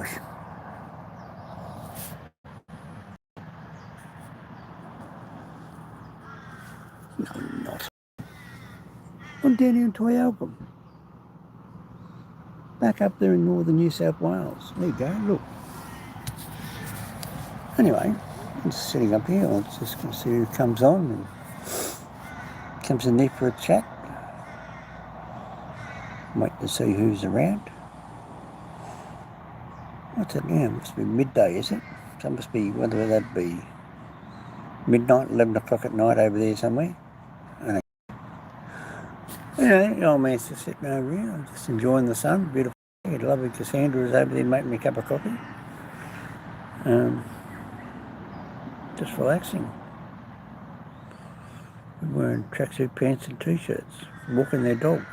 gosh. No, I'm not. I'm down here in tyalgun. Back up there in northern New South Wales. There you go, look. Anyway, I'm just sitting up here. I'm just going to see who comes on and comes in there for a chat. Wait to see who's around. What's it now? It must be midday, is it? So it must be, whether that be midnight, 11 o'clock at night over there somewhere. Anyway, the old man's just sitting over here. I'm just enjoying the sun. Beautiful. Lovely Cassandra's over there making me a cup of coffee. Just relaxing. Wearing tracksuit pants and t-shirts. Walking their dogs.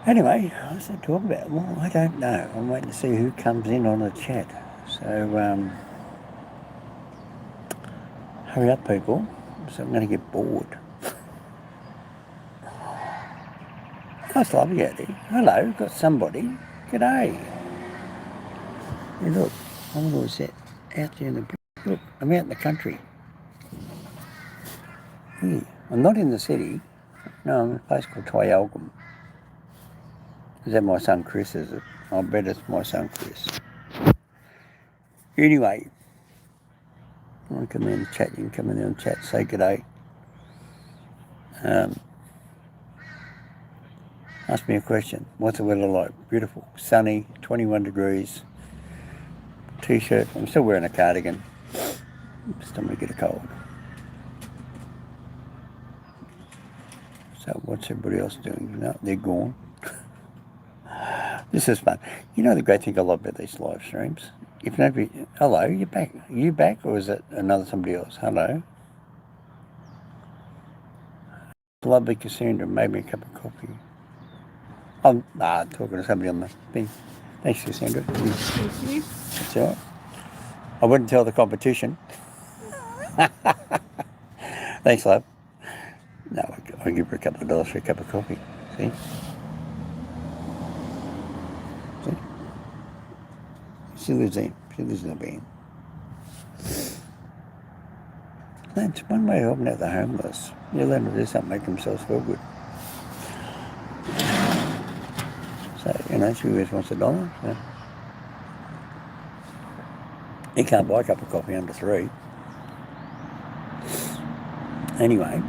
Anyway, what's I talk about? Well, I don't know. I'm waiting to see who comes in on the chat. So, hurry up, people. So I'm going to get bored. Nice lovely out there. Hello, got somebody. G'day. Hey, look, I'm always out there in the... Look, I'm out in the country. Here. I'm not in the city. No, I'm in a place called tyalgun. Is that my son Chris, is it? I bet it's my son Chris. Anyway, I want to come in and chat. You can come in there and chat, say g'day. Ask me a question. What's the weather like? Beautiful, sunny, 21 degrees, t-shirt. I'm still wearing a cardigan. Just don't want to get a cold. So what's everybody else doing? No, they're gone. This is fun. You know the great thing I love about these live streams? If nobody, hello, you're back. Are you back, or is it somebody else? Hello. Lovely Cassandra made me a cup of coffee. I'm talking to somebody on the thing. Thanks, Cassandra. Thank you. That's all right. I wouldn't tell the competition. Thanks, love. No, I'll give her a couple of dollars for a cup of coffee. See? She lives in the van. That's one way of helping out the homeless. You let them do something, make themselves feel good. So, she always wants $1. So. He can't buy a cup of coffee under $3. Anyway.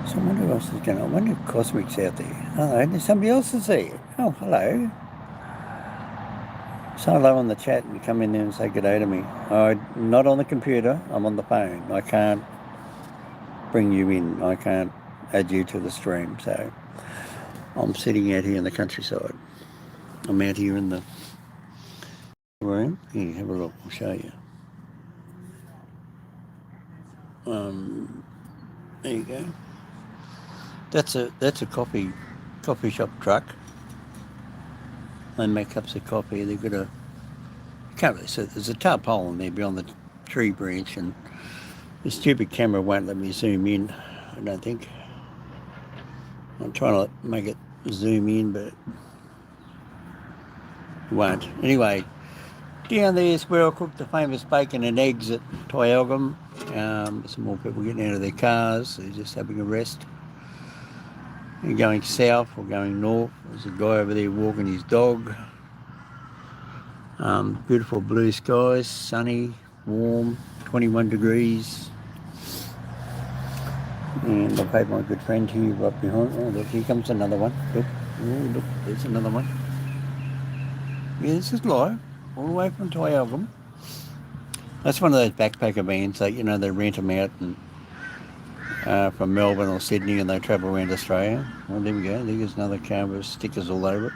So I wonder what else is going on. I wonder if Cosmic's out there. Hello, there's somebody else that's there. Oh, hello. Say hello on the chat and come in there and say good day to me. I'm not on the computer, I'm on the phone. I can't bring you in. I can't add you to the stream. So I'm sitting out here in the countryside. I'm out here in the room. Here, have a look, I'll show you. There you go. That's a coffee shop truck. They make cups of coffee. They've got a, can't really see, there's a tarpaulin there beyond the tree branch, and the stupid camera won't let me zoom in, I don't think. I'm trying to make it zoom in, but it won't. Anyway, down there's where I cooked the famous bacon and eggs at tyalgun. Some more people getting out of their cars. They're just having a rest. You're going south or going north. There's a guy over there walking his dog. Beautiful blue skies, sunny, warm, 21 degrees. And I've had my good friend here right behind. Oh, look, here comes another one. Look, oh, look, there's another one. Yeah, this is live, all the way from tyalgun. That's one of those backpacker vans that, they rent them out and from Melbourne or Sydney, and they travel around Australia. Well, there we go. There's another car with stickers all over it.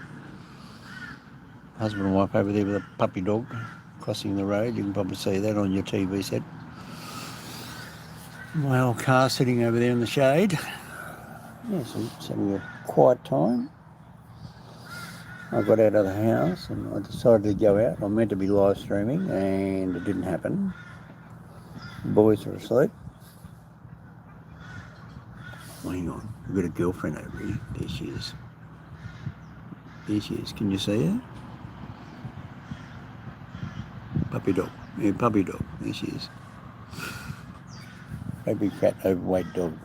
Husband and wife over there with a puppy dog crossing the road. You can probably see that on your TV set. My old car sitting over there in the shade. Yeah, so it's having a quiet time. I got out of the house and I decided to go out. I meant to be live streaming and it didn't happen. The boys are asleep. Oh, hang on, I've got a girlfriend over here. There she is. There she is. Can you see her? Puppy dog. Yeah, puppy dog. There she is. Baby fat, overweight dog.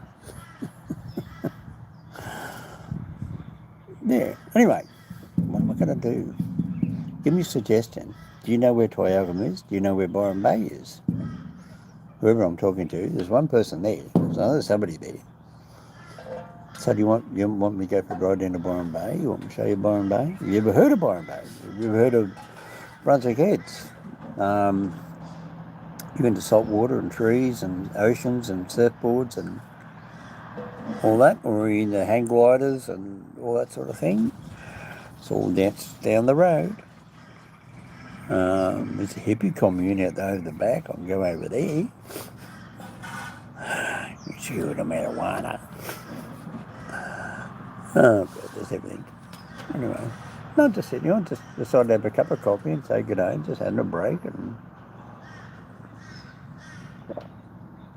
Yeah, anyway, what am I going to do? Give me a suggestion. Do you know where tyalgun is? Do you know where Byron Bay is? Whoever I'm talking to, there's one person there. There's somebody there. So do you want me to go for a ride down to Byron Bay? You want me to show you Byron Bay? Have you ever heard of Byron Bay? Have you ever heard of Brunswick Heads? You went to salt water and trees and oceans and surfboards and all that, or in the hang gliders and all that sort of thing. It's all down the road. There's a hippie commune out there over the back. I can go over there. You chew the marijuana. Oh, God, there's everything. Anyway, not just sitting here. I just decided to have a cup of coffee and say good day, just having a break and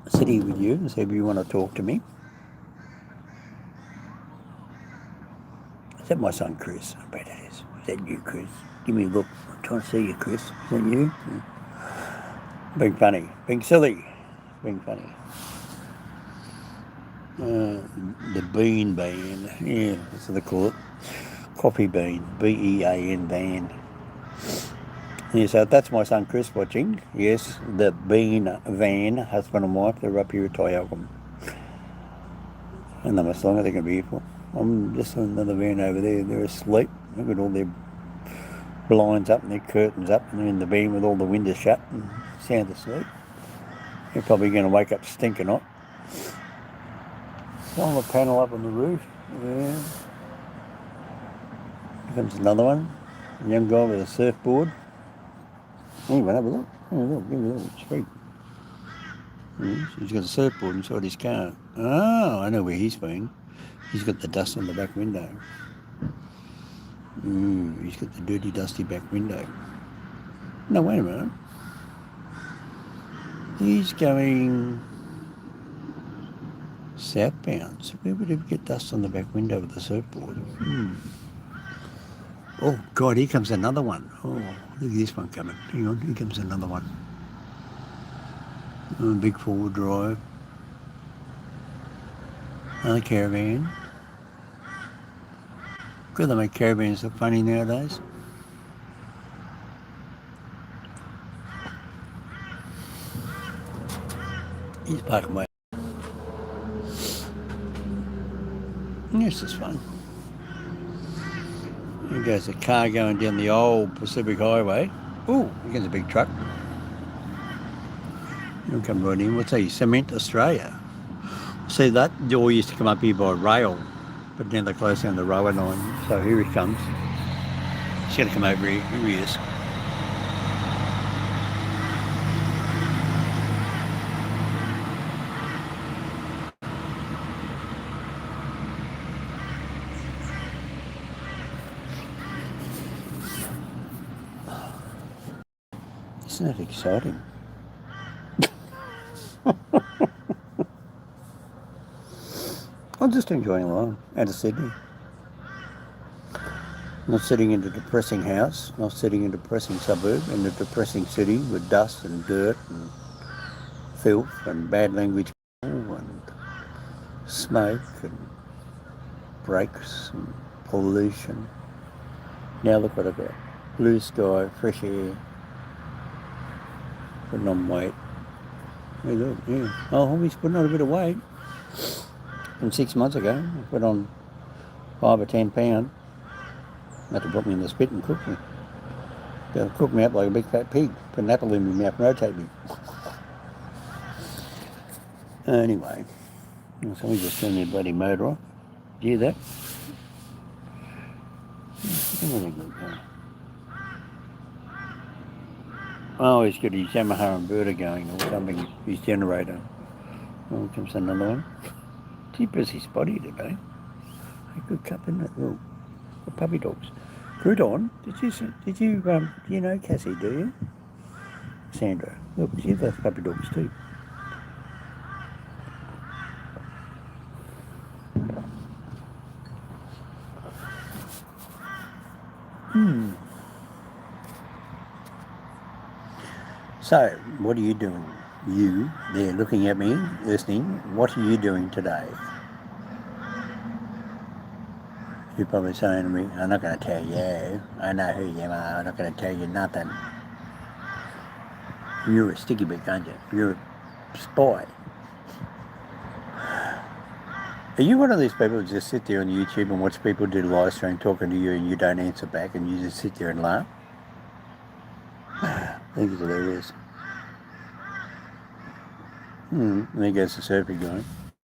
sit here with you and see if you want to talk to me. Is that my son, Chris? I bet it is. Is that you, Chris? Give me a look. I'm trying to see you, Chris. Is that you? Being funny. Being silly. Being funny. The Bean Band. Yeah, that's what they call it. Coffee Bean. B-E-A-N band. Yeah, so that's my son Chris watching. Yes, the Bean Van, husband and wife, they're up here at tyalgun. I don't know how much longer they're going to be here for. I'm just on another van over there. They're asleep. They've got all their blinds up and their curtains up, and they're in the van with all the windows shut and sound asleep. They're probably going to wake up stinking hot. So on the panel up on the roof. Yeah. Here comes another one. A young guy with a surfboard. Anyway, have a look. Have a look. Give me a look. It's sweet. He's got a surfboard inside his car. Oh, I know where he's been. He's got the dust on the back window. He's got the dirty, dusty back window. No, wait a minute. He's going southbound. So where would he get dust on the back window with the surfboard? Oh, God, here comes another one. Oh, look at this one coming. Hang on, here comes another one. Oh, big forward drive. Another caravan. God, they make caravans look funny nowadays. He's parking away. This is fun. Here goes a car going down the old Pacific Highway. Oh, here comes a big truck. He'll come right in. What's that? Cement Australia. See, that door used to come up here by rail, but now they're close down the railway line. So here he comes. He's going to come over here. Here he is. Isn't that exciting? I'm just enjoying life out of Sydney. Not sitting in a depressing house, not sitting in a depressing suburb, in a depressing city with dust and dirt and filth and bad language and smoke and brakes and pollution. Now look what I've got. Blue sky, fresh air, putting on weight. Hey, look, yeah. Oh, he's putting on a bit of weight. From 6 months ago, I put on 5 or 10 pounds. Had to put me in the spit and cook me. They'll cook me up like a big fat pig. Put an apple in my mouth and rotate me. Anyway, somebody just turned their bloody motor off. Did you hear that? Oh, he's got his Yamaha inverter going or something, his generator. Oh, here comes another one. Keep busy spotty today. A good cup, isn't it? Oh, the puppy dogs. Good on. Did you you know Cassie, do you? Sandra. Look, she loves puppy dogs too. So, what are you doing? You, there looking at me, listening, what are you doing today? You're probably saying to me, I'm not going to tell you. I know who you are. I'm not going to tell you nothing. You're a sticky bit, aren't you? You're a spy. Are you one of these people who just sit there on YouTube and watch people do live stream talking to you and you don't answer back and you just sit there and laugh? I think it's hilarious. There goes the surfing guy.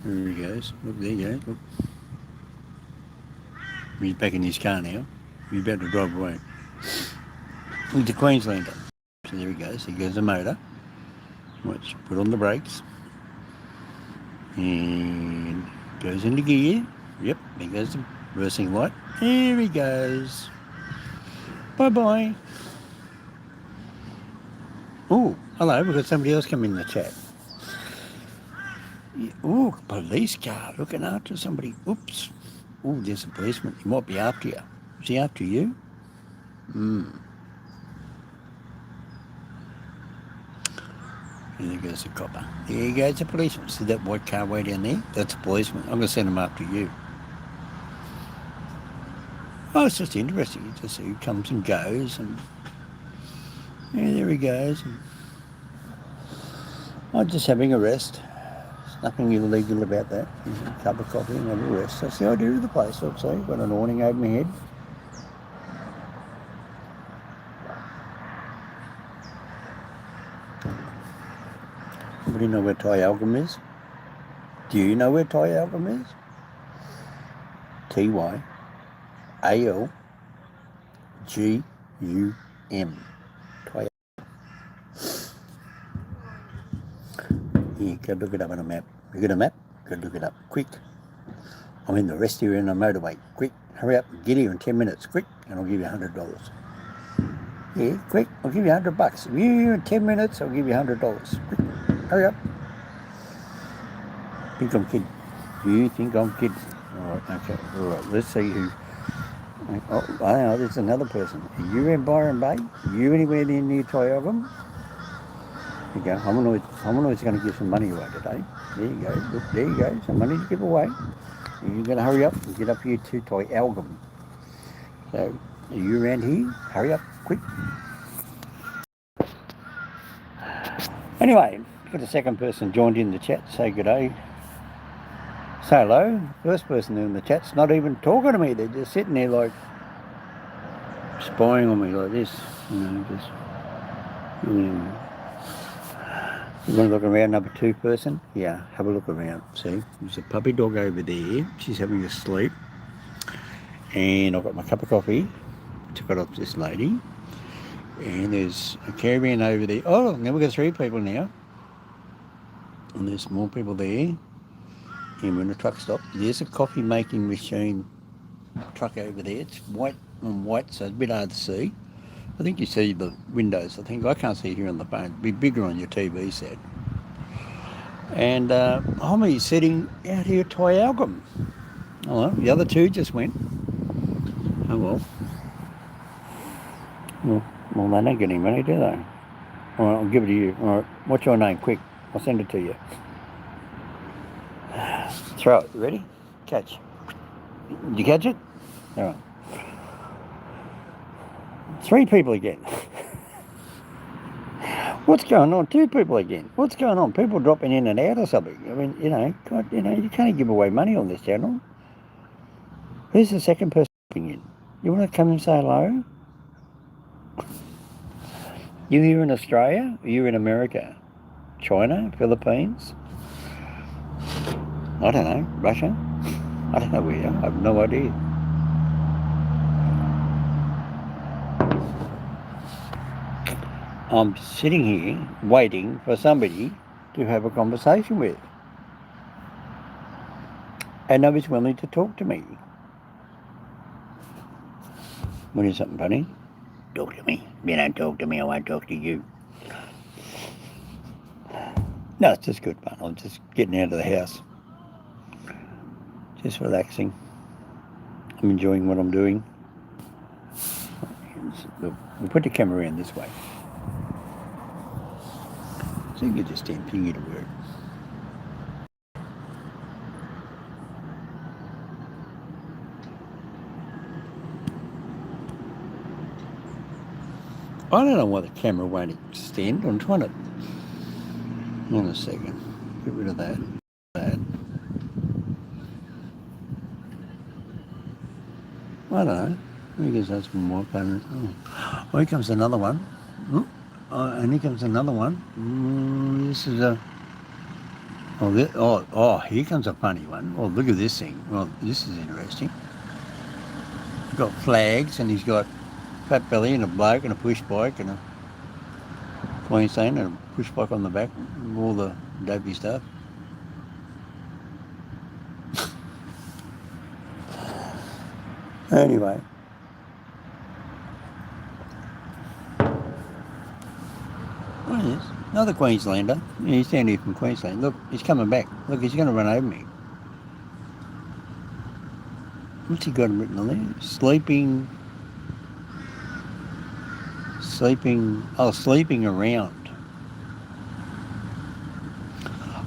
There he goes. Look, there you go. Look. He's back in his car now. He's about to drive away. He's a Queenslander. So there he goes. He goes the motor. Watch. Put on the brakes. And goes into gear. Yep. There goes the reversing light. There he goes. Bye-bye. Oh, hello. We've got somebody else come in the chat. Oh, police car looking after somebody. Oops. Oh, there's a policeman. He might be after you. Is he after you? And there goes the copper. There goes the policeman. See that white car way down there? That's a policeman. I'm going to send him after you. Oh, it's just interesting to see who comes and goes. And yeah, there he goes. And I'm just having a rest. There's nothing illegal about that. A cup of coffee and have a rest. That's the idea of the place, I'd say. Got an awning over my head. Anybody know where tyalgun is? Do you know where tyalgun is? Tyalgum. Tyalgum. Yeah, go look it up on a map. You got a map? Go look it up. Quick. I'm in the rest area on the motorway. Quick. Hurry up. Get here in 10 minutes. Quick. And I'll give you $100. Yeah, quick. I'll give you $100. If you're here in 10 minutes, I'll give you $100. Quick. Hurry up. Think I'm kidding. You think I'm kidding? All right, okay. All right, let's see who. Oh, I know, there's another person. Are you in Byron Bay? Are you anywhere near tyalgun? There you go. I'm always going to give some money away today. There you go. Look, there you go. Some money to give away. You're going to hurry up and get up here to tyalgun. So, are you around here? Hurry up, quick. Anyway, got a second person joined in the chat. Say good day. Say hello. First person in the chat's not even talking to me. They're just sitting there like spying on me like this. Just. You want to look around, number two person? Yeah, have a look around. See, there's a puppy dog over there. She's having a sleep. And I've got my cup of coffee. Took it off this lady. And there's a caravan over there. Oh, now we've got three people now. And there's more people there. And we're in a truck stop. There's a coffee making machine truck over there. It's white on white, so it's a bit hard to see. I think you see the windows. I can't see here on the phone. It'd be bigger on your TV set. And Hommy's sitting out here at tyalgun. Oh, well, the other two just went. Oh, well. Well, they don't get any money, do they? All right, I'll give it to you. All right, what's your name? Quick, I'll send it to you. Throw it. You ready? Catch. Did you catch it? All right. Three people again. What's going on? Two people again. What's going on? People dropping in and out or something. I mean, you can't give away money on this channel. Who's the second person in? You want to come and say hello? You here in Australia? Are you in America? China? Philippines? I don't know. Russia? I don't know where you are. I have no idea. I'm sitting here waiting for somebody to have a conversation with. And nobody's willing to talk to me. What is something funny? Talk to me. If you don't talk to me, I won't talk to you. No, it's just good fun. I'm just getting out of the house. Just relaxing. I'm enjoying what I'm doing. We'll put the camera around this way. So you can just stand finger to work. I don't know why the camera won't extend. I'm trying to... Hang on a second. Get rid of that. I don't know. I guess that's more fun. Oh, here comes another one. And here comes another one. This is a... here comes a funny one. Oh, look at this thing. Well, this is interesting. He's got flags and he's got fat belly and a bloke and a push bike and a Queensland and a push bike on the back, all the dopey stuff. Anyway. What is this? Another Queenslander. Yeah, he's down here from Queensland. Look, he's coming back. Look, he's going to run over me. What's he got written on there? Sleeping around.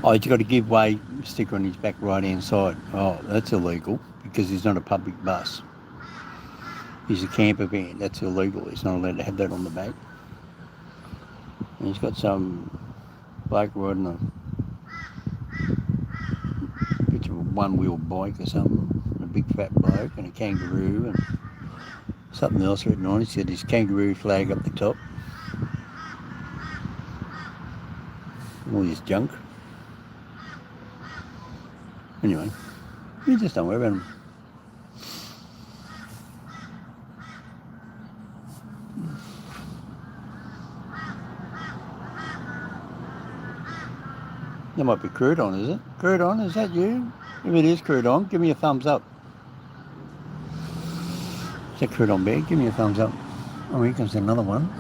Oh, he's got a giveaway sticker on his back right hand side. Oh, that's illegal because he's not a public bus. He's a camper van. That's illegal. He's not allowed to have that on the back. And he's got some bloke riding a picture of a one-wheel bike or something. A big fat bloke and a kangaroo and something else written on it. He's got his kangaroo flag up the top. All this junk. Anyway, you just don't worry about them. That might be Crouton, is it? Crouton, is that you? If it is Crouton, give me a thumbs up. Is that Crouton Bear? Give me a thumbs up. Oh, here comes another one.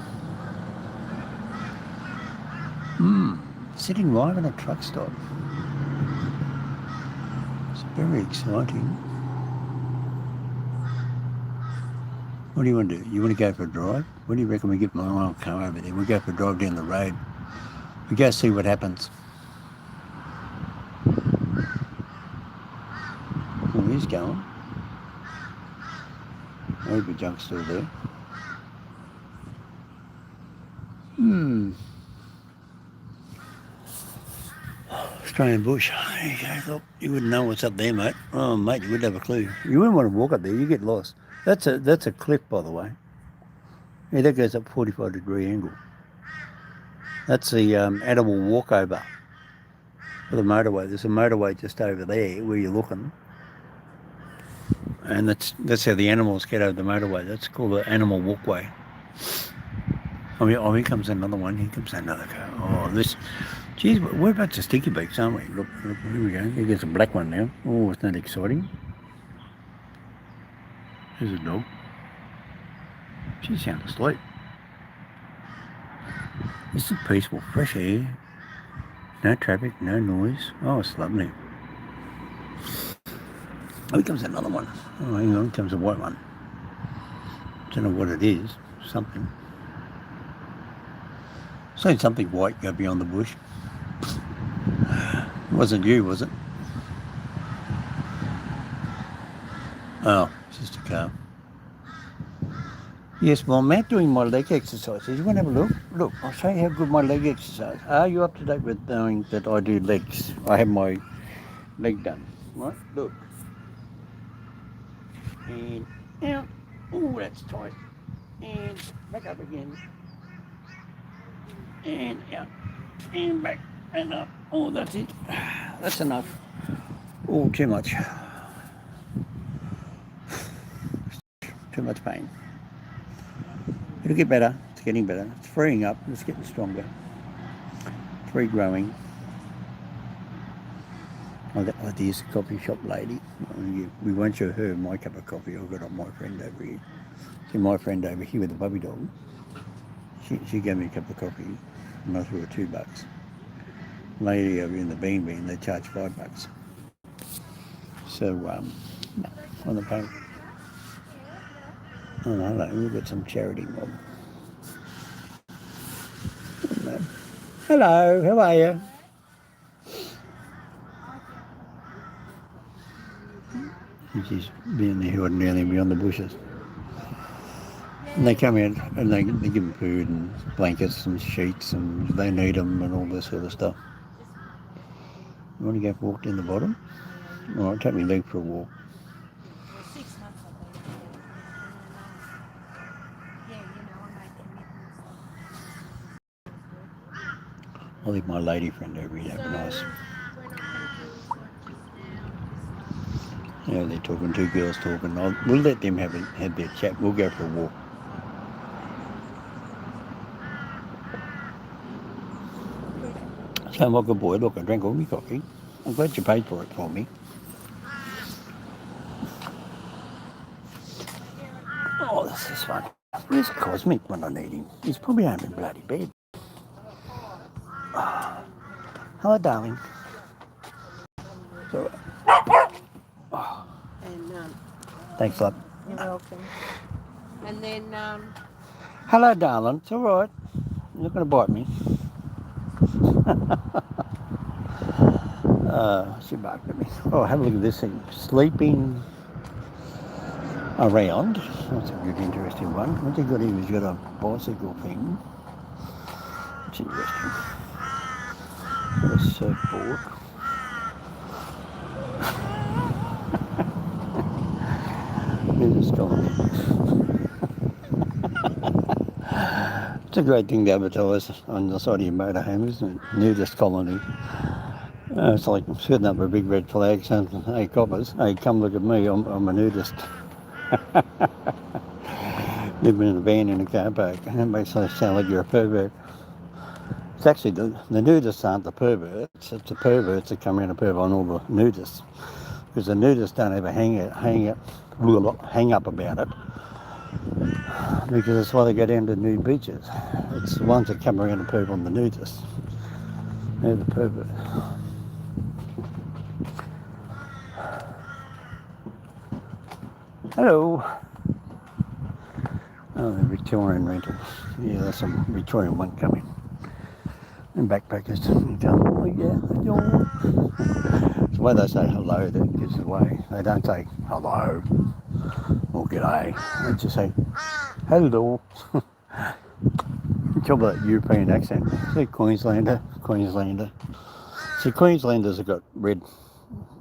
Sitting right in a truck stop. It's very exciting. What do you want to do? You want to go for a drive? What do you reckon we get my old car over there? We go for a drive down the road. We go see what happens. Oh, he's going. I hope the junk's still there. Australian bush. There you go. Look, you wouldn't know what's up there, mate. Oh, mate, you wouldn't have a clue. You wouldn't want to walk up there. You get lost. That's a cliff, by the way. Yeah, that goes up 45-degree angle. That's the animal walkover for the motorway. There's a motorway just over there where you're looking. And that's how the animals get over the motorway. That's called the animal walkway. Oh, here comes another one. Here comes another car. Oh, this... Geez, we're about to sticky beaks, aren't we? Look, here we go. Here gets a black one now. Oh, it's not exciting. There's a dog. She's sound asleep. This is peaceful, fresh air. No traffic, no noise. Oh, it's lovely. Oh, here comes another one. Oh, hang on, here comes a white one. Don't know what it is. Something. Seen something white go beyond the bush. It wasn't you, was it? Oh, it's just a car. Yes, well, I'm out doing my leg exercises. You want to have a look? Look, I'll show you how good my leg exercise. Are you up to date with knowing that I do legs? I have my leg done. Right? Look. And out. Oh, that's tight. And back up again. And out. And back. And up. Oh, that's it. That's enough. Oh, too much. Too much pain. It'll get better. It's getting better. It's freeing up. It's getting stronger. It's regrowing. I like to use the coffee shop lady. We won't show her my cup of coffee. I've got my friend over here. to my friend over here with the puppy dog. She gave me a cup of coffee, and I threw her $2. Lady over in the bean, they charge $5. So, on the pay. Oh, hello, we've got some charity mob. Hello, how are you? She's being there hiding down there beyond the bushes. And they come in and they give them food and blankets and sheets and they need them and all this sort of stuff. You want to go for a walk down the bottom? All right, take me leg for a walk. I'll leave my lady friend over here, have a nice. Yeah, they're talking, two girls talking. We'll let them have their chat. We'll go for a walk. So, my good boy, look, I drank all my coffee. I'm glad you paid for it for me. Oh, this is fun. Where's Cosmic when I need him? He's probably home in bloody bed. Oh. Hello, darling. So, oh. And, thanks, love. you're welcome. And then... hello, darling. It's all right. You're not going to bite me. She barked at me. Oh, have a look at this thing. Sleeping around. That's a good, interesting one. What's he got here? He's got a bicycle thing. It's interesting. Got a surfboard. There's a colony. It's a great thing to advertise on the side of your motorhome, isn't it? Nudist colony. It's like setting up a big red flag saying, hey coppers, hey come look at me, I'm a nudist. Living in a van in a car park. It makes it sound like you're a pervert. It's actually, the nudists aren't the perverts, it's the perverts that come around and pervert on all the nudists. Because the nudists don't ever hang up about it. Because that's why they go down to nude beaches. It's the ones that come around and pervert on the nudists. They're the pervert. Hello. Oh, the Victorian rentals. Yeah, there's some Victorian one coming. And backpackers come, oh yeah, it's the way they say hello that gives it away. They don't say hello or g'day. They just say hello. Talk about that European accent. See, Queenslander. See, Queenslanders have got red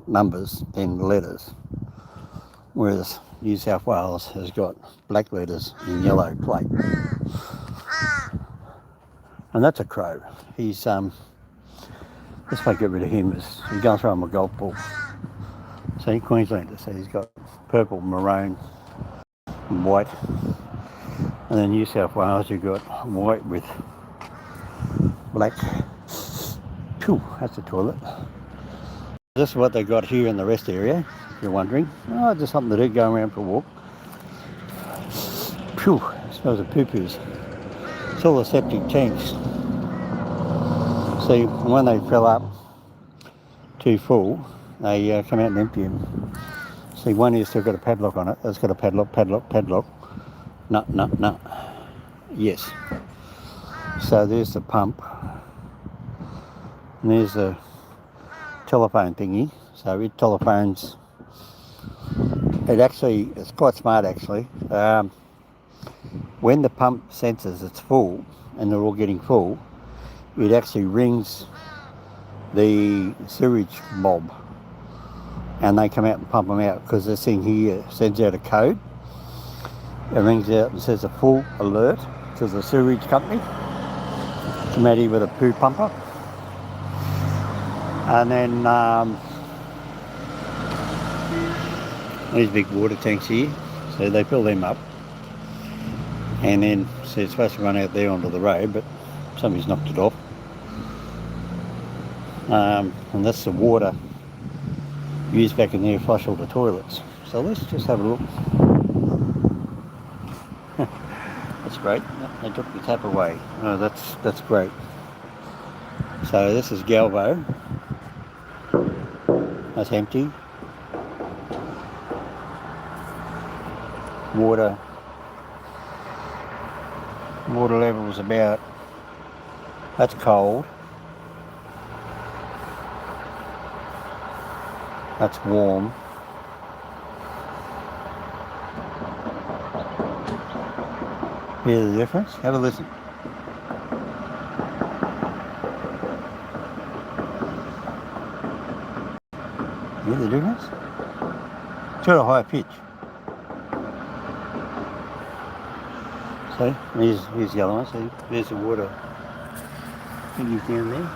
numbers and letters, whereas New South Wales has got black letters in yellow plate. And that's a crow. He's, let's get rid of him. He's going to throw him a golf ball. See, Queenslander, so he's got purple, maroon, and white. And then New South Wales, you've got white with black. Phew, that's the toilet. This is what they got here in the rest area, if you're wondering. Oh, just something to do, going around for a walk. Phew, it smells of poo-poos. It's all the septic tanks. See, when they fill up too full, they come out and empty them. See, one here's still got a padlock on it. It's got a padlock. No. Yes. So there's the pump. And there's the telephone thingy. So it telephones. It's quite smart actually. When the pump senses it's full, and they're all getting full, it actually rings the sewage mob. And they come out and pump them out, because this thing here sends out a code. It rings out and says a full alert to the sewage company. Come out here with a poo pumper. And then these big water tanks here, so they fill them up. And then, so it's supposed to run out there onto the road, but somebody's knocked it off. And that's the water used back in there to flush all the toilets. So let's just have a look. That's great. They took the tap away. Oh, that's great. So this is Galvo. That's empty. Water level's about, that's cold. That's warm. Hear the difference? Have a listen. Hear the difference? It's got a high pitch. See, here's the other one. See, there's the water thingies down there.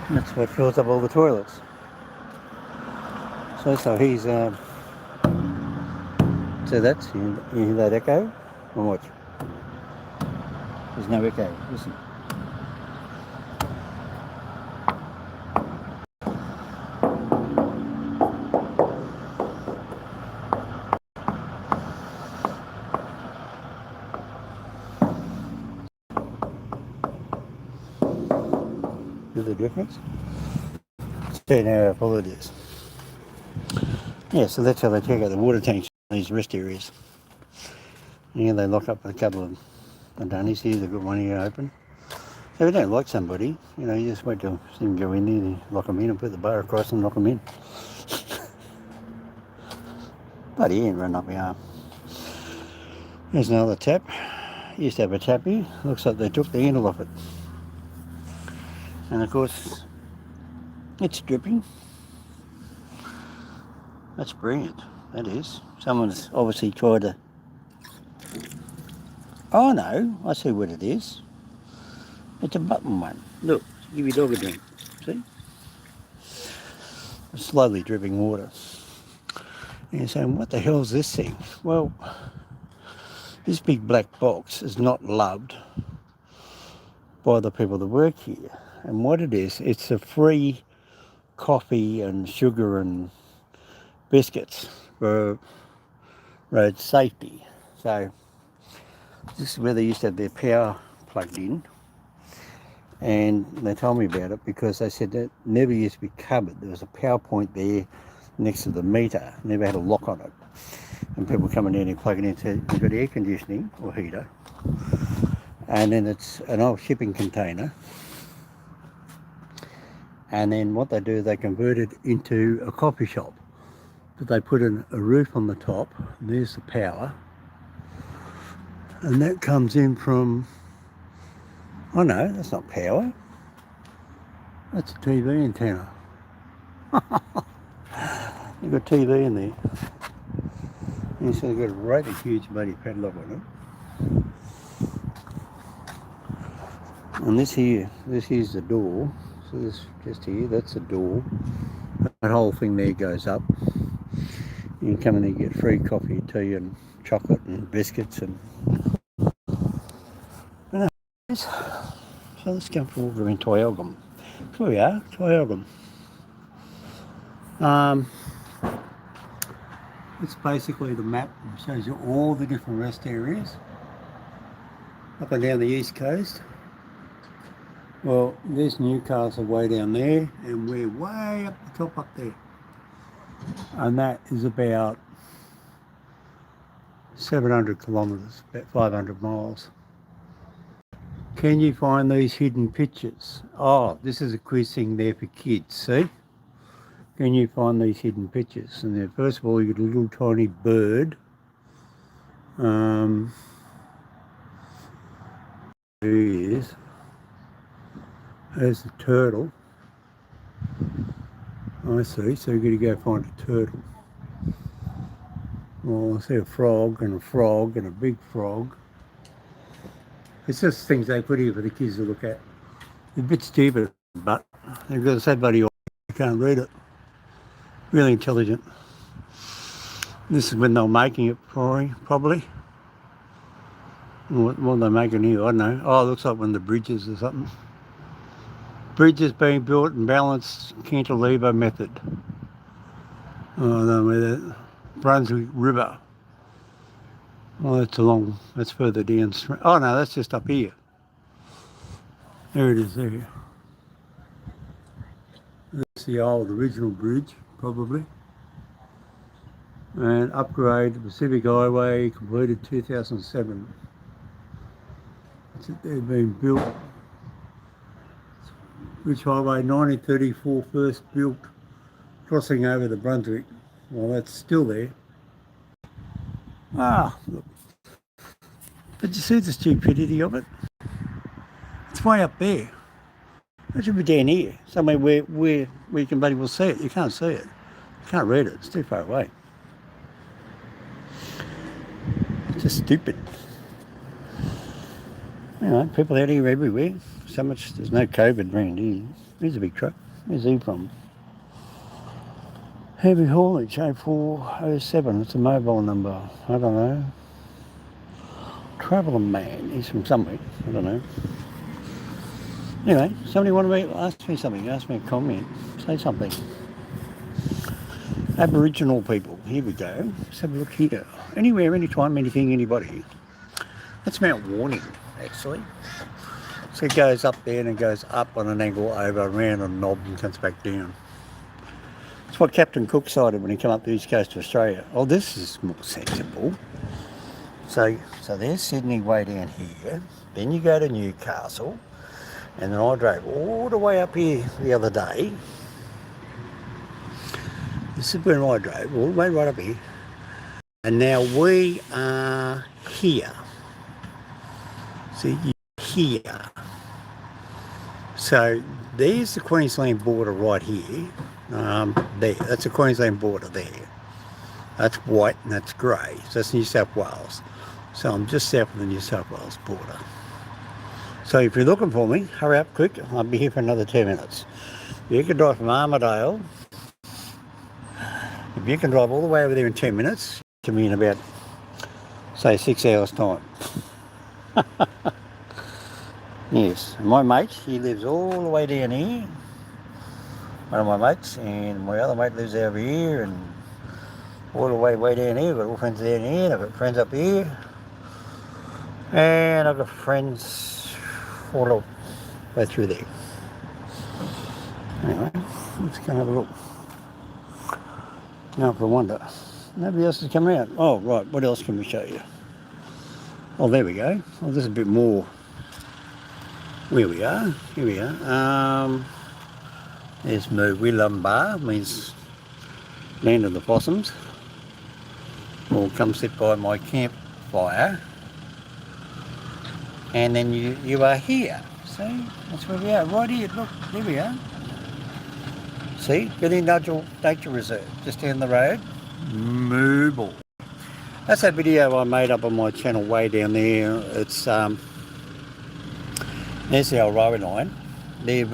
And that's what fills up all the toilets. So he's so that's you hear that echo? Or watch. There's no echo. Listen. Hear the difference? See now how full it is. Yeah, so that's how they check out the water tanks in these rest areas. Yeah, they lock up a couple of dunnies here. They've got one here open. So if you don't like somebody, you know, you just wait till see them go in there, and lock them in and put the bar across and lock them in. But he ain't run up my arm. There's another tap. Used to have a tap here. Looks like they took the handle off it. And of course, it's dripping. That's brilliant. That is. Someone's obviously tried to... Oh no, I see what it is. It's a button one. Look, give your dog a drink. See? It's slowly dripping water. And you're saying, what the hell is this thing? Well, this big black box is not loved by the people that work here. And what it is, it's a free coffee and sugar and biscuits for road safety. So this is where they used to have their power plugged in, and they told me about it because they said that never used to be covered. There was a power point there next to the meter, never had a lock on it, and people coming in and plugging into it. You've got air conditioning or heater, and then it's an old shipping container, and then what they do, they convert it into a coffee shop. But they put a roof on the top, and there's the power, and that comes in from, oh no, that's not power, that's a TV antenna. You've got TV in there, and so they've got a right huge bloody padlock on it. And this here's the door, so this just here, that's the door. That whole thing there goes up. You can come in and get free coffee, tea and chocolate and biscuits and so let's go for a walk around tyalgun. Here we are, tyalgun. It's basically the map. It shows you all the different rest areas up and down the east coast. Well, there's Newcastle way down there, and we're way up the top up there. And that is about 700 kilometres, about 500 miles. Can you find these hidden pictures? Oh, this is a quiz thing there for kids, see? Can you find these hidden pictures? And then first of all, you get a little tiny bird. There he is. There's the turtle. I see, so you've got to go find a turtle. Well, I see a frog and a big frog. It's just things they put here for the kids to look at. They're a bit stupid, but they've got so bloody old, you can't read it. Really intelligent. This is when they were making it for me, probably. What are they making here? I don't know. Oh, it looks like one of the bridges or something. Bridges being built and balanced cantilever method. Oh, I don't know where that. Brunswick River. Oh, that's further down. Oh no, that's just up here. There it is there. That's the old original bridge, probably. And upgrade the Pacific Highway completed 2007. They've been built. Which highway? 1934 first built, crossing over the Brunswick. Well, that's still there. Ah, look. But you see the stupidity of it? It's way up there. It should be down here, somewhere where you can bloody well see it. You can't see it. You can't read it. It's too far away. It's just stupid. You know, people out here everywhere. So much, there's no COVID around here. Here's a big truck. Where's he from? Heavy haulage, 0407. It's a mobile number. I don't know. Traveller man. He's from somewhere. I don't know. Anyway, somebody want to ask me something. Ask me a comment. Say something. Aboriginal people. Here we go. Let's have a look here. Anywhere, anytime, anything, anybody. That's Mount Warning, actually. So it goes up there and it goes up on an angle over, around a knob and comes back down. It's what Captain Cook sighted when he came up the east coast of Australia. Oh, this is more sensible. So there's Sydney way down here. Then you go to Newcastle. And then I drove all the way up here the other day. This is where I drove, all the way right up here. And now we are here. See, here. So there's the Queensland border right here. There, that's the Queensland border there. That's white and that's grey. So that's New South Wales. So I'm just south of the New South Wales border. So if you're looking for me, hurry up quick. I'll be here for another 10 minutes. You can drive from Armadale. If you can drive all the way over there in 10 minutes, to me in about, say, 6 hours' time. Yes, my mate, he lives all the way down here. One of my mates, and my other mate lives over here, and all the way down here. I've got all friends down here, and I've got friends up here. And I've got friends all the way through there. Anyway, let's go and have a look. Now for a wonder. Nobody else is coming out. Oh, right, what else can we show you? Oh, there we go. Oh, this is a bit more. Where we are. Here we are. There's Murwillumbah, means land of the possums. Or come sit by my campfire. And then you are here. See, that's where we are. Right here, look, there we are. See, Billy Nudgel Nature Reserve, just down the road. Mooble. That's that video I made up on my channel way down there. It's, there's the old railway line. They've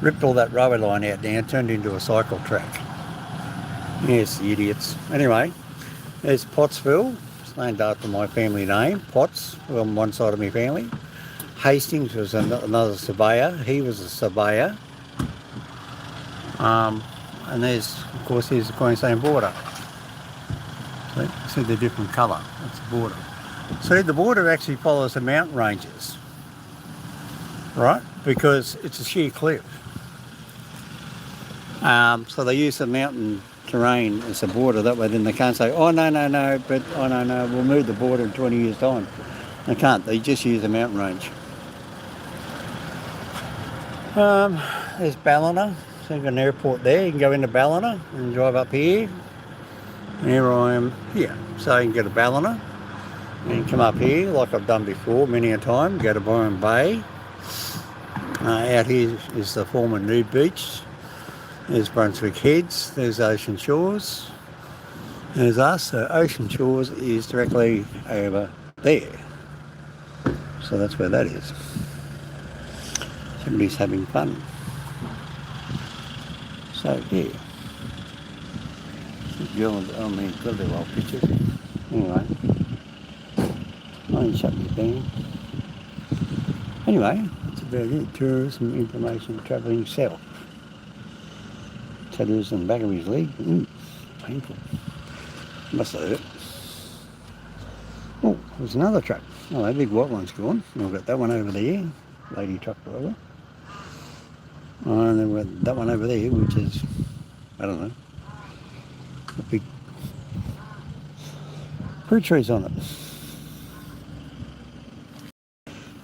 ripped all that railway line out now, turned into a cycle track. Yes, the idiots. Anyway, there's Pottsville. It's named after my family name, Potts, on one side of my family. Hastings was another surveyor. He was a surveyor. And there's, of course, here's the Queensland border. See the different colour. That's the border. See, the border actually follows the mountain ranges, right? Because it's a sheer cliff. So they use the mountain terrain as a border. That way then they can't say, oh, no, but, oh, no, we'll move the border in 20 years' time. They can't. They just use the mountain range. There's Ballina. So you've got an airport there. You can go into Ballina and drive up here. And here I am here. So you can go to Ballina and come up here like I've done before many a time. Go to Byron Bay. Out here is the former nude beach. There's Brunswick Heads. There's Ocean Shores. There's us. So Ocean Shores is directly over there. So that's where that is. Somebody's having fun. So yeah. I mean, got a little old pictures. Anyway. I ain't shutting it down. Anyway, that's about it. Tourism information travelling south. Tattoos on the back of his leg. Painful. Must have hurt. Oh, there's another truck. Oh, that big white one's gone. I've got that one over there, lady truck driver. And then we've got that one over there, which is, I don't know, a big fruit trees on it.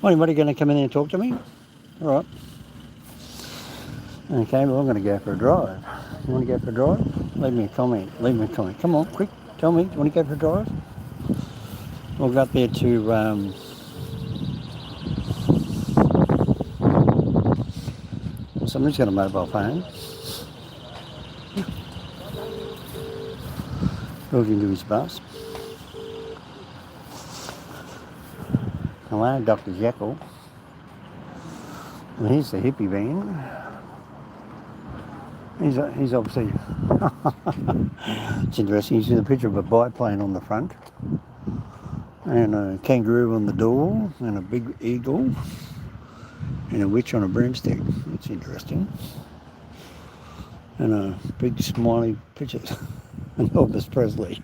Well, anybody going to come in there and talk to me? All right. Okay, well, I'm going to go for a drive. You want to go for a drive? Leave me a comment. Leave me a comment. Come on, quick. Tell me. Do you want to go for a drive? We'll go up there to... somebody's got a mobile phone. Talking to his bus. Hello, Dr. Jekyll. And here's the hippie van. He's obviously... It's interesting. He's in a picture of a biplane on the front. And a kangaroo on the door. And a big eagle. And a witch on a broomstick. That's interesting. And a big smiley picture. And Elvis Presley.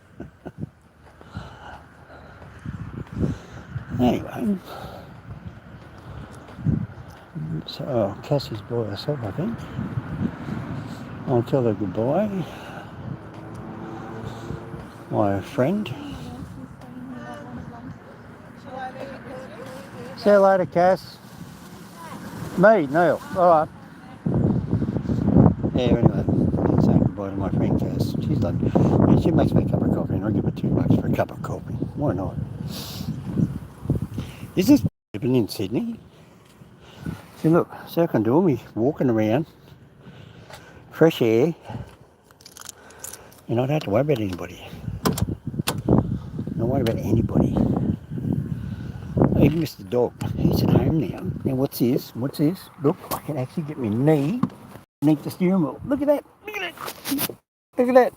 Anyway. So, Cassie's by herself, I think. I'll tell her goodbye. My friend. See you later, Cass. Me, Neil. All right. Yeah, anyway, I'm saying goodbye to my friend Cass. She's like, yeah, she makes me a cup of coffee and I'll give her $2 for a cup of coffee. Why not? Is this living in Sydney? See, look, so I can do me walking around, fresh air, and I don't have to worry about anybody. Don't worry about anybody. Even Mr. Dog, he's at home now. Now what's this? What's this? Look, I can actually get my knee underneath the steering wheel. Look at that. Look at that. Look at that.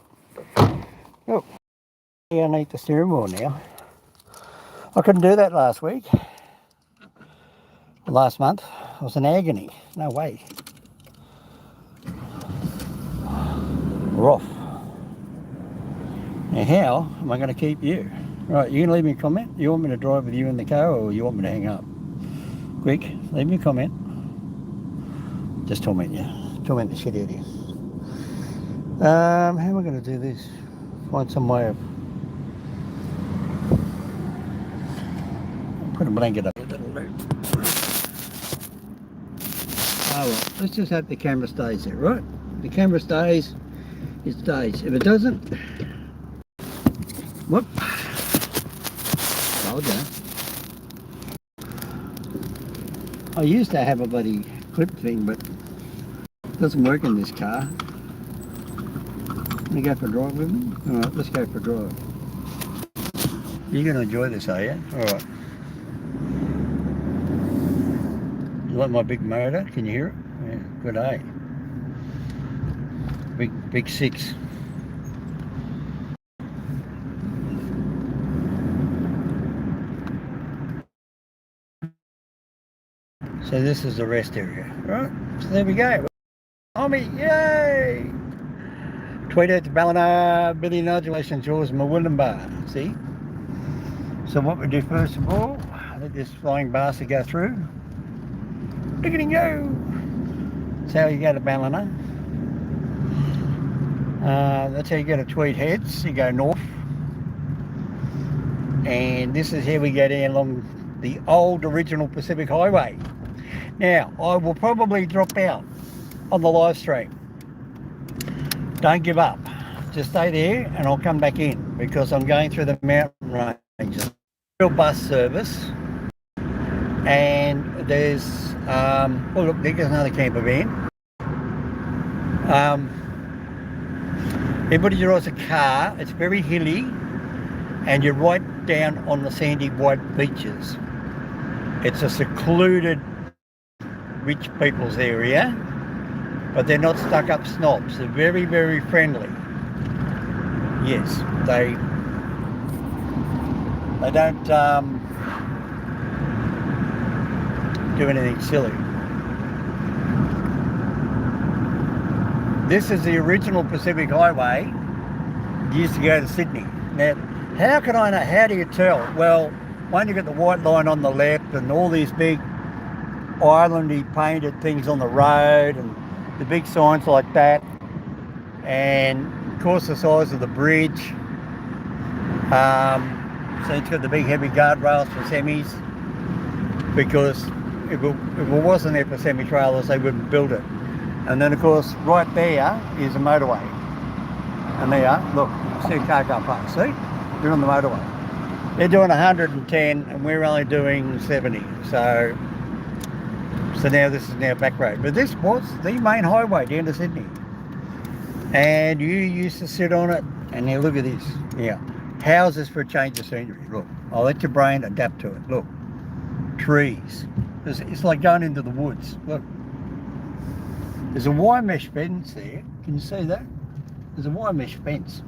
Look, underneath the steering wheel now. I couldn't do that last week. Last month. I was in agony. No way. We're off. Now how am I going to keep you? Right, you can leave me a comment. You want me to drive with you in the car or you want me to hang up? Quick, leave me a comment. Just torment you. Torment the shit out of you. How am I going to do this? Find some way of... Put a blanket up. Oh well, let's just hope the camera stays there, right? If the camera stays, it stays. If it doesn't... Whoop. Told ya. I used to have a bloody clip thing, but it doesn't work in this car. You go for a drive with me? Alright, let's go for a drive. You're going to enjoy this, are you? Alright. You like my big motor? Can you hear it? Yeah, good, eh? Big six. So this is the rest area, right? So there we go. Homie, yay! Tweet out to Ballina, Billy Nodulations, yours, my wooden bar. See? So what we do first of all, let this flying bastard go through. Look at him go! That's how you go to Ballina. That's how you go to Tweed Heads. You go north. And this is how we go down along the old original Pacific Highway. Now, I will probably drop out on the live stream. Don't give up. Just stay there and I'll come back in because I'm going through the mountain ranges. Real bus service. And there's, oh look, there's another camper van. Everybody drives a car. It's very hilly and you're right down on the sandy white beaches. It's a secluded rich people's area, but they're not stuck up snobs. They're very, very friendly. Yes, they don't do anything silly. This is the original Pacific Highway. It used to go to Sydney. Now, How can I know? How do you tell? Well, when you get the white line on the left and all these big islandy painted things on the road and the big signs like that, and of course the size of the bridge. So it's got the big heavy guardrails for semis, because if it wasn't there for semi-trailers, they wouldn't build it. And then of course right there is a motorway, and there, look, see a car going past, see? They're on the motorway. They're doing 110 and we're only doing 70, so now this is now back road. But this was the main highway down to Sydney, and you used to sit on it. And now look at this. Yeah, houses for a change of scenery. Look, I'll let your brain adapt to it. Look, trees. It's like going into the woods. Look, there's a wire mesh fence there. Can you see that? There's a wire mesh fence.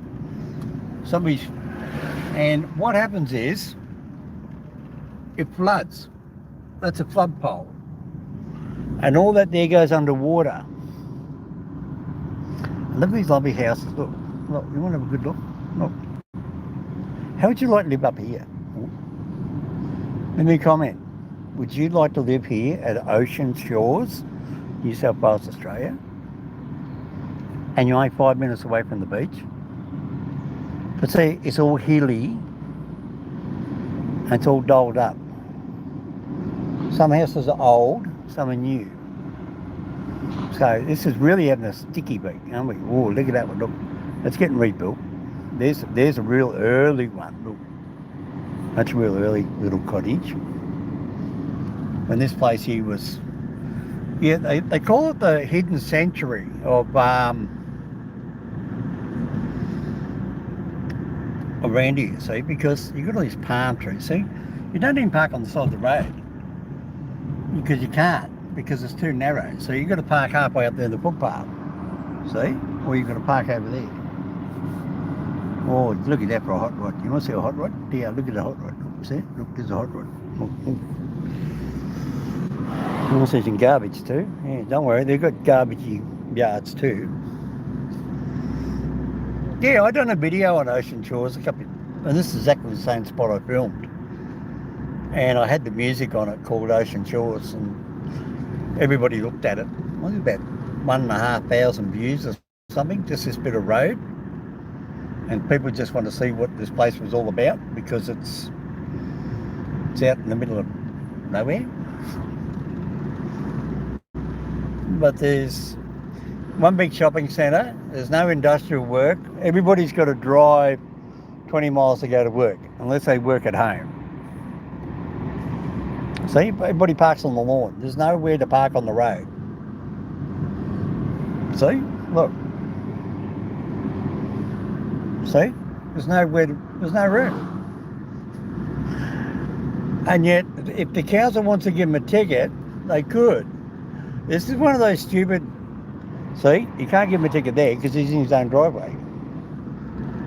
And what happens is, it floods. That's a flood pole. And all that there goes underwater. And look at these lovely houses. Look, you want to have a good look? Look. How would you like to live up here? Let me comment. Would you like to live here at Ocean Shores, New South Wales, Australia? And you're only 5 minutes away from the beach? But see, it's all hilly and it's all doled up. Some houses are old, some are new. So this is really having a sticky beat, aren't we? Oh, look at that one, look. It's getting rebuilt. There's a real early one, look. That's a real early little cottage. And this place here was, yeah, they call it the hidden sanctuary of around here, see, because you've got all these palm trees, see? You don't even park on the side of the road because you can't, because it's too narrow. So you've got to park halfway up there in the footpath, see? Or you've got to park over there. Oh, look at that for a hot rod. You want to see a hot rod? Yeah, look at the hot rod. Look, see? Look, there's a hot rod. Look, look. You want to see some garbage too? Yeah, don't worry, they've got garbagey yards too. Yeah, I done a video on Ocean Shores and this is exactly the same spot I filmed. And I had the music on it called Ocean Shores, and everybody looked at it. I think about 1,500 views or something, just this bit of road. And people just want to see what this place was all about, because it's out in the middle of nowhere. But there's one big shopping centre, there's no industrial work. Everybody's got to drive 20 miles to go to work, unless they work at home. See, everybody parks on the lawn. There's nowhere to park on the road. See, look. See, there's no room. And yet, if the council wants to give them a ticket, they could. This is one of those stupid, see, you can't give him a ticket there because he's in his own driveway.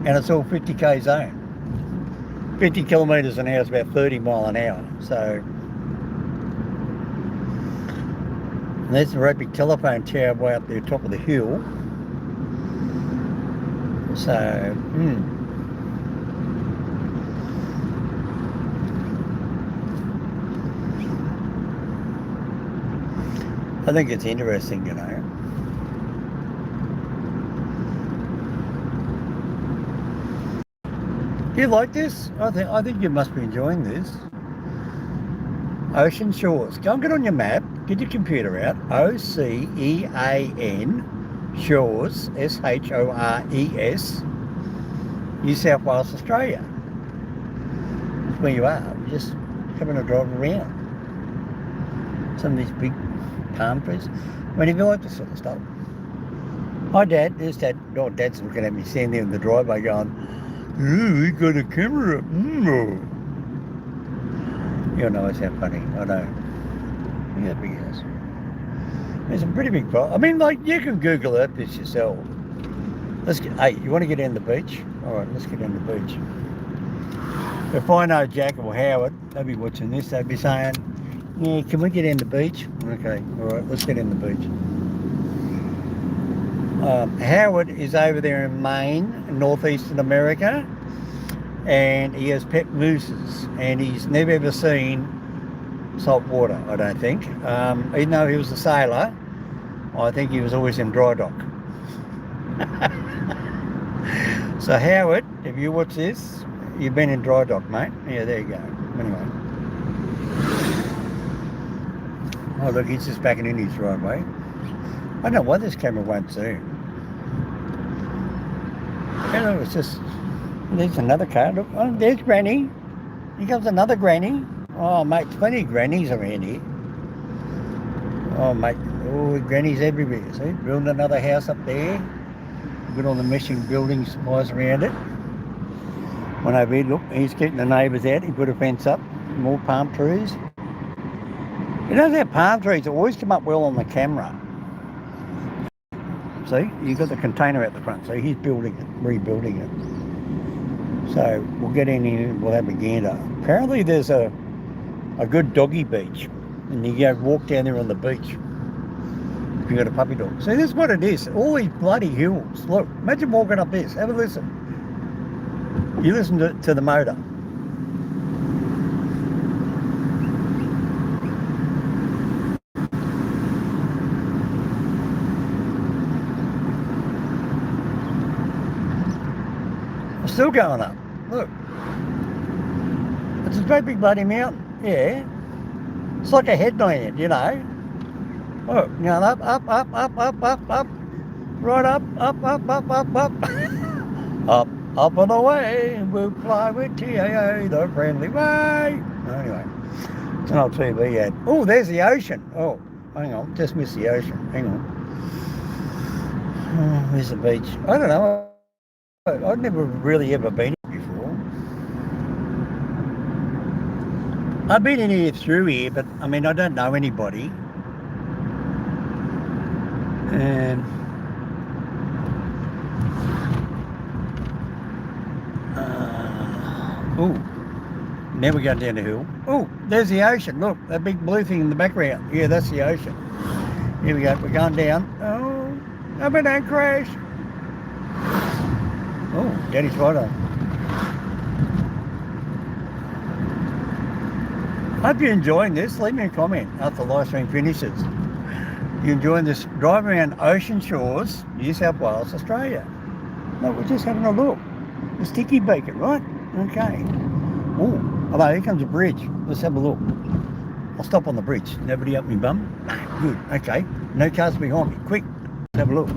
And it's all 50k zone. 50 kilometres an hour is about 30 mile an hour. So, and there's the great big telephone tower way up there, top of the hill. So, I think it's interesting, you know. Do you like this? I think you must be enjoying this. Ocean Shores. Go and get on your map. Get your computer out. OCEAN Shores, SHORES, New South Wales, Australia. That's where you are. We're just having a drive around. Some of these big palm trees. I mean, if you like this sort of stuff. Hi, Dad. There's Dad. Oh, Dad's looking at me standing there in the driveway going, ooh, he got a camera. You know, it's how funny. I know. Look at that big house. There's some pretty big problems. I mean, like, you can Google Earth this yourself. Hey, you want to get down the beach? All right, let's get down the beach. If I know Jack or Howard, they'd be watching this, they'd be saying, yeah, can we get down the beach? Okay, all right, let's get down the beach. Howard is over there in Maine, northeastern America, and he has pet mooses, and he's never ever seen salt water, I don't think. Even though he was a sailor, I think he was always in dry dock. So Howard, if you watch this, you've been in dry dock, mate. Yeah, there you go. Anyway. Oh look, he's just backing in his driveway. I don't know why this camera won't zoom. You know, it's just, there's another car. Look, oh, there's Granny. Here comes another Granny. Oh mate, plenty of grannies around here. Oh mate, oh grannies everywhere. See, building another house up there. Got all the meshing building supplies around it. One over here, look, he's getting the neighbours out. He put a fence up, more palm trees. You know that palm trees always come up well on the camera. See, you've got the container out the front, so he's building it, rebuilding it. So we'll get in here and we'll have a gander. Apparently there's a good doggy beach, and you go walk down there on the beach if you've got a puppy dog. See, this is what it is. All these bloody hills. Look, imagine walking up this. Have a listen. You listen to the motor. It's still going up. Look. It's a great big bloody mountain. Yeah. It's like a headland, you know. Look, going up, up, up, up, up, up, up. Right up, up, up, up, up, up. Up, up and away. We'll fly with TAA, the friendly way. Anyway, it's an old TV ad. Oh, there's the ocean. Oh, hang on. Just missed the ocean. Hang on. Oh, there's the beach. I don't know. I've never really ever been here before. I've been in here through here, but I mean, I don't know anybody. And oh, now we're going down the hill. Oh, there's the ocean. Look, that big blue thing in the background. Yeah, that's the ocean. Here we go. We're going down. Oh, hope it don't crash. Oh, Daddy's right on. Hope you're enjoying this. Leave me a comment after the live stream finishes. You're enjoying this drive around Ocean Shores, New South Wales, Australia. No, we're just having a look. The sticky beacon, right? Okay. Oh, hello, here comes a bridge. Let's have a look. I'll stop on the bridge. Nobody up me bum? Good, okay. No cars behind me. Quick, let's have a look.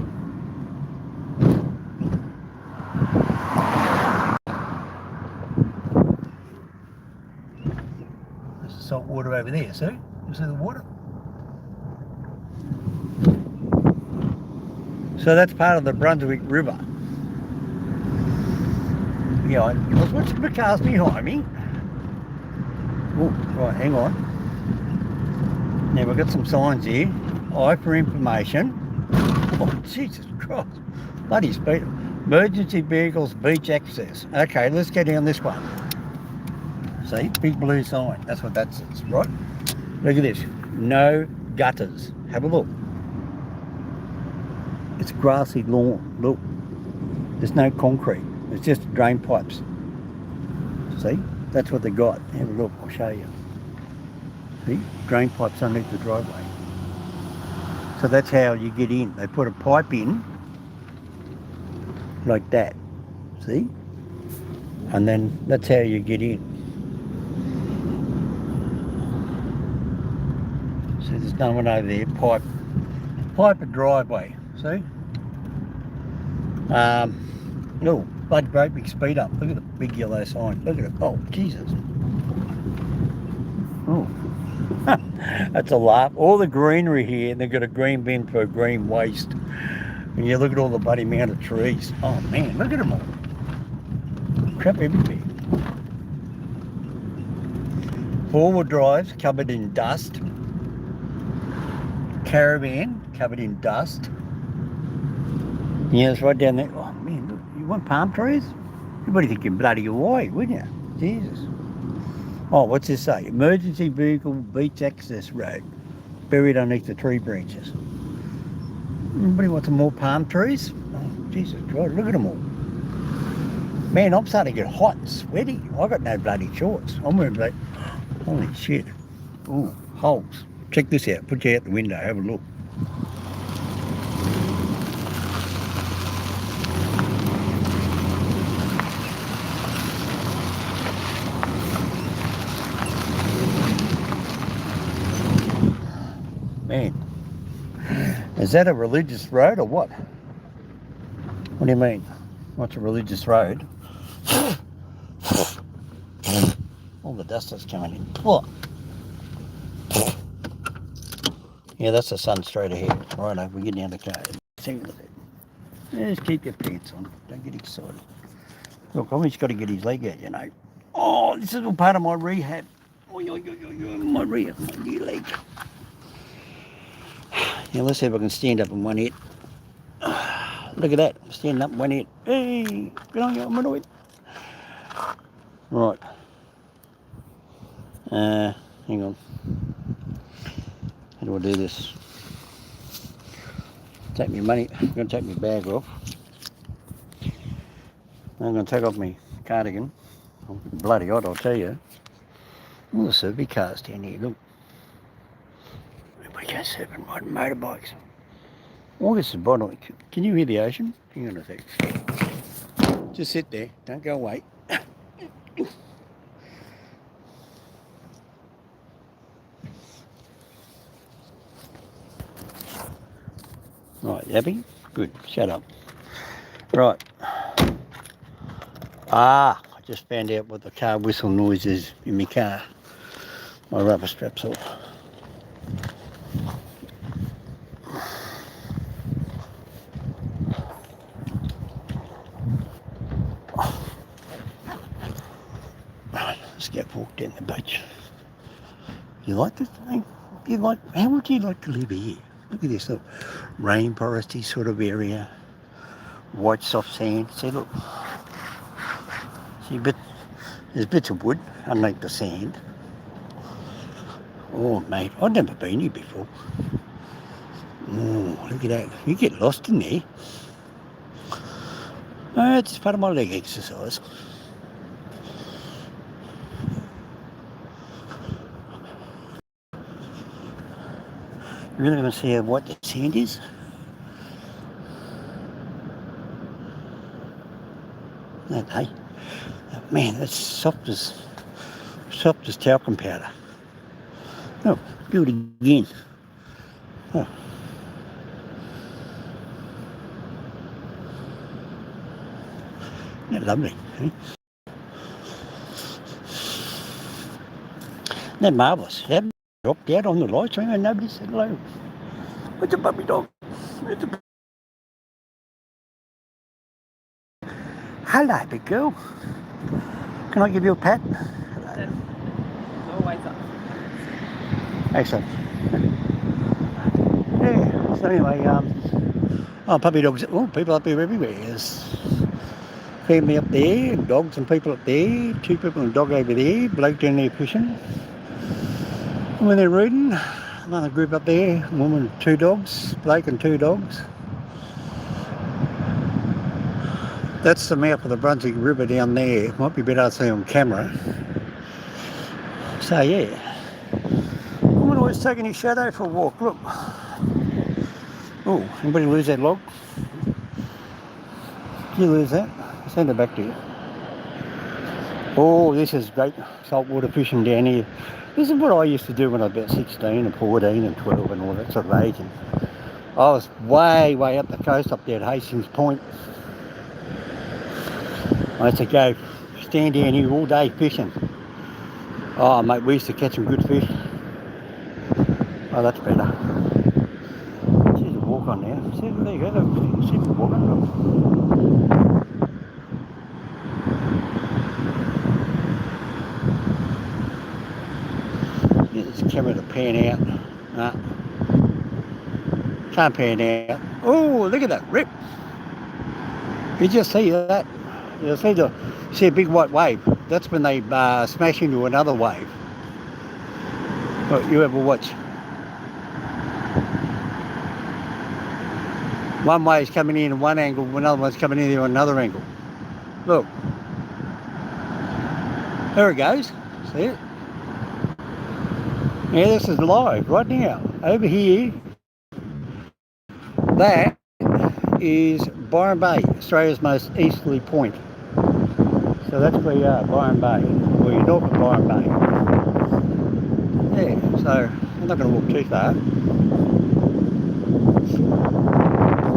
There's the salt water over there, see? You see the water? So that's part of the Brunswick River. Yeah, I was watching the cars behind me. Oh, right, hang on. Now we've got some signs here. I for information. Oh, Jesus Christ. Bloody speed. Emergency vehicles, beach access. Okay, let's get down this one. See, big blue sign. That's what that says, right? Look at this. No gutters. Have a look. It's grassy lawn. Look. There's no concrete. It's just drain pipes. See? That's what they got. Have a look. I'll show you. See? Drain pipes underneath the driveway. So that's how you get in. They put a pipe in like that. See? And then that's how you get in. See, there's no one over there. Pipe a driveway. See? No, blood great big speed up. Look at the big yellow sign. Look at it. Oh, Jesus. Oh. That's a laugh. All the greenery here, and they've got a green bin for green waste. And you look at all the bloody amount of trees. Oh man, look at them all. Crap everywhere. Four-wheel drives covered in dust. Caravan covered in dust. Yeah, it's right down there. Oh man, look, you want palm trees? Everybody think you're bloody Hawaii, wouldn't you? Jesus. Oh, what's this say? Emergency vehicle beach access road. Buried underneath the tree branches. Anybody want some more palm trees? Oh, Jesus Christ, look at them all. Man, I'm starting to get hot and sweaty. I got no bloody shorts. I'm wearing bloody... Holy shit. Ooh, holes. Check this out. Put you out the window. Have a look. Man, is that a religious road or what? What do you mean? What's a religious road? All the dust is coming in. Yeah, that's the sun straight ahead. Righto, we're getting out of the car. Just keep your pants on. Don't get excited. Look, I've just got to get his leg out, you know. Oh, this is all part of my rehab. My rehab, my new leg. Now let's see if I can stand up on one head. Look at that, I'm standing up on one head. Hey, get on, I'm annoyed. Right. Hang on. How do I do this? Take my money, I'm going to take my bag off. I'm going to take off my cardigan. Oh, bloody hot, I'll tell you. All the survey cars down here, look. We go surfing, riding motorbikes. August is bottom. Can you hear the ocean? Hang on a sec. Just sit there, don't go away. Right, you happy? Good, shut up. Right. I just found out what the car whistle noise is in my car. My rubber strap's off. Let's get walked down the beach. You like this thing? How would you like to live here? Look at this little rainforesty sort of area. White soft sand. See, look. See, there's bits of wood underneath the sand. Oh, mate, I've never been here before. Oh, look at that. You get lost in there. It's part of my leg exercise. You really want to see how white the sand is? That, hey? Man, that's soft as talcum powder. Oh, do it again. Oh. Isn't that lovely? Eh? Isn't that marvellous? That dropped out on the lights and nobody said hello. What's a puppy dog? Hello, big girl. Can I give you a pat? Hello. Always up. Excellent. Yeah, so anyway, puppy dogs, people up here everywhere. There's family up there, dogs and people up there, 2 people and a dog over there, bloke down there fishing. And when they're reading, another group up there, a woman and 2 dogs, bloke and 2 dogs. That's the mouth of the Brunswick River down there. Might be better to see on camera. So yeah. I'm always taking his shadow for a walk, look. Oh, anybody lose that log? Did you lose that? Send it back to you. Oh, this is great saltwater fishing down here. This is what I used to do when I was about 16 and 14 and 12 and all that sort of age. And I was way up the coast up there at Hastings Point. I used to go stand down here all day fishing. Oh, mate, we used to catch some good fish. Oh, that's better. See the walk on now. See, there you go. Look. See the walk on. Look. Get this camera to pan out. Nah. Can't pan out. Oh, look at that rip. You just see that. You see a big white wave. That's when they smash into another wave. Look, you ever watch? One wave's coming in at one angle, another one's coming in at another angle. Look, There it goes. See it? Yeah, this is live right now. Over here, that is Byron Bay, Australia's most easterly point. So that's where you are, Byron Bay. Well, you're north of Byron Bay. Yeah, so I'm not going to walk too far.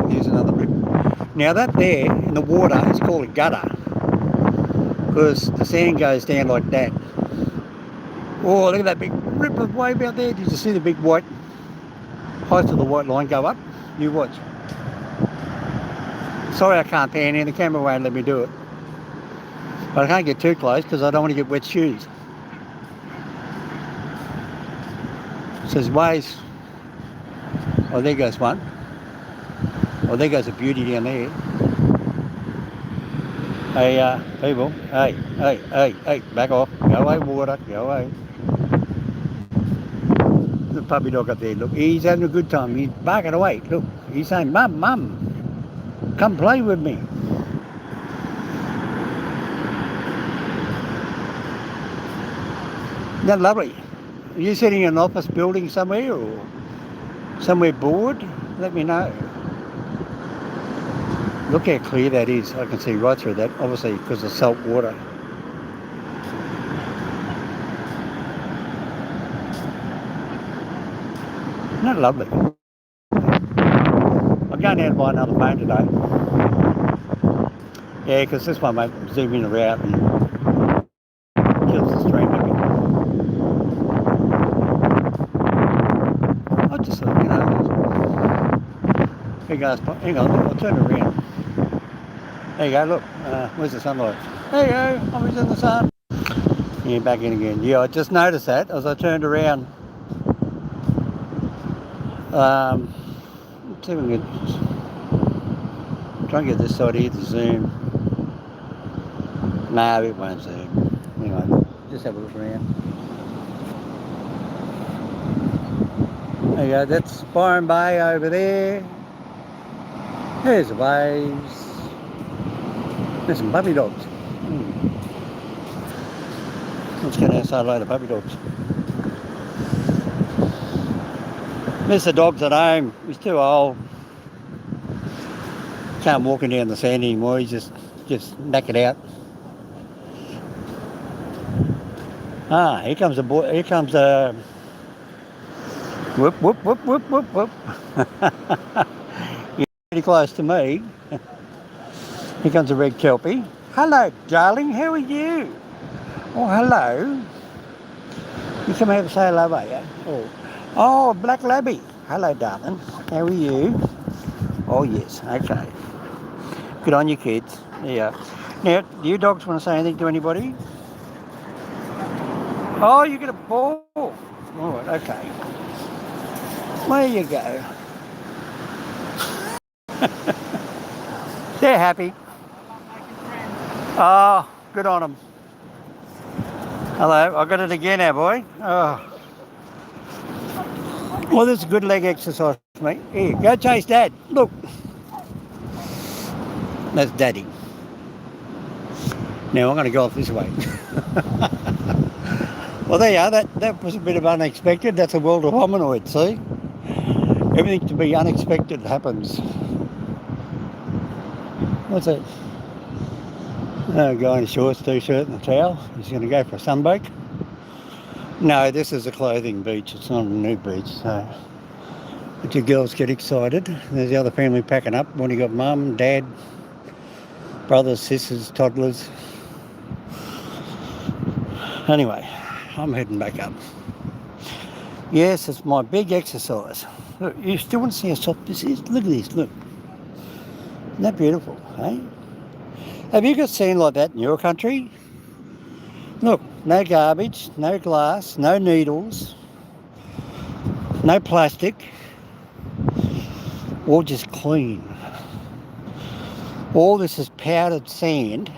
Here's another rip. Now that there in the water is called a gutter because the sand goes down like that. Oh, look at that big rip of wave out there. Did you see the big white height of the white line go up? You watch. Sorry I can't pan in, the camera won't let me do it. But I can't get too close because I don't want to get wet shoes. It says waves. Oh, there goes one. Oh, there goes a beauty down there. Hey, people, hey, back off. Go away, water, go away. The puppy dog up there, look, he's having a good time. He's barking away, look. He's saying, Mum, come play with me. Isn't that lovely? Are you sitting in an office building somewhere or somewhere bored? Let me know. Look how clear that is. I can see right through that, obviously because of salt water. Isn't that lovely? I'm going down to buy another phone today. Yeah, because this one won't zoom in or out and kills the stream a bit. I just thought, hang on, I'll turn it around. There you go, look, where's the sunlight? There you go, I'm in the sun. Yeah, back in again. Yeah, I just noticed that as I turned around. Let's see if we can try and get this side here to zoom. No, it won't zoom. Anyway, just have a look around. There you go, that's Byron Bay over there. There's the waves. There's some puppy dogs. Let's get outside a load of puppy dogs. Mr. Dog's at home. He's too old. Can't walk him down the sand anymore. He's just knackered out. Ah, here comes a boy. Here comes a whoop, whoop, whoop, whoop, whoop, whoop. You're pretty close to me. Here comes a red kelpie. Hello, darling. How are you? Oh, hello. You come over and say hello, are you? Oh, black labby. Hello, darling. How are you? Oh, yes. Okay. Good on you, kids. Yeah. Now, do you dogs want to say anything to anybody? Oh, you get a ball. All right. Okay. There you go. They're happy. Oh, good on them. Hello, I got it again now, boy. Oh. Well, this is a good leg exercise, mate. Here, go chase Dad. Look. That's Daddy. Now I'm going to go off this way. Well, there you are. That was a bit of unexpected. That's a world of hominoids, see? Everything to be unexpected happens. What's that? A guy in shorts, t-shirt and a towel. He's going to go for a sunbake. No, this is a clothing beach. It's not a nude beach. So, but your girls get excited. There's the other family packing up. When you got mum, dad, brothers, sisters, toddlers. Anyway, I'm heading back up. Yes, it's my big exercise. Look, you still want to see how soft this is? Look at this, look. Isn't that beautiful, eh? Have you got sand like that in your country? Look, no garbage, no glass, no needles, no plastic, all just clean. All this is powdered sand,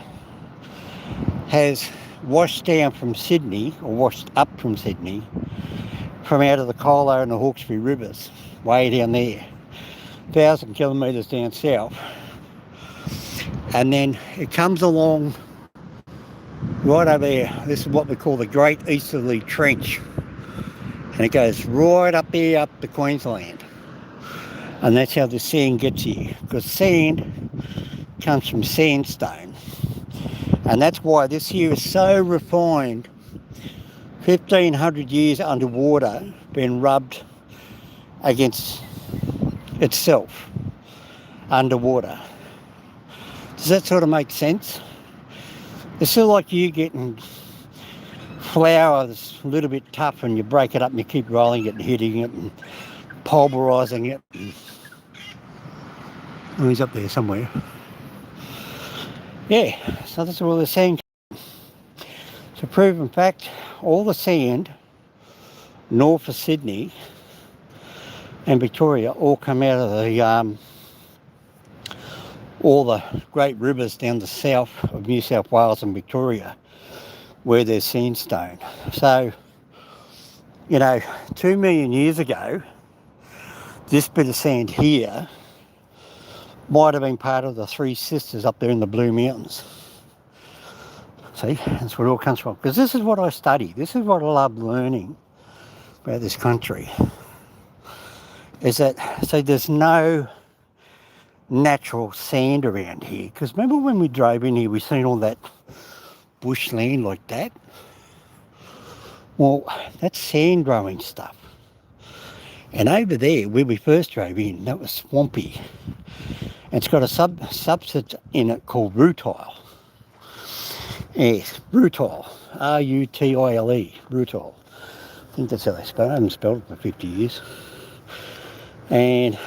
has washed down from Sydney, or washed up from Sydney, from out of the Colo and the Hawkesbury rivers, way down there, 1,000 kilometres down south. And then it comes along right over there. This is what we call the Great Easterly Trench. And it goes right up there, up to Queensland. And that's how the sand gets here. Because sand comes from sandstone. And that's why this here is so refined. 1,500 years underwater, been rubbed against itself underwater. Does that sort of make sense? It's sort of like you getting flour that's a little bit tough and you break it up and you keep rolling it and hitting it and pulverising it. Oh, he's up there somewhere. Yeah, so that's where the sand comes. It's a proven fact. All the sand north of Sydney and Victoria all come out of the all the great rivers down the south of New South Wales and Victoria where there's sandstone. So, 2 million years ago, this bit of sand here might have been part of the Three Sisters up there in the Blue Mountains. See, that's where it all comes from. Because this is what I study. This is what I love learning about this country. Is that, so there's no natural sand around here. Because remember when we drove in here, we seen all that bushland like that? Well, that's sand growing stuff. And over there, where we first drove in, that was swampy. And it's got a substance in it called rutile. Yes, rutile. R-U-T-I-L-E, rutile. I think that's how they spell it. I haven't spelled it for 50 years. And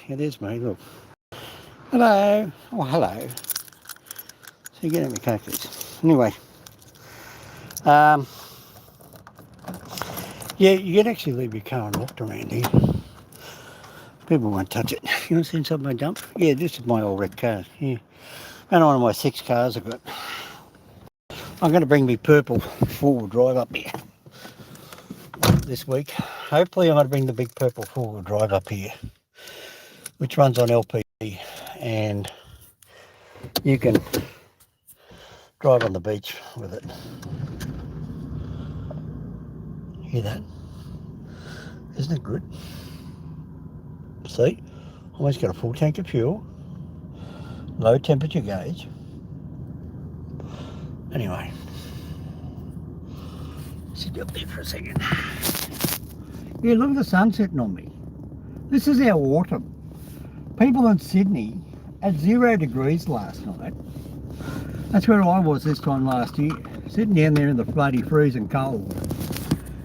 yeah, there's me, look. Hello. Oh, hello. So you get at me cookies. Anyway. Yeah, you can actually leave your car unlocked around here. People won't touch it. You want to see inside my dump? Yeah, this is my old red car. Yeah. And one of my 6 cars I've got. I'm going to bring me purple 4-wheel drive up here this week. Hopefully I'm going to bring the big purple 4-wheel drive up here, which runs on LP, and you can drive on the beach with it. Hear that? Isn't it good? See? Almost got a full tank of fuel, low temperature gauge. Anyway, sit up there for a second. Yeah, look at the sun setting on me. This is our autumn. People in Sydney at 0 degrees last night. That's where I was this time last year, sitting down there in the bloody freezing cold.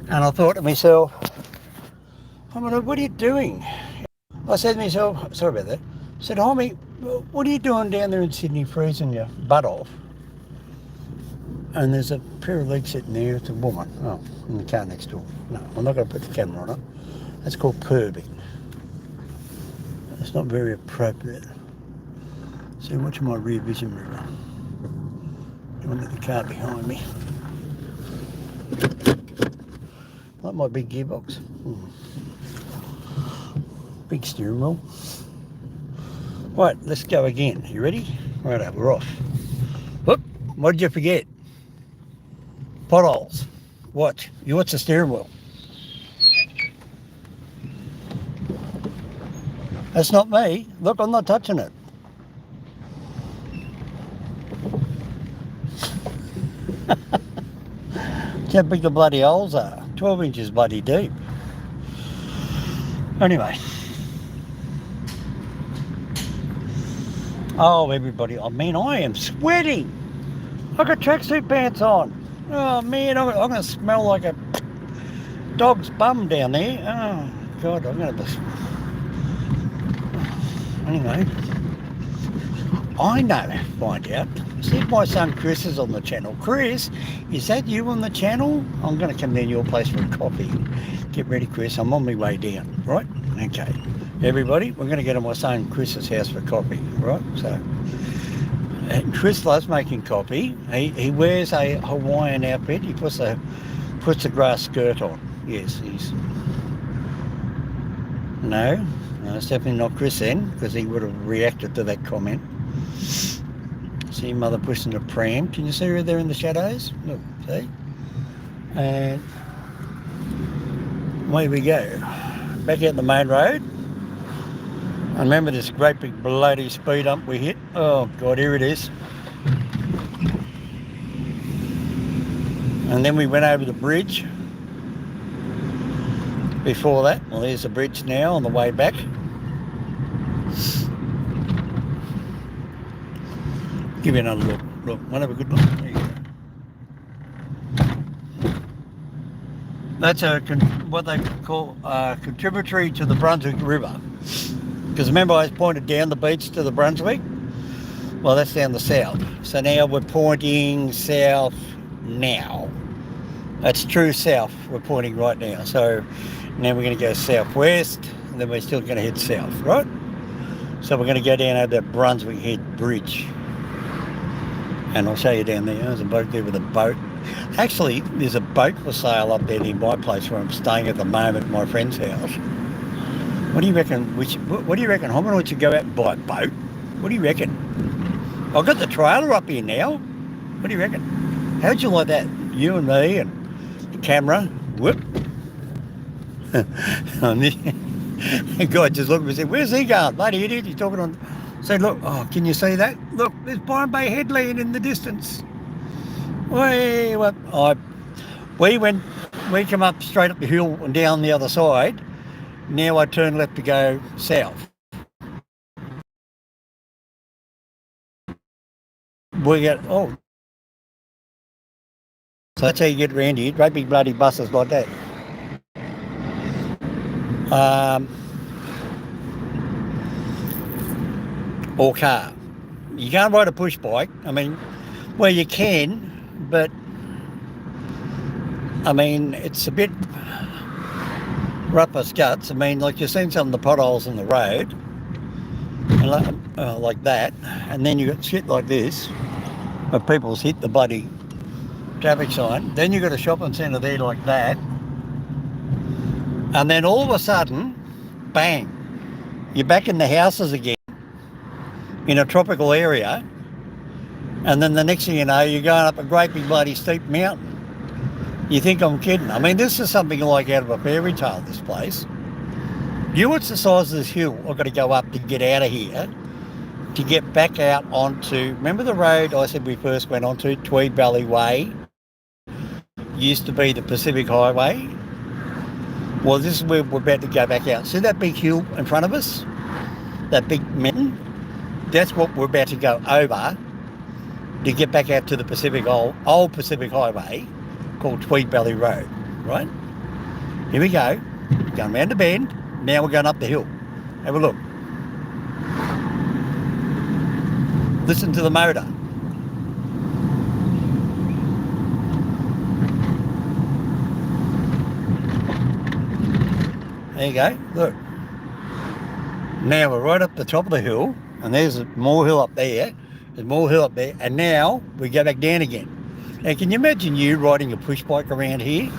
And I thought to myself, what are you doing? I said to myself, sorry about that, I said, homie, what are you doing down there in Sydney freezing your butt off? And there's a pair of legs sitting there. It's a woman. Oh, in the car next door. No, I'm not going to put the camera on it. That's called perving. It's not very appropriate. See, watching my rear vision mirror. Going at the car behind me. Like my big gearbox. Big steering wheel. Right, let's go again. You ready? Right, we're off. Whoop, what did you forget? Potholes. Watch. You watch the steering wheel. That's not me. Look, I'm not touching it. See how big the bloody holes are. 12 inches bloody deep. Anyway. Oh, everybody. I mean, I am sweating. I've got tracksuit pants on. Oh, man, I'm going to smell like a dog's bum down there. Oh, God, I'm going to... Anyway. I know, find out. See if my son Chris is on the channel. Chris, is that you on the channel? I'm going to come down to your place for a coffee. Get ready, Chris. I'm on my way down, right? Okay. Everybody, we're going to go to my son Chris's house for coffee, right? So, and Chris loves making coffee. He wears a Hawaiian outfit. He puts a grass skirt on. Yes, he's... No, it's definitely not Chris then, because he would have reacted to that comment. See Mother pushing a pram. Can you see her there in the shadows? Look, see? And away we go. Back out the main road. And remember this great big bloody speed hump we hit? Oh God, here it is. And then we went over the bridge. Before that, well, there's the bridge now on the way back. Give you another look. Look, want to have a good look? There you go. That's what they call contributory to the Brunswick River. Because remember I pointed down the beach to the Brunswick? Well, that's down the south. So now we're pointing south now. That's true south we're pointing right now. So now we're going to go southwest, and then we're still going to head south, right? So we're going to go down over that Brunswick Head Bridge. And I'll show you down there. There's a bloke there with a boat. Actually, there's a boat for sale up there near my place where I'm staying at the moment, at my friend's house. What do you reckon? What do you reckon? How much you go out and buy a boat? What do you reckon? I've got the trailer up here now. What do you reckon? How'd you like that? You and me and the camera. Whoop. And the guy just looked at me and said, "Where's he going? Bloody idiot, he's talking on..." I said, "Look, oh, can you see that? Look, there's Byron Bay headland in the distance." We come up straight up the hill and down the other side. Now I turn left to go south. We get, so that's how you get around here. Great big bloody buses like that. Or car. You can't ride a push bike. I mean, well, you can, but I mean, it's a bit rough as guts. I mean, like you've seen some of the potholes in the road, and like that, and then you got shit like this, where people's hit the bloody traffic sign. Then you got a shopping centre there like that, and then all of a sudden, bang, you're back in the houses again in a tropical area, and then the next thing you know, you're going up a great big bloody steep mountain. You think I'm kidding? I mean, this is something like out of a fairy tale, this place. You know what's the size of this hill I've got to go up to get out of here, to get back out onto, remember the road I said we first went onto, Tweed Valley Way, used to be the Pacific Highway? Well, this is where we're about to go back out. See that big hill in front of us? That big mountain? That's what we're about to go over to get back out to the Pacific, old Pacific Highway, called Tweed Valley Road, right? Here we go. Going round the bend. Now we're going up the hill. Have a look. Listen to the motor. There you go. Look. Now we're right up the top of the hill, and there's more hill up there. There's more hill up there, and now we go back down again. Now, can you imagine you riding a push bike around here?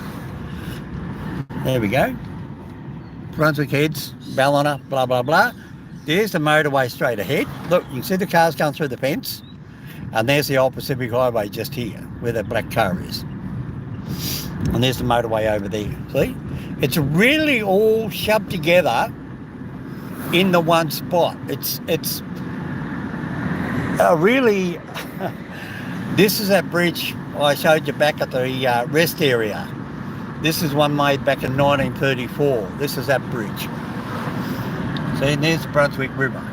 There we go. Brunswick Heads, Ballina, blah, blah, blah. There's the motorway straight ahead. Look, you can see the cars going through the fence. And there's the old Pacific Highway just here, where that black car is. And there's the motorway over there, see? It's really all shoved together in the one spot. It's really... This is that bridge I showed you back at the rest area. This is one made back in 1934. This is that bridge. See, and there's the Brunswick River.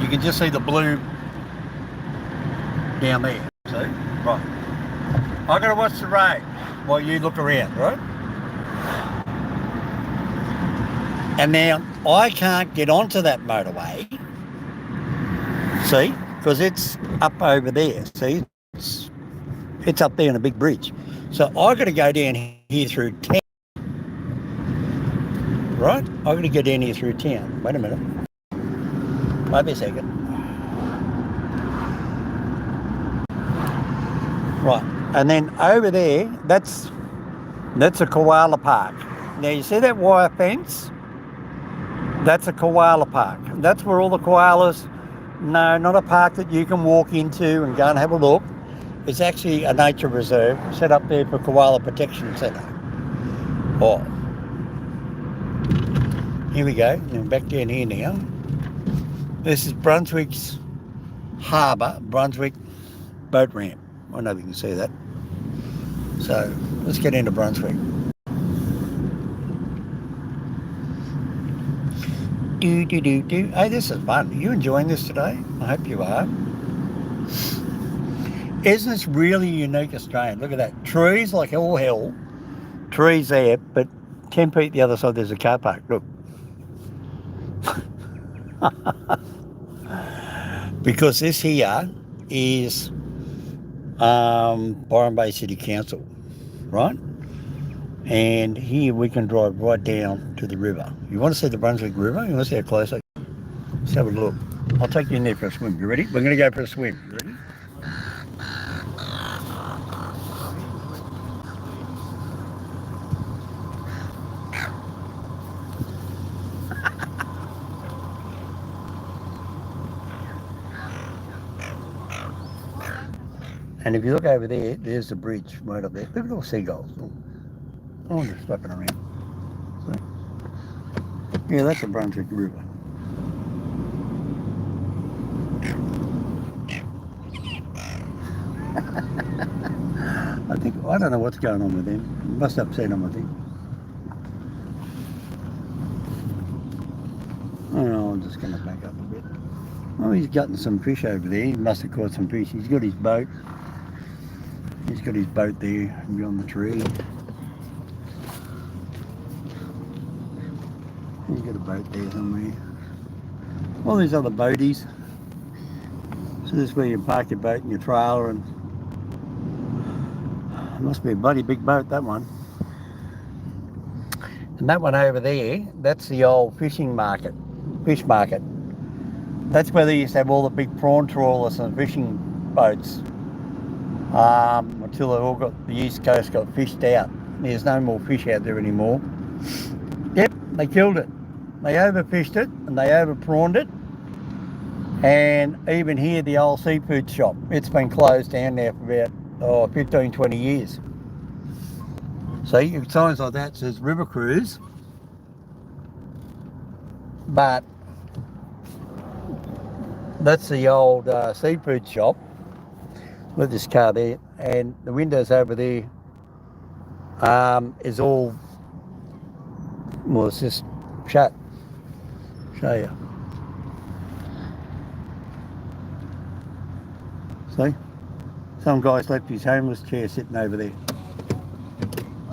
You can just see the blue down there. See? Right. I've got to watch the road while you look around, right? And now I can't get onto that motorway. See? Because it's up over there, see? It's up there in a big bridge. So I've got to go down here through town. Right? I've got to go down here through town. Wait a minute. Wait a second. Right. And then over there, that's a koala park. Now you see that wire fence? That's a koala park. That's where all the koalas No, not a park that you can walk into and go and have a look. It's actually a nature reserve set up there for Koala Protection Centre. Oh, here we go. Now back down here now. This is Brunswick's harbour, Brunswick boat ramp. I don't know if you can see that. So let's get into Brunswick. Hey, this is fun. Are you enjoying this today? I hope you are. Isn't this really unique Australian? Look at that. Trees like all hell. Trees there, but 10 feet the other side there's a car park. Look. Because this here is Byron Bay City Council, right? And here we can drive right down to the river. You want to see the Brunswick River? You want to see how close? Let's have a look. I'll take you in there for a swim. You ready? We're going to go for a swim. You ready? And if you look over there, there's the bridge right up there. Look at all seagulls. Oh, they're flapping around. So, yeah, that's the Brunswick River. I don't know what's going on with him. Must upset him, I think. Oh, I'm just going to back up a bit. Oh, he's gotten some fish over there. He must have caught some fish. He's got his boat. He's got his boat there beyond the tree. He's got a boat there somewhere. All these other boaties. So this is where you park your boat and your trailer, and it must be a bloody big boat, that one. And that one over there, that's the old fish market. That's where they used to have all the big prawn trawlers and fishing boats. Until the east coast got fished out. There's no more fish out there anymore. Yep, they killed it. They overfished it and they overprawned it. And even here, the old seafood shop, it's been closed down now for about 15, 20 years. See, signs like that says River Cruise, but that's the old seafood shop with this car there, and the windows over there is all, well, it's just shut. Show you. See? Some guy's left his homeless chair sitting over there.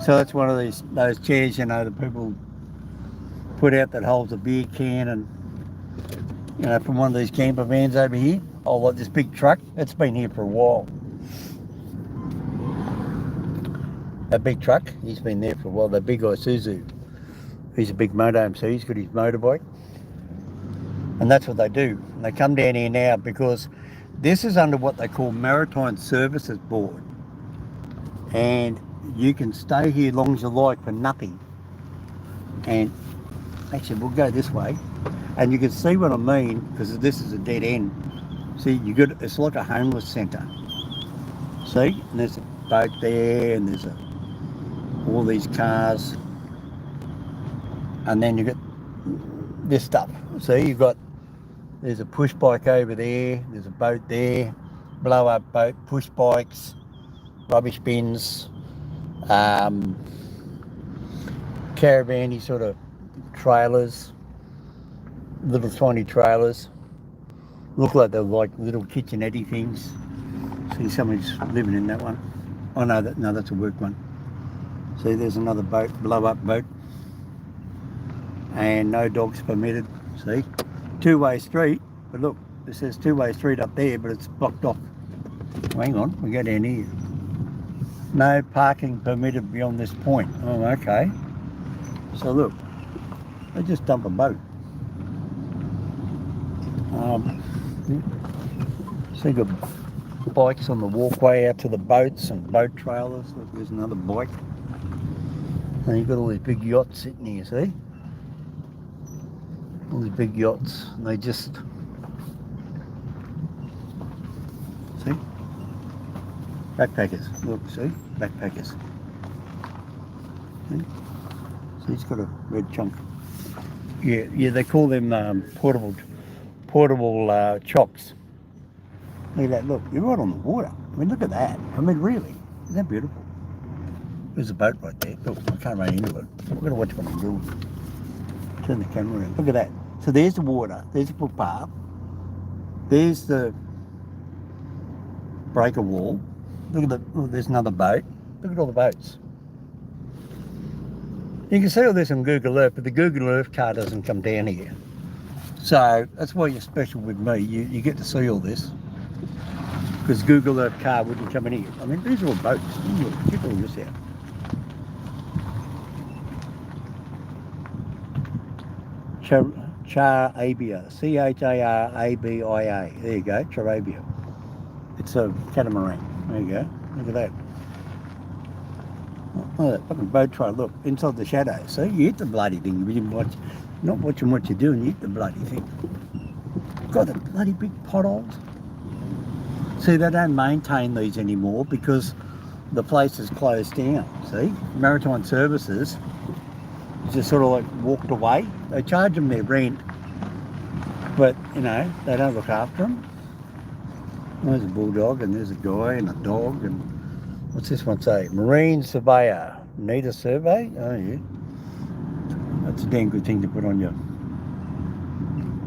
So that's one of those chairs, you know, that people put out that holds a beer can, and, you know, from one of these camper vans over here. Oh, like this big truck, it's been here for a while. That big truck, he's been there for a while. That big Isuzu, he's a big motorhome, so he's got his motorbike. And that's what they do. And they come down here now because this is under what they call Maritime Services Board. And you can stay here as long as you like for nothing. And actually, we'll go this way. And you can see what I mean, because this is a dead end. See, it's like a homeless centre. See, and there's a boat there, and there's all these cars, and then you got this stuff. See, there's a push bike over there, there's a boat there, blow up boat, push bikes, rubbish bins, caravan sort of trailers, little tiny trailers. Look like they're like little kitchenette-y things. See, somebody's living in that one. Oh no, that's a work one. See, there's another boat, blow-up boat. And no dogs permitted. See, two-way street. But look, it says two-way street up there, but it's blocked off. Hang on, we go down here. No parking permitted beyond this point. Oh, okay. So look, they just dump a boat. So you've got bikes on the walkway out to the boats and boat trailers. Look, there's another bike. And you've got all these big yachts sitting here, see? All these big yachts. And they just Backpackers. Look, see? Backpackers. See? So he's got a red chunk. Yeah, they call them portable chocks. Look at that, look, you're right on the water. I mean, look at that. I mean, really, isn't that beautiful? There's a boat right there. Look, I can't run into it. I've got to watch what I'm doing. Turn the camera around. Look at that. So there's the water. There's the footpath. There's the breaker wall. Look at there's another boat. Look at all the boats. You can see all this on Google Earth, but the Google Earth car doesn't come down here. So that's why you're special with me. You get to see all this. Because Google Earth car wouldn't come in here. I mean, these are all boats. Check all this out. Charabia. Charabia. There you go, Charabia. It's a catamaran. There you go. Look at that. Oh, that fucking boat trailer. Look, inside the shadow. See, you hit the bloody thing. You didn't watch, not watching what you're doing, you hit the bloody thing. Got the bloody big potholes. See, they don't maintain these anymore because the place is closed down. See, Maritime Services just sort of like walked away. They charge them their rent, but you know, they don't look after them. There's a bulldog and there's a guy and a dog and what's this one say? Marine surveyor. Need a survey? Oh yeah. That's a damn good thing to put on your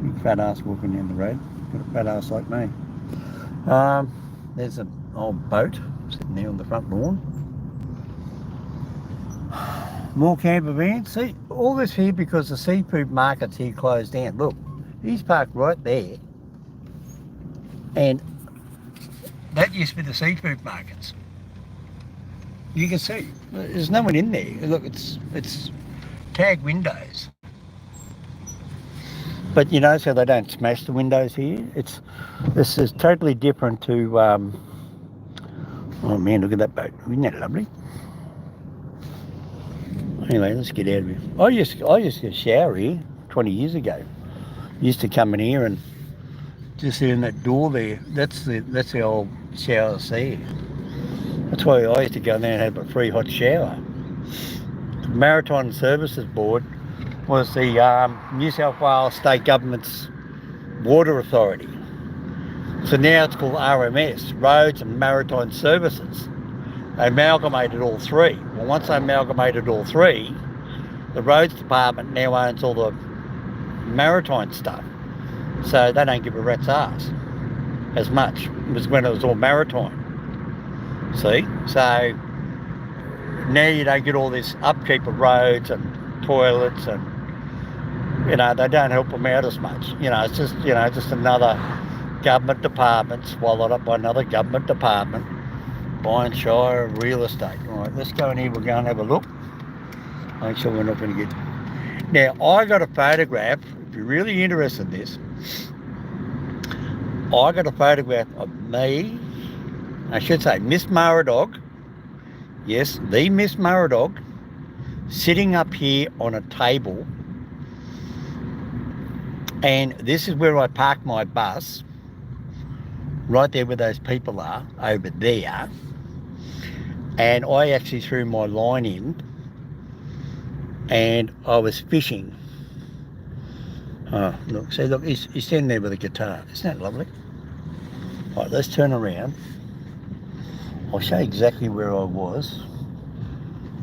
big fat ass walking down the road. Got a fat ass like me. There's an old boat sitting there on the front lawn. More camper vans. See, all this here because the seafood markets here closed down. Look, he's parked right there. And that used to be the seafood markets. You can see, there's no one in there. Look, it's tag windows. But you notice how they don't smash the windows here? This is totally different to, oh man, look at that boat. Isn't that lovely? Anyway, let's get out of here. I used to shower here 20 years ago. Used to come in here and just in that door there, that's the old shower there. That's why I used to go in there and have a free hot shower. The Maritime Services Board was the New South Wales State Government's water authority. So now it's called RMS, Roads and Maritime Services. They amalgamated all three. Well, once they amalgamated all three, the Roads Department now owns all the maritime stuff. So they don't give a rat's ass as much. It was when it was all maritime. See? So now you don't get all this upkeep of roads and toilets and, you know, they don't help them out as much. You know, it's just, you know, just another government department swallowed up by another government department buying shire of real estate. All right, let's go in here. We're going to have a look. Make sure we're not going to get... Now, I got a photograph. If you're really interested in this, I got a photograph of me, I should say Miss Maradog, yes, the Miss Maradog, sitting up here on a table, and this is where I parked my bus, right there where those people are, over there, and I actually threw my line in, and I was fishing. Oh, look, see, look, he's standing there with a guitar. Isn't that lovely? All right, let's turn around. I'll show you exactly where I was.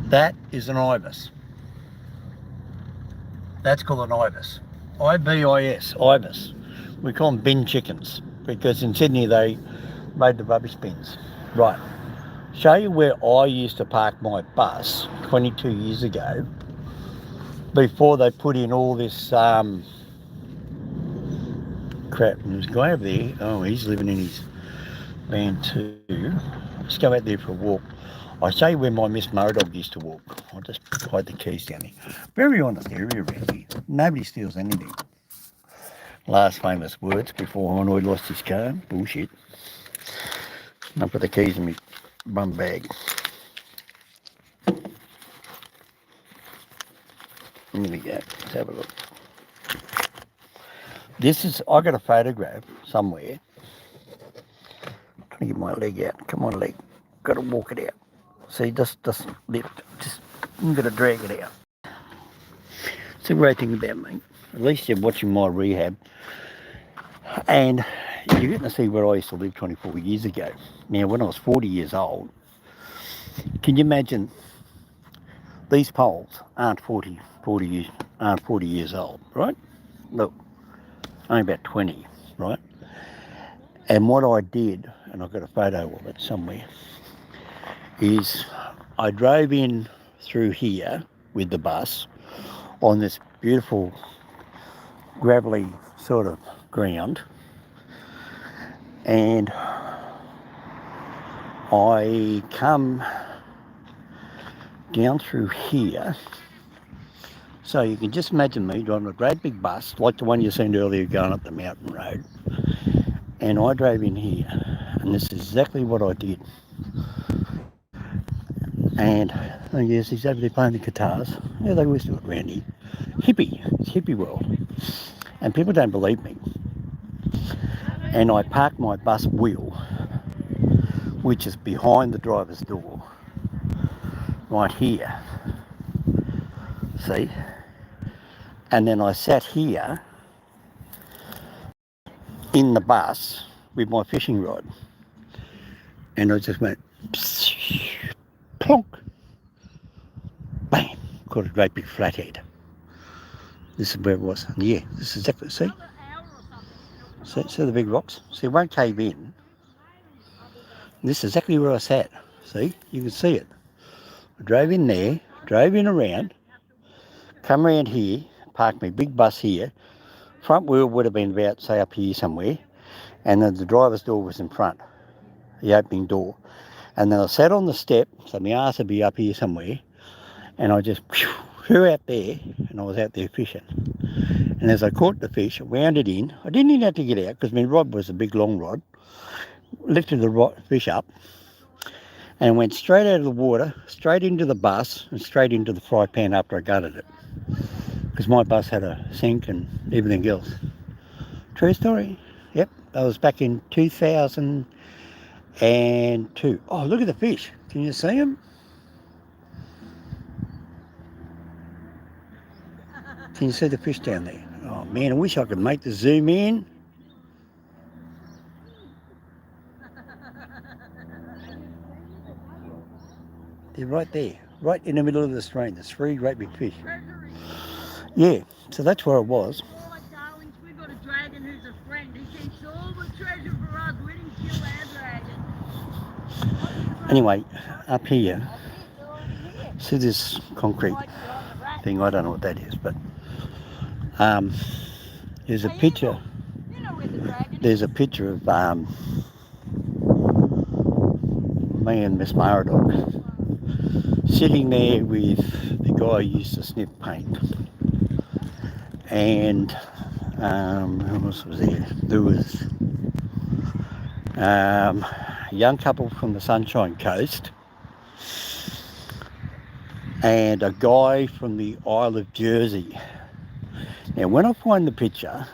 That is an ibis. That's called an ibis. I-B-I-S, ibis. We call them bin chickens because in Sydney they made the rubbish bins. Right, show you where I used to park my bus 22 years ago before they put in all this crap. And there's a guy over there. Oh, he's living in his van too. Let's go out there for a walk. I'll show you where my Miss Moradog used to walk. I'll just hide the keys down here. Very honest area around here. Nobody steals anything. Last famous words before Honoy lost his car. Bullshit. I put the keys in my bum bag. Here we go. Let's have a look. This is, I got a photograph somewhere. I'm trying to get my leg out. Come on, leg. got to walk it out. See, just lift, just I'm going to drag it out. It's a great thing about me. At least you're watching my rehab, and you're getting to see where I used to live 24 years ago. Now, when I was 40 years old, can you imagine? These poles aren't 40 years old, right? Look, only about 20, right? And what I did, and I've got a photo of it somewhere, is I drove in through here with the bus on this beautiful gravelly sort of ground, and I come down through here. So you can just imagine me driving a great big bus like the one you seen earlier going up the mountain road, and I drove in here, and this is exactly what I did. And oh yes, he's over there playing the guitars. Yeah, they always do it around here. Hippie, it's hippie world, and people don't believe me. And I parked my bus wheel, which is behind the driver's door, right here. See? And then I sat here in the bus with my fishing rod, and I just went plonk, bam, caught a great big flathead. This is where it was. And yeah, this is exactly, see the big rocks? See, it won't cave in. This is exactly where I sat. See, you can see it. I drove in there, drove in around, come around here, parked my big bus here. Front wheel would have been about, say, up here somewhere. And then the driver's door was in front, the opening door. And then I sat on the step, so my arse would be up here somewhere. And I just flew out there, and I was out there fishing. And as I caught the fish, I wound it in. I didn't even have to get out because my rod was a big long rod. Lifted the fish up and went straight out of the water, straight into the bus, and straight into the fry pan after I gutted it. Because my bus had a sink and everything else. True story. Yep, that was back in 2002. Oh, look at the fish. Can you see them? Can you see the fish down there? Oh man, I wish I could make the zoom in. They're right there, right in the middle of the stream. There's three great big fish. Yeah, so that's where I was. All right, darlings, we got a dragon who's a friend. He keeps all the treasure for us. We didn't kill our dragon. Anyway, up here, see this concrete thing? I don't know what that is, but there's a picture. There's a picture of me and Miss Maradog sitting there with the guy who used to snip paint. And who else was there? There was a young couple from the Sunshine Coast and a guy from the Isle of Jersey. Now, when I find the picture,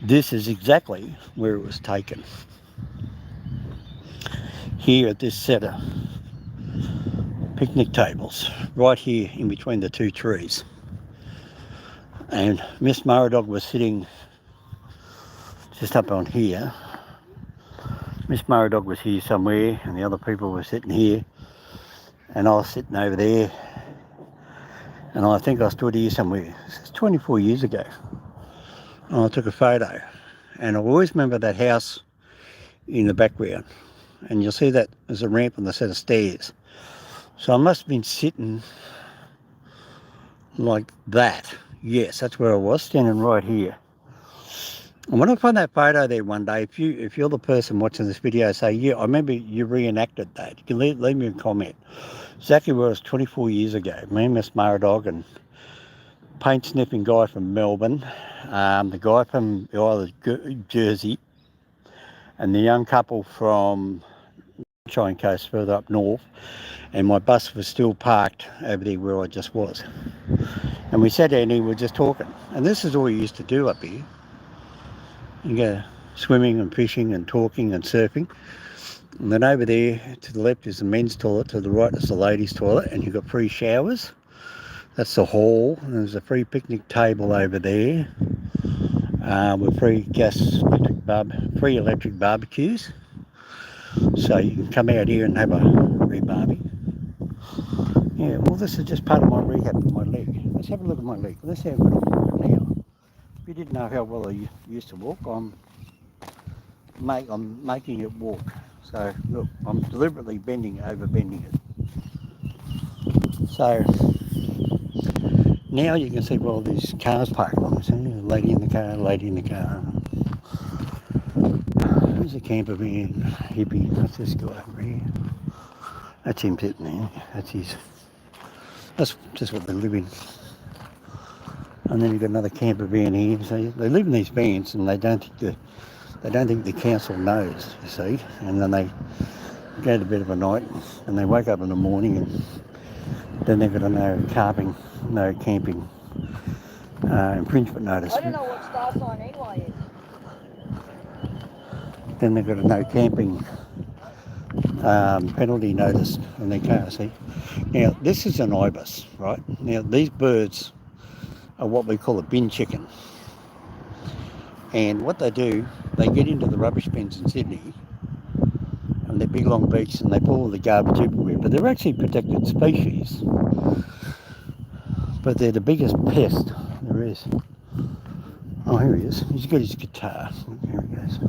this is exactly where it was taken. Here at this set of picnic tables, right here in between the two trees. And Miss Maradog was sitting just up on here. Miss Maradog was here somewhere, and the other people were sitting here, and I was sitting over there, and I think I stood here somewhere. This is 24 years ago. And I took a photo, and I always remember that house in the background, and you'll see that there's a ramp and a set of stairs. So I must have been sitting like that. Yes, that's where I was, standing right here. And when I find that photo there one day, if you're the person watching this video, say, yeah, I remember you reenacted that. You can leave me a comment. Exactly where it was 24 years ago. Me and Miss Maradog and paint sniffing guy from Melbourne, the guy from the Isle of Jersey, and the young couple from Sunshine Coast further up north. And my bus was still parked over there where I just was. And we sat down and we were just talking. And this is all we used to do up here. You go swimming and fishing and talking and surfing. And then over there to the left is the men's toilet, to the right is the ladies' toilet, and you've got free showers. That's the hall. And there's a free picnic table over there with free free electric barbecues. So you can come out here and have a free barbie. Yeah, well, this is just part of my rehab of my leg. Let's have a look at my leg. Let's have a look now. If you didn't know how well I used to walk, I'm making it walk. So look, I'm deliberately over bending it. So now you can see all these cars parked on. See, lady in the car, lady in the car. There's a camper van, hippie. What's this guy over here? That's him sitting there. That's his. That's just what they live in. And then you've got another camper van here. So they live in these vans, and they don't think the council knows. You see, and then they go to bed of a night, and they wake up in the morning, and then they've got a no camping infringement notice. I don't know what stop sign anyway is. Then they've got a no camping penalty notice on their car, see. Now, this is an ibis, right? Now, these birds are what we call a bin chicken. And what they do, they get into the rubbish bins in Sydney, and they're big long beaks, and they pull all the garbage everywhere. But they're actually protected species. But they're the biggest pest there is. Oh, here he is. He's got his guitar. Here he goes.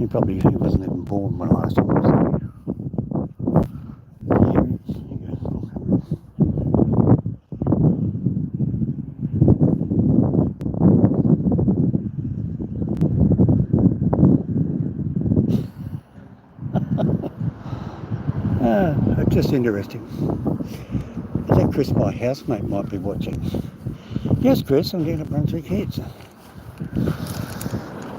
He wasn't even born when I last time was there. It's just interesting. I think Chris, my housemate, might be watching. Yes, Chris, I'm down at Brunswick Heads.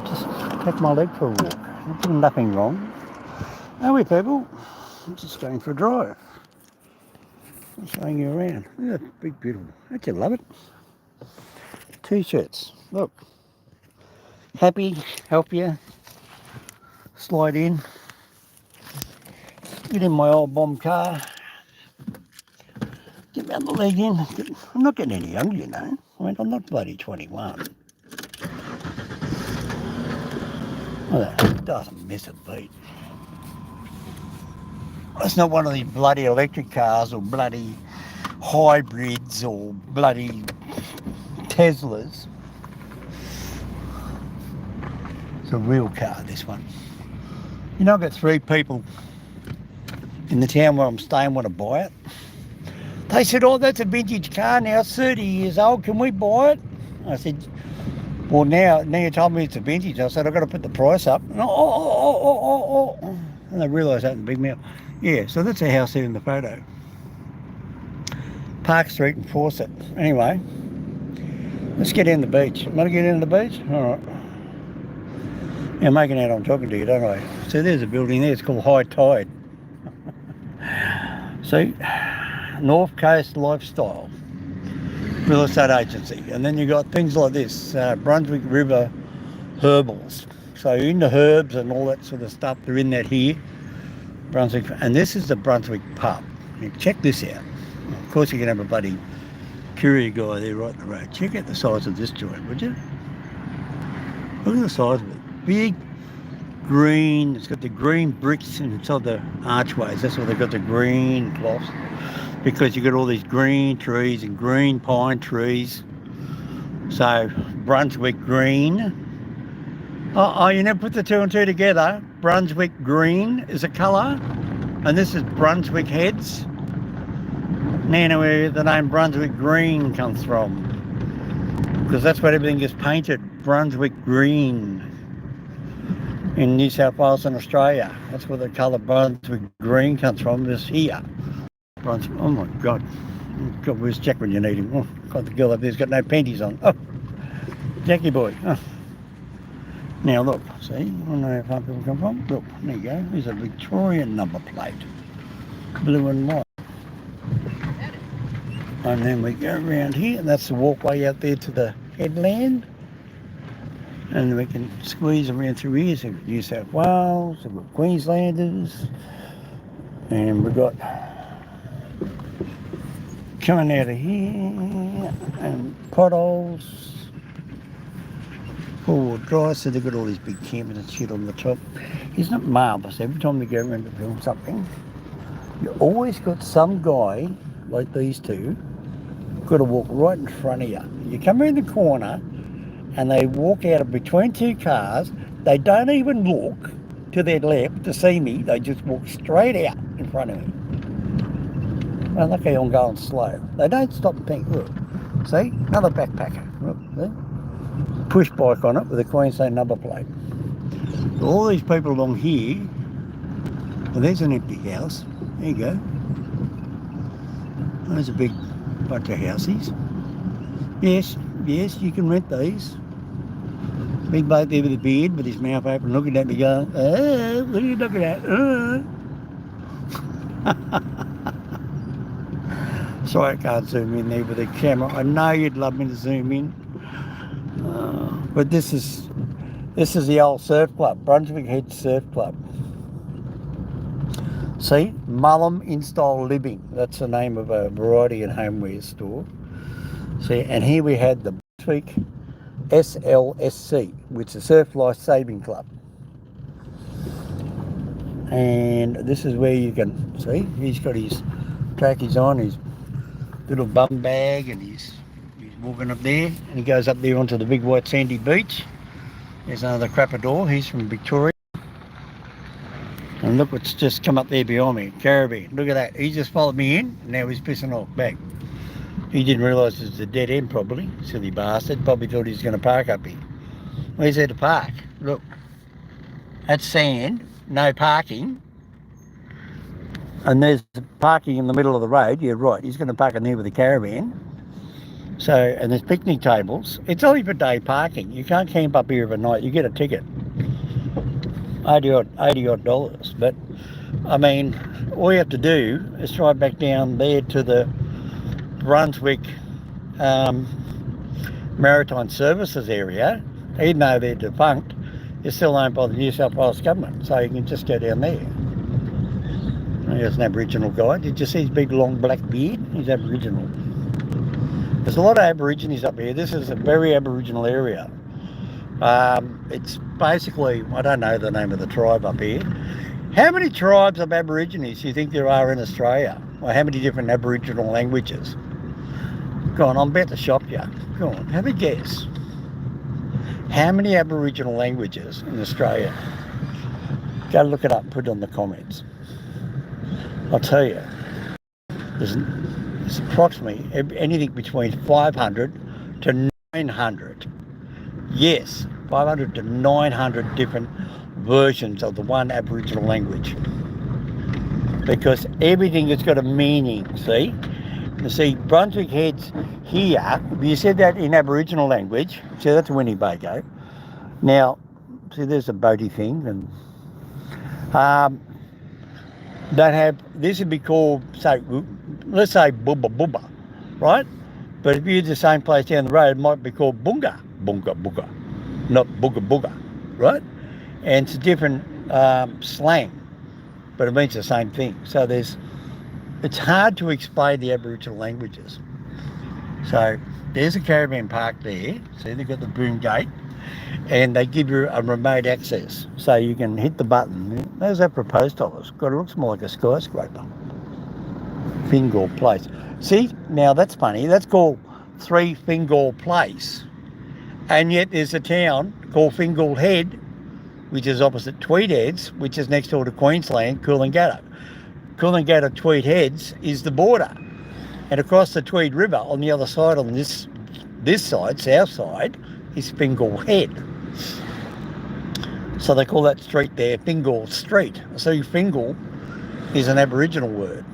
Just take my leg for a walk. I'm doing nothing wrong. Are we, people? I'm just going for a drive. I'm showing you around. Look at that big, beautiful. Don't you love it? T-shirts. Look. Happy, help you. Slide in. Get in my old bomb car. Get my other leg in. I'm not getting any younger, you know. I mean, I'm not bloody 21. Well, that doesn't miss a beat. It's not one of these bloody electric cars or bloody hybrids or bloody Teslas. It's a real car, this one. You know, I've got 3 people in the town where I'm staying want to buy it. They said, oh, that's a vintage car now, it's 30 years old, can we buy it? I said, well, now you told me it's a vintage. I said, I've got to put the price up. And, and they realised that in the big mouth. Yeah, so that's a house there in the photo. Park Street and Fawcett. Anyway, let's get in the beach. Want to get in the beach? All right. Yeah, I'm making out I'm talking to you, don't I? So there's a building there, it's called High Tide. See, North Coast Lifestyle Real Estate Agency. And then you got things like this, Brunswick River Herbals. So into herbs and all that sort of stuff, they're in that here. Brunswick, and this is the Brunswick pub. Now, check this out. Of course you can have a bloody courier guy there right in the road. Check out the size of this joint, would you? Look at the size of it. Big, green, it's got the green bricks inside the archways. That's why they've got the green cloths. Because you've got all these green trees and green pine trees. So, Brunswick green. Oh, you never put the 2 and 2 together. Brunswick green is a colour. And this is Brunswick Heads. Now where the name Brunswick green comes from. Because that's what everything is painted. Brunswick green. In New South Wales and Australia. That's where the colour Brunswick green comes from, is here. Brunswick, oh my God. God, where's Jack when you need him? Oh, God, the girl up there's got no panties on. Oh, Jackie boy. Oh. Now look, see, I don't know where farm people come from. Look, there you go. There's a Victorian number plate. Blue and white. And then we go around here, and that's the walkway out there to the headland. And we can squeeze around through here. So we've got New South Wales, we've got Queenslanders, and we've got coming out of here, and potholes. Four-wheel drive, so they've got all these big campers and shit on the top. Isn't it marvellous? Every time we go around to film something, you always got some guy, like these two, got to walk right in front of you. You come around the corner, and they walk out of between two cars. They don't even look to their left to see me. They just walk straight out in front of me. And lucky I'm going slow. They don't stop and think, look, see, another backpacker. Look, see? Push bike on it with a Queensland number plate. All these people along here, well, there's an empty house. There you go. There's a big bunch of houses. Yes, you can rent these. Big bloke there with a beard with his mouth open looking at me going, oh, what are you looking at? Sorry I can't zoom in there with the camera. I know you'd love me to zoom in. But this is the old surf club, Brunswick Head Surf Club. See, Mullum In-Style Living. That's the name of a variety and homeware store. See, and here we had the Brunswick SLSC, which is the Surf Life Saving Club. And this is where you can see he's got his trackies on, his little bum bag, and he's walking up there, and he goes up there onto the big white sandy beach. There's another crappador. He's from Victoria. And look what's just come up there behind me, Caribbean. Look at that. He just followed me in, and now he's pissing off back. He didn't realise it's a dead end probably, silly bastard. Probably thought he was going to park up here. Where's there to park? Look, that's sand, no parking. And there's parking in the middle of the road. You're right, he's going to park in there with a caravan. So, and there's picnic tables. It's only for day parking. You can't camp up here overnight. You get a ticket. 80 odd dollars. But, I mean, all you have to do is drive back down there to the Brunswick Maritime Services area. Even though they're defunct, they're still owned by the New South Wales government. So you can just go down there. There's an Aboriginal guy. Did you see his big long black beard? He's Aboriginal. There's a lot of Aborigines up here. This is a very Aboriginal area. It's basically, I don't know the name of the tribe up here. How many tribes of Aborigines do you think there are in Australia? Or how many different Aboriginal languages? Go on, I'm about to shop you. Go on, have a guess. How many Aboriginal languages in Australia? Go look it up and put it on the comments. I'll tell you. It's approximately anything between 500 to 900. Yes, 500 to 900 different versions of the one Aboriginal language. Because everything has got a meaning, see? You see, Brunswick Head's here. You said that in Aboriginal language. See, that's a Winnebago. Now, see, there's a boaty thing. And don't have, this would be called, say, let's say Bubba Bubba, right? But if you use the same place down the road, it might be called Bunga, Bunga Bugga, not Booga Booga, right? And it's a different slang, but it means the same thing. So it's hard to explain the Aboriginal languages. So there's a caravan park there. See, they've got the boom gate, and they give you a remote access. So you can hit the button. There's that proposed office. God, it looks more like a skyscraper. Fingal Place. See, now that's funny. That's called 3 Fingal Place. And yet there's a town called Fingal Head, which is opposite Tweed Heads, which is next door to Queensland, Coolangatta. Coolangatta Tweed Heads is the border. And across the Tweed River on the other side, on this side, south side, is Fingal Head. So they call that street there Fingal Street. So Fingal is an Aboriginal word.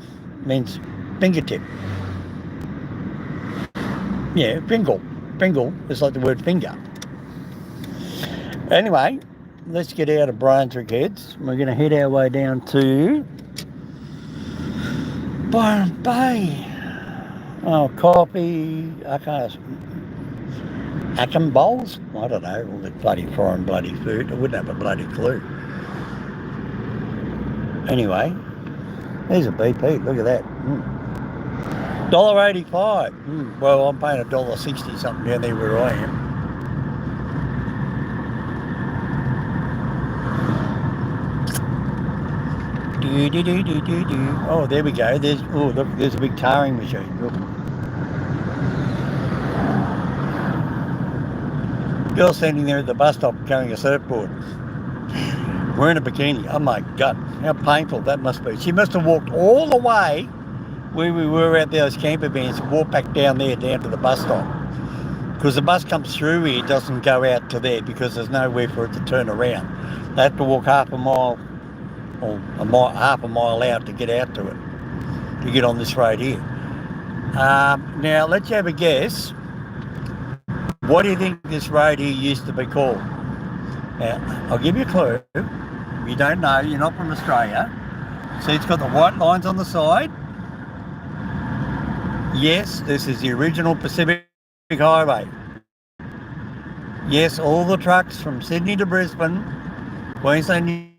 It means fingertip. Yeah, Fingal. Fingal is like the word finger. Anyway, let's get out of Brunswick Heads. We're going to head our way down to Byron Bay. Oh, coffee. I can't. Ackam bowls? I don't know, all the bloody foreign bloody food. I wouldn't have a bloody clue. Anyway, there's a BP, look at that. $1.85. Well, I'm paying $1.60 something down there where I am. Oh, there we go. Look, there's a big tarring machine. Look. Girl standing there at the bus stop carrying a surfboard. Wearing a bikini. Oh my God, how painful that must be. She must have walked all the way where we were at those camper vans and walked back down there, down to the bus stop. Because the bus comes through here, it doesn't go out to there because there's nowhere for it to turn around. They have to walk half a mile or half a mile out to get out to it, to get on this road here. Now, let's have a guess. What do you think this road here used to be called? Now, I'll give you a clue. If you don't know, you're not from Australia. See, it's got the white lines on the side. Yes, this is the original Pacific Highway. Yes, all the trucks from Sydney to Brisbane, Queensland,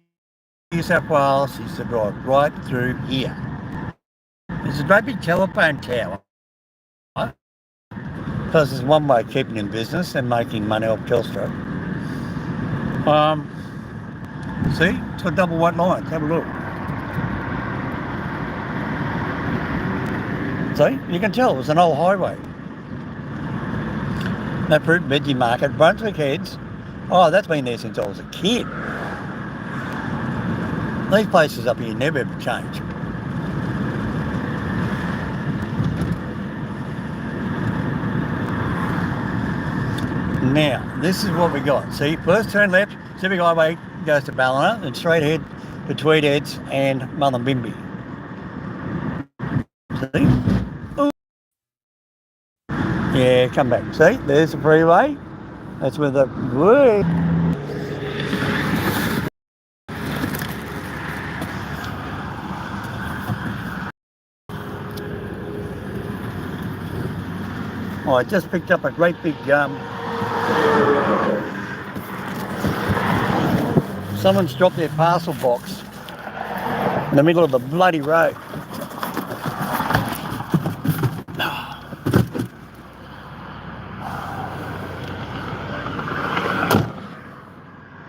New South Wales used to drive right through here. There's a great big telephone tower. Plus there's one way of keeping in business and making money off Telstra. See, it's got double white lines. Have a look. See, you can tell it was an old highway. That fruit and veggie market, Brunswick Heads. Oh, that's been there since I was a kid. These places up here never ever change. Now, this is what we got. See, first turn left, Pacific Highway goes to Ballina, and straight ahead to Tweed Heads and Mullumbimby. See? Ooh. Yeah, come back. See, there's the freeway. That's where the... Whoa. Oh, I just picked up a great big... someone's dropped their parcel box in the middle of the bloody road.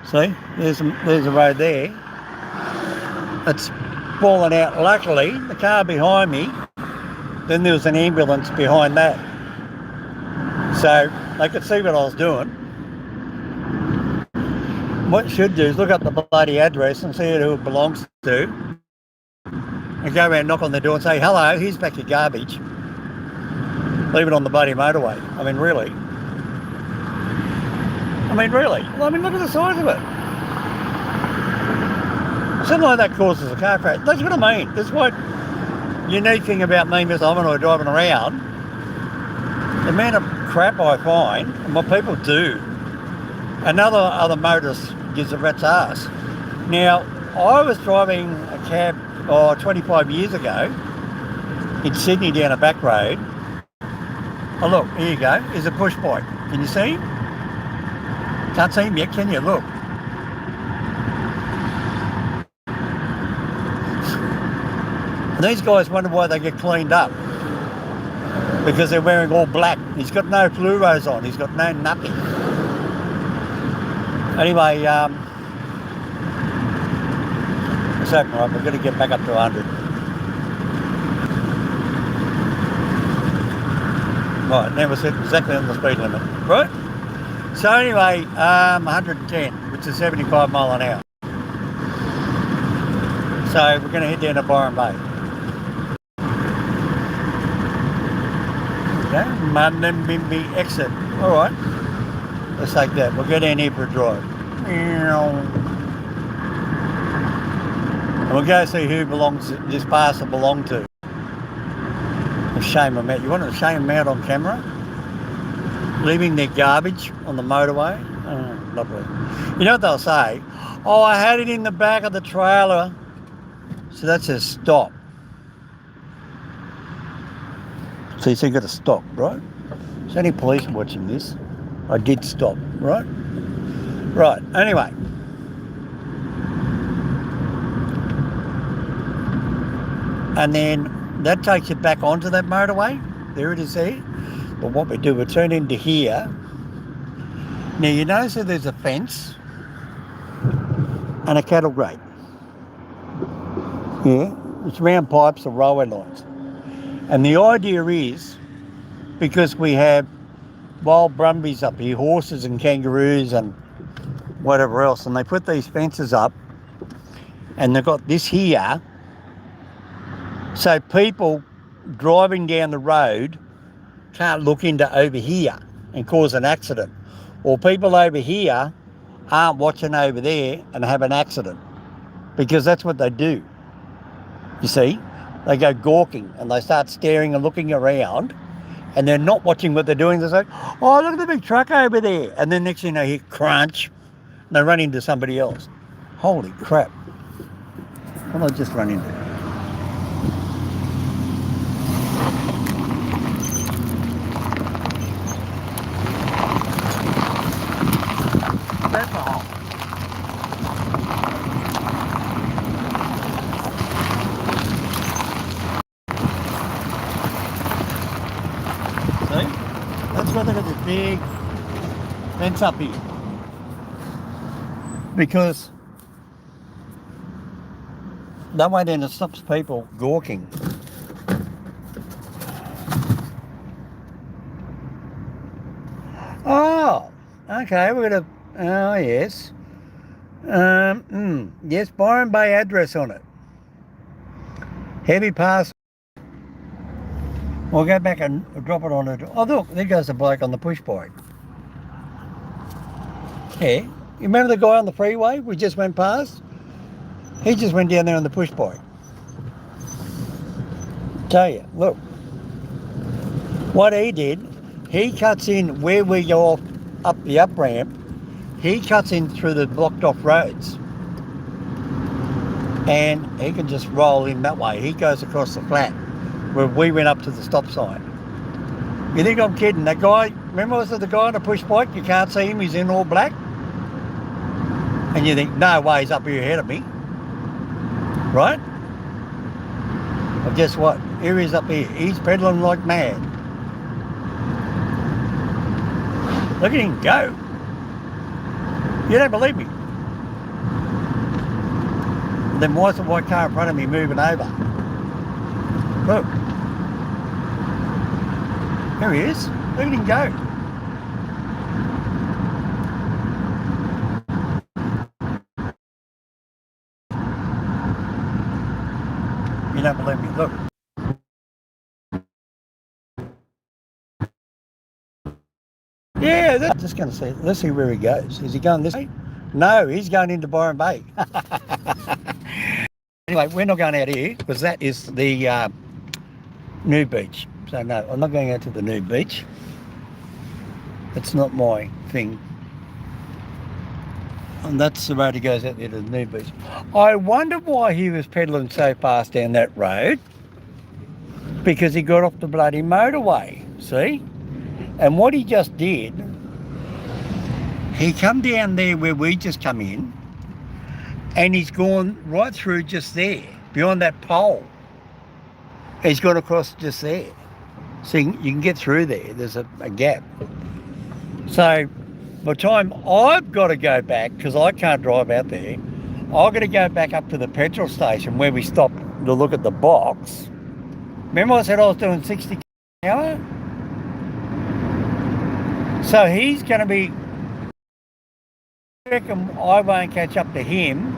See, there's a road there. It's fallen out. Luckily, the car behind me, then there was an ambulance behind that. So they could see what I was doing. What you should do is look up the bloody address and see who it belongs to, and go around, knock on the door and say, hello, here's back your garbage. Leave it on the bloody motorway. I mean, really. Well, I mean, look at the size of it. Something like that causes a car crash. That's what I mean. That's what unique thing about me, Miss Almond, driving around. The amount of crap I find and what people do. Other motorists gives a rat's ass. Now, I was driving a cab 25 years ago in Sydney down a back road. Oh look, here you go. There's a push bike. Can you see him? Can't see him yet, can you? Look. And these guys wonder why they get cleaned up. Because they're wearing all black. He's got no fluoros on. He's got no nothing. Anyway, it's open, right? We're going to get back up to 100. Right, now we're sitting exactly on the speed limit, right? So anyway, 110, which is 75 mile an hour. So we're going to head down to Byron Bay. Okay, Mullumbimby exit. All right, let's take that. We'll go down here for a drive. And we'll go see who this parcel belonged to. We'll shame them out. You want to shame them out on camera? Leaving their garbage on the motorway? Oh, lovely. You know what they'll say? Oh, I had it in the back of the trailer. So that says stop. So you've got to stop, right? Is any police watching this? I did stop, right? Right, anyway. And then that takes you back onto that motorway. There it is there. But what we do, we turn into here. Now you notice that there's a fence and a cattle grate. Yeah, it's round pipes or railway lines. And the idea is, because we have wild brumbies up here, horses and kangaroos and whatever else, and they put these fences up and they've got this here, so people driving down the road can't look into over here and cause an accident, or people over here aren't watching over there and have an accident, because that's what they do. You see, they go gawking and they start staring and looking around, and they're not watching what they're doing. They're like, oh, look at the big truck over there. And then next thing you know, you hear crunch, and they run into somebody else. Holy crap. What did I just run into? That's all. See? That's why they've got this big fence up here. Because that way then it stops people gawking. Oh, okay, we're going to, oh yes. Yes, Byron Bay address on it. Heavy pass. We'll go back and drop it on it. Oh look, there goes the bloke on the push bike. Yeah, you remember the guy on the freeway we just went past? He just went down there on the push bike. Tell you, look. What he did, he cuts in where we go off up the up ramp. He cuts in through the blocked off roads. And he can just roll in that way. He goes across the flat where we went up to the stop sign. You think I'm kidding? That guy, remember was it the guy on the push bike? You can't see him, he's in all black. And you think, no way, he's up here ahead of me. Right? Well, guess what? Here he is up here. He's pedaling like mad. Look at him go. You don't believe me? Then why's the white car in front of me moving over? Look. There he is. Look at him go. You don't believe me? Look. Yeah, I'm just going to see. Let's see where he goes. Is he going this way? No, he's going into Byron Bay. Anyway, we're not going out here because that is the new beach. So no, I'm not going out to the new beach. It's not my thing. And that's the road he goes out there to the new beach. I wonder why he was pedalling so fast down that road. Because he got off the bloody motorway, see? And what he just did, he come down there where we just come in, and he's gone right through just there, beyond that pole. He's gone across just there. So you can get through there. There's a gap. So by the time I've got to go back, because I can't drive out there, I've got to go back up to the petrol station where we stopped to look at the box. Remember I said I was doing 60 an hour? So he's going to be, I reckon I won't catch up to him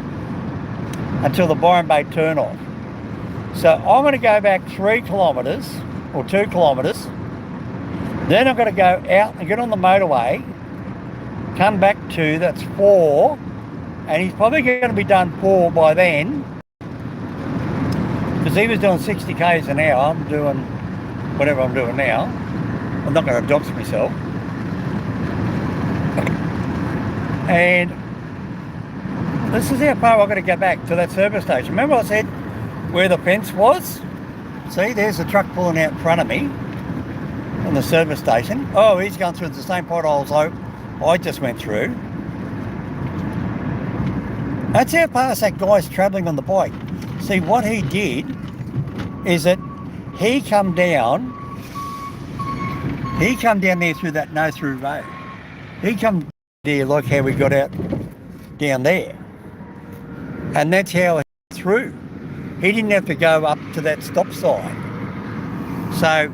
until the Byron Bay turn off. So I'm going to go back 3 kilometres or 2 kilometres. Then I'm going to go out and get on the motorway, come back 2, that's 4. And he's probably going to be done 4 by then. Because he was doing 60 k's an hour. I'm doing whatever I'm doing now. I'm not going to dox myself. And this is how far I've got to go back to that service station. Remember I said where the fence was? See, there's the truck pulling out in front of me. on the service station. Oh, he's gone through the same potholes I just went through. That's how fast that guy's travelling on the bike. See, what he did is that he come down there through that no-through road. He come there like how we got out down there. And that's how he through. He didn't have to go up to that stop sign. So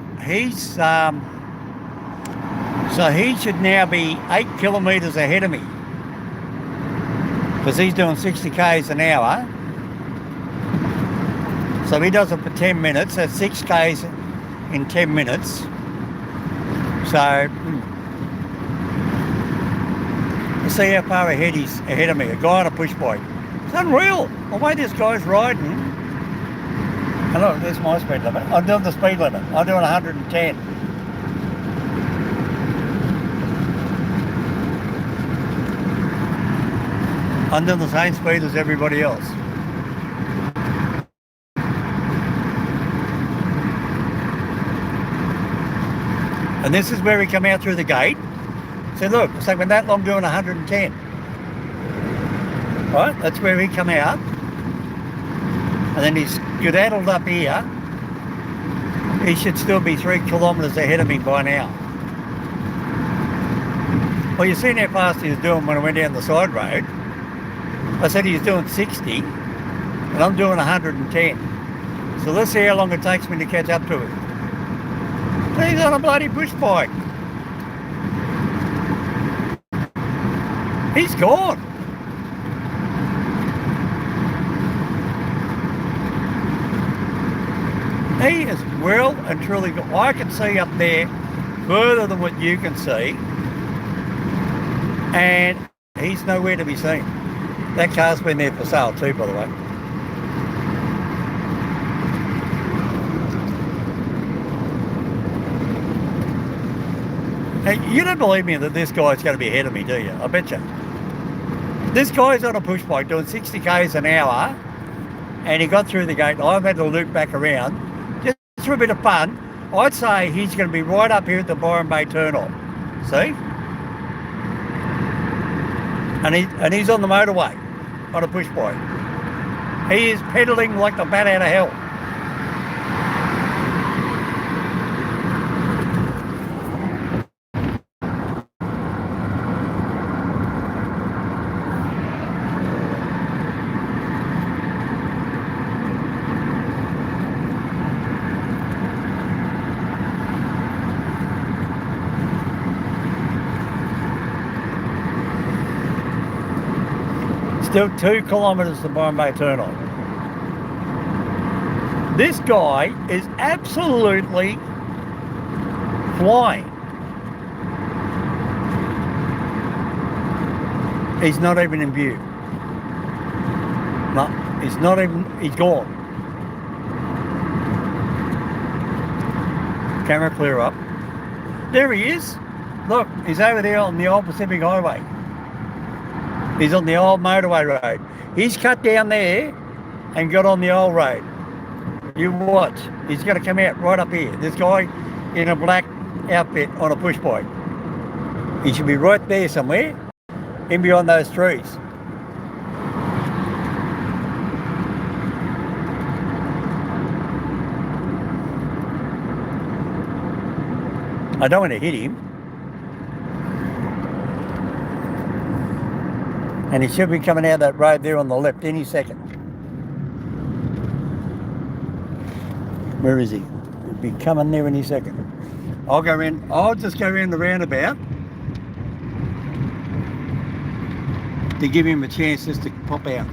he should now be 8 kilometres ahead of me. Because he's doing 60 k's an hour. So he does it for 10 minutes. That's 6 k's in 10 minutes. So you see how far ahead he's ahead of me. A guy on a push bike. It's unreal. The way this guy's riding. And look, there's my speed limit. I'm doing the speed limit. I'm doing 110. I'm doing the same speed as everybody else. And this is where we come out through the gate. So look, it's like we're that long doing 110. Right, that's where he come out. And then he's skedaddled up here. He should still be 3 kilometres ahead of me by now. Well, you've seen how fast he was doing when I went down the side road. I said he was doing 60, and I'm doing 110. So let's see how long it takes me to catch up to him. He's on a bloody push bike. He's gone. He is well and truly gone. I can see up there further than what you can see, and he's nowhere to be seen. That car's been there for sale too, by the way. Now, you don't believe me that this guy's going to be ahead of me, do you? I bet you. This guy's on a push bike doing 60 k's an hour, and he got through the gate. I've had to loop back around. Just for a bit of fun, I'd say he's going to be right up here at the Byron Bay turn-off. See? And he's on the motorway on a push bike. He is pedalling like the bat out of hell. Still 2 kilometres to Byron Bay turn on. This guy is absolutely flying. He's not even in view. No, he's not even, he's gone. Camera clear up. There he is. Look, he's over there on the old Pacific Highway. He's on the old motorway road. He's cut down there and got on the old road. You watch. He's going to come out right up here. This guy in a black outfit on a push bike. He should be right there somewhere, in behind those trees. I don't want to hit him. And he should be coming out that road there on the left any second. Where is he? He'll be coming there any second. I'll just go around the roundabout to give him a chance just to pop out.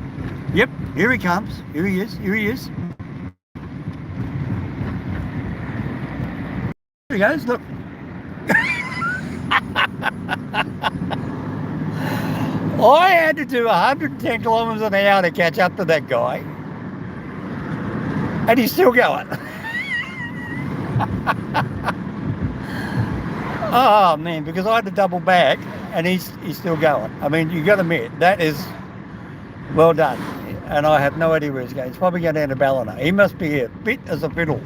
Yep, here he comes. Here he is. Here he is. There he goes, look. I had to do 110 kilometres an hour to catch up to that guy. And he's still going. Oh, man, because I had to double back and he's still going. I mean, you got to admit, that is well done. And I have no idea where he's going. He's probably going down to Ballina. He must be here, fit as a fiddle.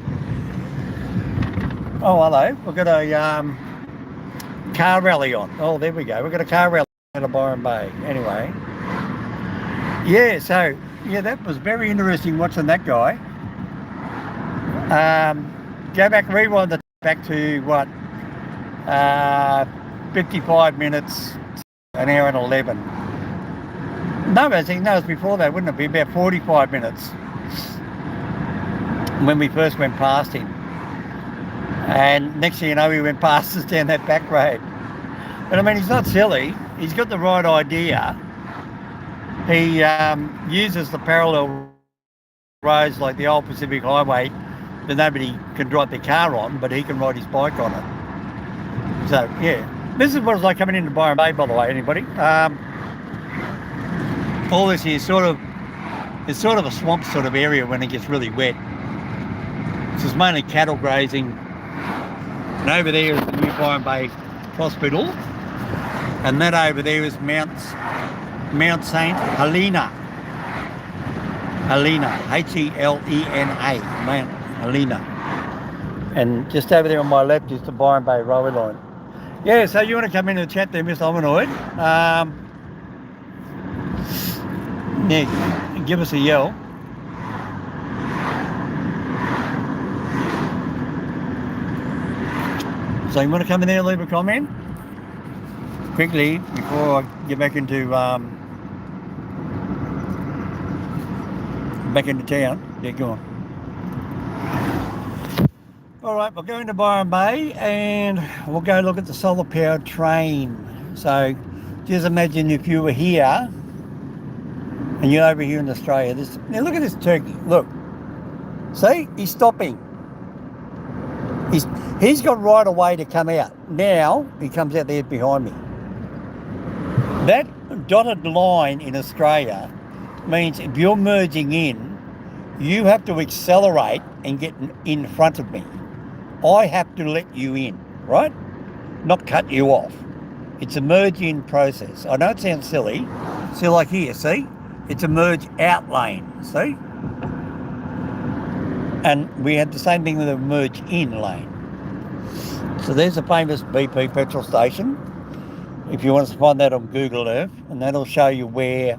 Oh, hello. We've got a car rally on. Oh, there we go. We've got a car rally out of Byron Bay. Anyway. Yeah, so, yeah, that was very interesting watching that guy. Go back, rewind the back to what? 55 minutes, an hour and 11. No, I think, no, it was before that, wouldn't it be? About 45 minutes when we first went past him. And next thing you know, he went past us down that back road. But I mean, he's not silly. He's got the right idea. He uses the parallel roads like the old Pacific Highway that nobody can drive their car on, but he can ride his bike on it. So, yeah. This is what it's like coming into Byron Bay, by the way, anybody. All this here it's sort of a swamp sort of area when it gets really wet. This is mainly cattle grazing. And over there is the new Byron Bay Hospital. And that over there is Mount St. Helena. Helena, Mount Helena. And just over there on my left is the Byron Bay railway line. Yeah, so you want to come in and chat there, Mr. Hominoid? Yeah, give us a yell. So you want to come in there and leave a comment? Quickly, before I get back into town. Yeah, go on. All right, we'll go into Byron Bay and we'll go look at the solar powered train. So just imagine if you were here and you're over here in Australia. Now look at this turkey. Look. See, he's stopping. He's got right away to come out. Now he comes out there behind me. That dotted line in Australia means if you're merging in, you have to accelerate and get in front of me. I have to let you in, right? Not cut you off. It's a merge-in process. I know it sounds silly. See, like here, see? It's a merge-out lane, see? And we had the same thing with a merge-in lane. So there's a famous BP petrol station. If you want to find that on Google Earth, and that'll show you where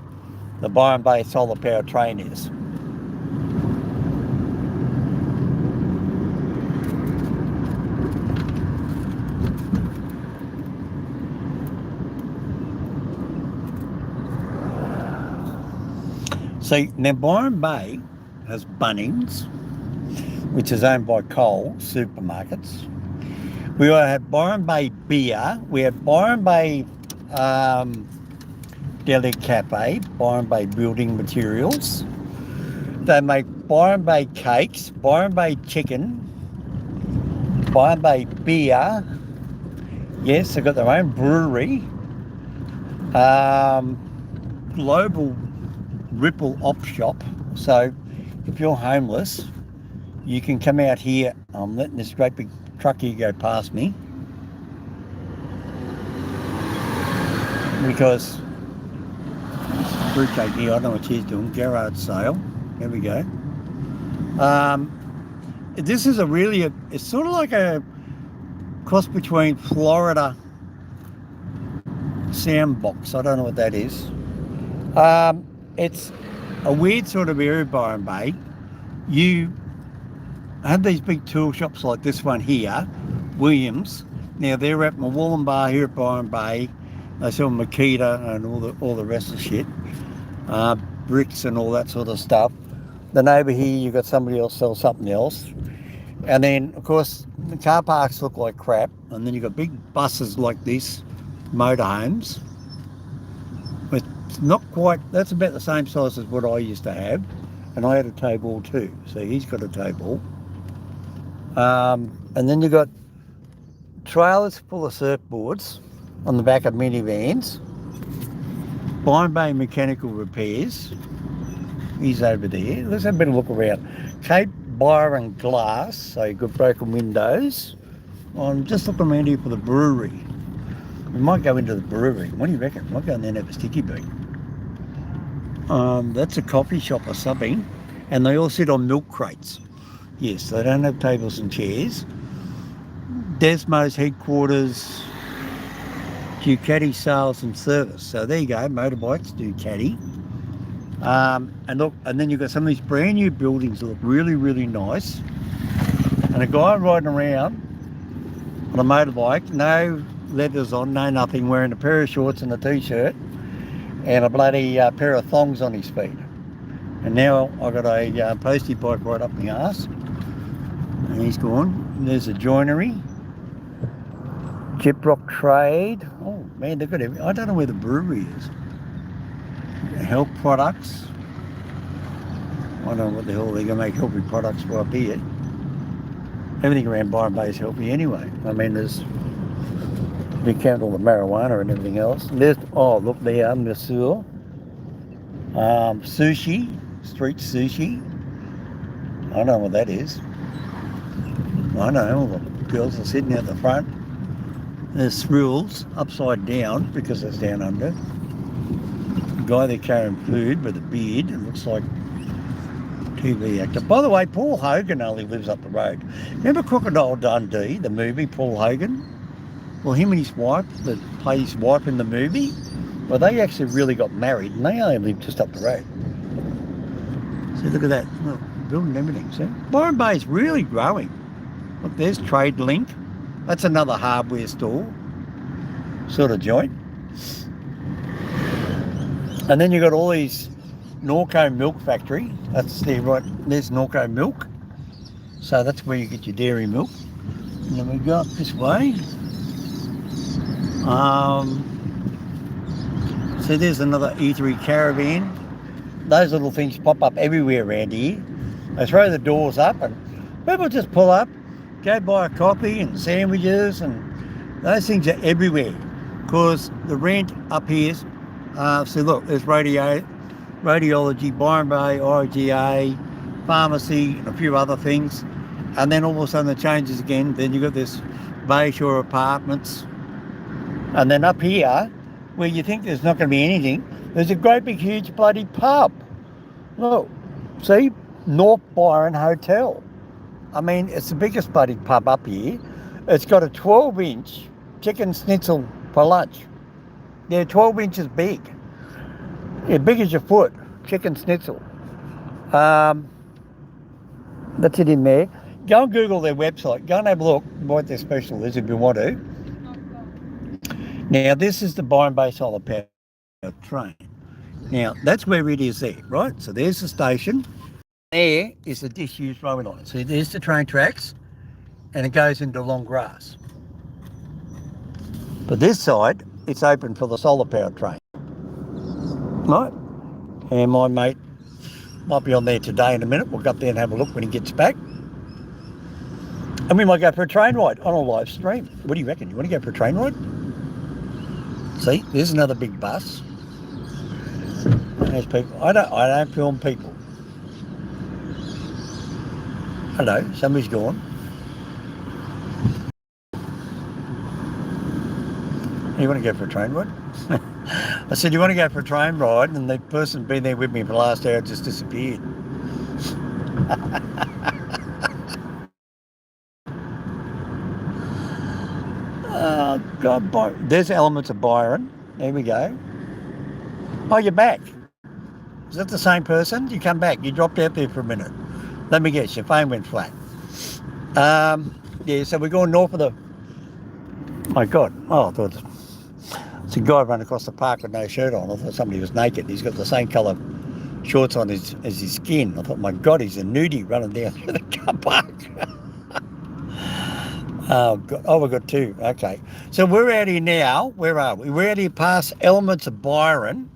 the Byron Bay solar powered train is. See, now Byron Bay has Bunnings, which is owned by Coles supermarkets. We had Byron Bay beer. We had Byron Bay Deli Cafe, Byron Bay building materials. They make Byron Bay cakes, Byron Bay chicken, Byron Bay beer. Yes, they've got their own brewery. Global Ripple Op Shop. So if you're homeless, you can come out here. I'm letting this great big truck here go past me because fruitcake here, I don't know what she's doing, garage sale. There we go. This is it's sort of like a cross between Florida Soundbox. I don't know what that is. It's a weird sort of area, Byron Bay. You have these big tool shops like this one here, Williams. Now they're at Bar here at Byron Bay. They sell Makita and all the rest of shit, bricks and all that sort of stuff. Then over here you've got somebody else sell something else. And then of course the car parks look like crap. And then you've got big buses like this, motorhomes. It's not quite, that's about the same size as what I used to have. And I had a tow ball too. So he's got a tow ball. And then you've got trailers full of surfboards on the back of minivans. Byron Bay Mechanical Repairs. He's over there. Let's have a bit of a look around. Cape Byron Glass, so you've got broken windows. I'm just looking around here for the brewery. We might go into the brewery. What do you reckon? Might go in there and have a sticky beat. That's a coffee shop or something. And they all sit on milk crates. Yes, they don't have tables and chairs. Desmo's headquarters, Ducati sales and service. So there you go, motorbikes, Ducati. And look, and then you've got some of these brand new buildings that look really, really nice. And a guy riding around on a motorbike, no leathers on, no nothing, wearing a pair of shorts and a t-shirt and a bloody pair of thongs on his feet. And now I've got a postie bike right up my arse. And he's gone. And there's a joinery. Gyprock Trade. Oh man, they've got everything. I don't know where the brewery is. Health products. I don't know what the hell they're going to make healthy products for up here. Everything around Byron Bay is healthy anyway. I mean, there's, if you count all the marijuana and everything else. And there's, oh look there, Monsieur. Sushi, street sushi. I don't know what that is. I know, all the girls are sitting out the front. There's thrills upside down because it's down under. The guy there carrying food with a beard, it looks like TV actor. By the way, Paul Hogan only lives up the road. Remember Crocodile Dundee, the movie, Paul Hogan? Well, him and his wife, that played his wife in the movie, well, they actually really got married and they only live just up the road. See, look at that. Look, building everything, see? Byron Bay is really growing. Look, there's Trade Link. That's another hardware store sort of joint. And then you've got all these Norco Milk Factory. That's there, right, there's Norco Milk. So that's where you get your dairy milk. And then we go up this way. So there's another eatery caravan. Those little things pop up everywhere around here. They throw the doors up and people just pull up, go buy a coffee and sandwiches, and those things are everywhere because the rent up here is, so look, there's radiology, Byron Bay, IGA, pharmacy, and a few other things. And then all of a sudden it changes again. Then you've got this Bayshore Apartments. And then up here, where you think there's not going to be anything, there's a great big huge bloody pub. Look, see, North Byron Hotel. I mean, it's the biggest bloody pub up here. It's got a 12-inch chicken schnitzel for lunch. They're 12 inches big. Yeah, big as your foot, chicken schnitzel. That's it in there. Go and Google their website. Go and have a look what their special is if you want to. Now, this is the Byron Bay solar power train. Now, that's where it is there, right? So there's the station. There is the disused railway line. See, there's the train tracks, and it goes into long grass. But this side, it's open for the solar powered train. Right? And my mate might be on there today in a minute. We'll go up there and have a look when he gets back. And we might go for a train ride on a live stream. What do you reckon? You want to go for a train ride? See, there's another big bus. There's people. I don't film people. Hello, somebody's gone. You want to go for a train ride? I said, you want to go for a train ride? And the person been there with me for the last hour just disappeared. Oh, God, there's elements of Byron. There we go. Oh, you're back. Is that the same person? You come back. You dropped out there for a minute. Let me guess, your phone went flat. Yeah, so we're going north of the... My God. Oh, I thought... It's a guy running across the park with no shirt on. I thought somebody was naked. He's got the same colour shorts on as his skin. I thought, my God, he's a nudie running down through the car park. Oh, God. Oh, we've got two. Okay. So we're out here now. Where are we? We're out here past Elements of Byron.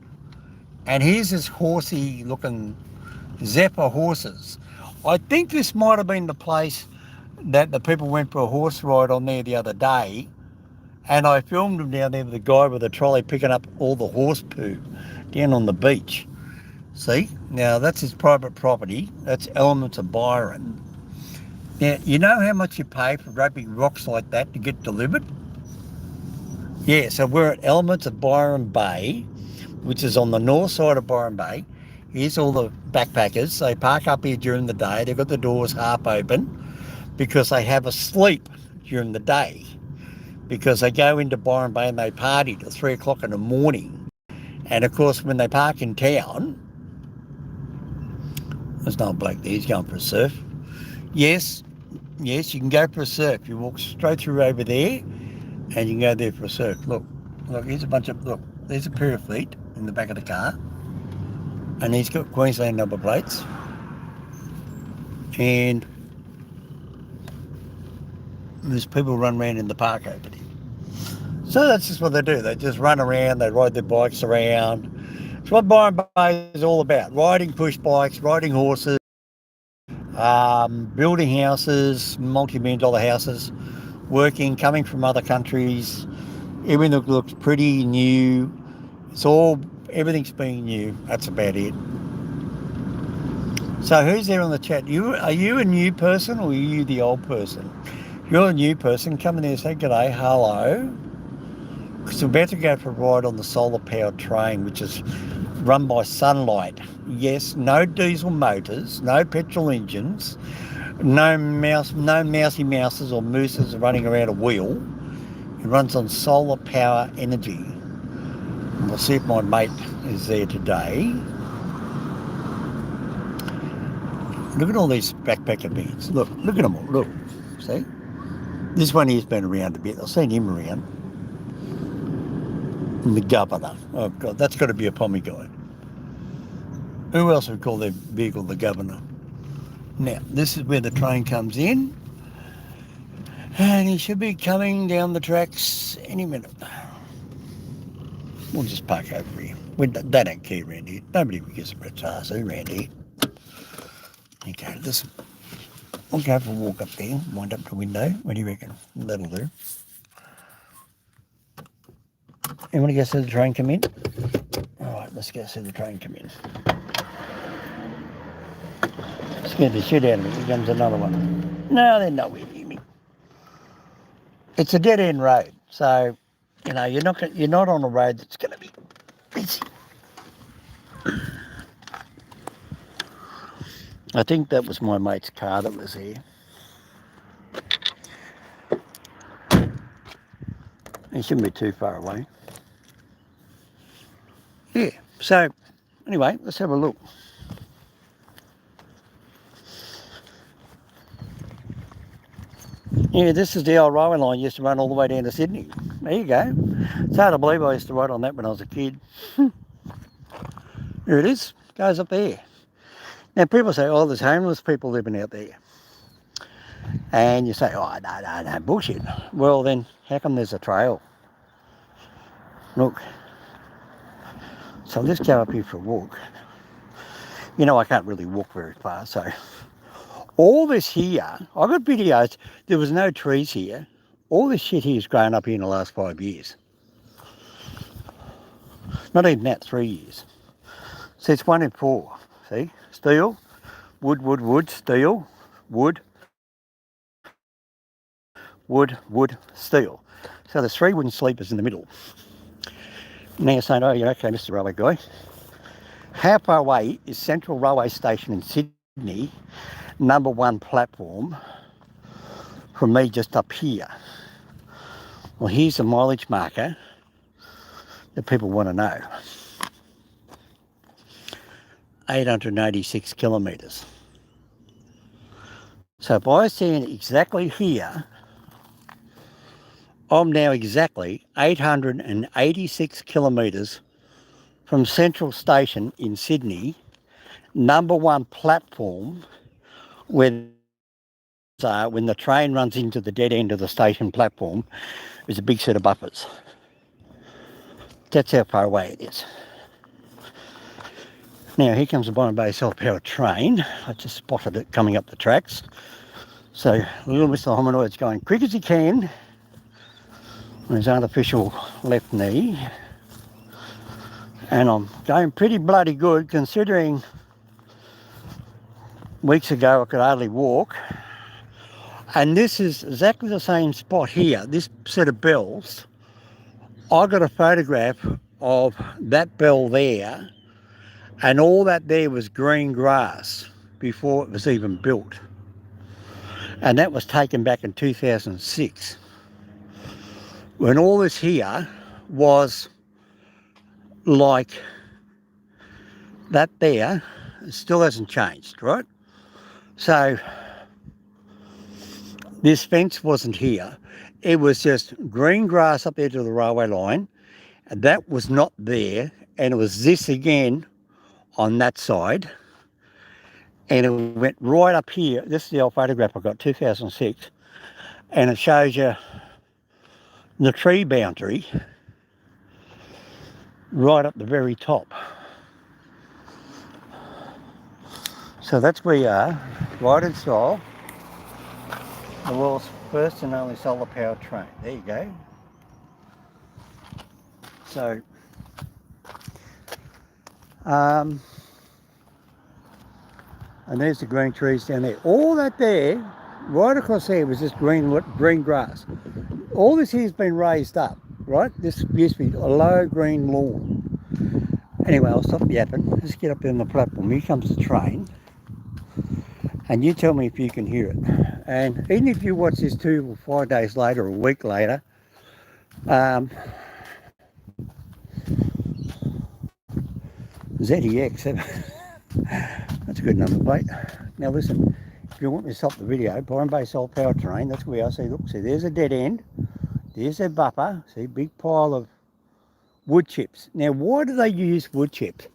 And here's this horsey-looking Zephyr horses. I think this might have been the place that the people went for a horse ride on there the other day. And I filmed him down there with the guy with the trolley picking up all the horse poo down on the beach. See? Now, that's his private property. That's Elements of Byron. Now, you know how much you pay for great big rocks like that to get delivered? Yeah, so we're at Elements of Byron Bay, which is on the north side of Byron Bay. Here's all the backpackers. They park up here during the day. They've got the doors half open because they have a sleep during the day because they go into Byron Bay and they party till 3 o'clock in the morning. And of course, when they park in town, there's no bloke there, he's going for a surf. Yes, you can go for a surf. You walk straight through over there and you can go there for a surf. Look, here's a bunch of, look, there's a pair of feet in the back of the car. And he's got Queensland number plates. And there's people run around in the park over there. So that's just what they do. They just run around, they ride their bikes around. It's what Byron Bay is all about. Riding push bikes, riding horses, building houses, multi-million dollar houses, working, coming from other countries. Everything looks pretty new. Everything's being new. That's about it. So who's there on the chat? Are you a new person or are you the old person? If you're a new person, come in there and say g'day, hello. Because we're about to go for a ride on the solar powered train, which is run by sunlight. Yes, no diesel motors, no petrol engines, no mousy mouses or mooses running around a wheel. It runs on solar power energy. And we'll see if my mate is there today. Look at all these backpacker vans. Look at them all. Look, see? This one here's been around a bit. I've seen him around. And the governor. Oh, God, that's got to be a pommy guy. Who else would call their vehicle the governor? Now, this is where the train comes in. And he should be coming down the tracks any minute. We'll just park over here. They don't care around here. Nobody gives a rat's arse around here. Okay, I'll go for a walk up there, wind up the window. What do you reckon? That'll do. You want to go see the train come in? All right, let's go see the train come in. Scared the shit out of me. Here comes another one. No, they're nowhere near me. It's a dead end road, so you're not on a road that's going to be busy. I think that was my mate's car that was here. He shouldn't be too far away. Yeah, so anyway, let's have a look. Yeah, this is the old railway line used to run all the way down to Sydney. There you go. It's hard to believe I used to ride on that when I was a kid. Here it is, goes up there. Now people say, oh, there's homeless people living out there. And you say, oh, no, bullshit. Well then, how come there's a trail? Look. So let's go up here for a walk. I can't really walk very far, so. All this here, I've got videos, there was no trees here. All this shit here has grown up here in the last 5 years. Not even that, 3 years. So it's 1 in 4, see? Steel, wood, steel, wood, steel. So there's 3 wooden sleepers in the middle. Now you're saying, oh, you're okay, Mr. Railway Guy. How far away is Central Railway Station in Sydney, number 1 platform, from me just up here? Well, here's the mileage marker that people want to know. 886 kilometres. So if I stand exactly here, I'm now exactly 886 kilometres from Central Station in Sydney, number 1 platform, where when the train runs into the dead end of the station platform, there's a big set of buffers. That's how far away it is. Now here comes the Byron Bay self-powered train. I just spotted it coming up the tracks. So little Mr. Hominoid's going quick as he can on his artificial left knee. And I'm going pretty bloody good considering weeks ago I could hardly walk. And this is exactly the same spot here, this set of bells. I got a photograph of that bell there, and all that there was green grass before it was even built. And that was taken back in 2006. When all this here was like that there, it still hasn't changed, right? So this fence wasn't here. It was just green grass up there to the railway line. And that was not there. And it was this again on that side. And it went right up here. This is the old photograph I got, 2006. And it shows you the tree boundary right up the very top. So that's where you are, right in style. The world's first and only solar powered train. There you go. So, and there's the green trees down there. All that there, right across there, was just green grass. All this here's been raised up, right? This used to be a low green lawn. Anyway, I'll stop yapping. Let's get up there on the platform. Here comes the train. And you tell me if you can hear it. And even if you watch this 2 or 5 days later, or a week later, ZEX, that's a good number plate. Now listen, if you want me to stop the video, Byron Bay Solar Power Train, that's where I see, look, see there's a dead end, there's a buffer, see, big pile of wood chips. Now why do they use wood chips?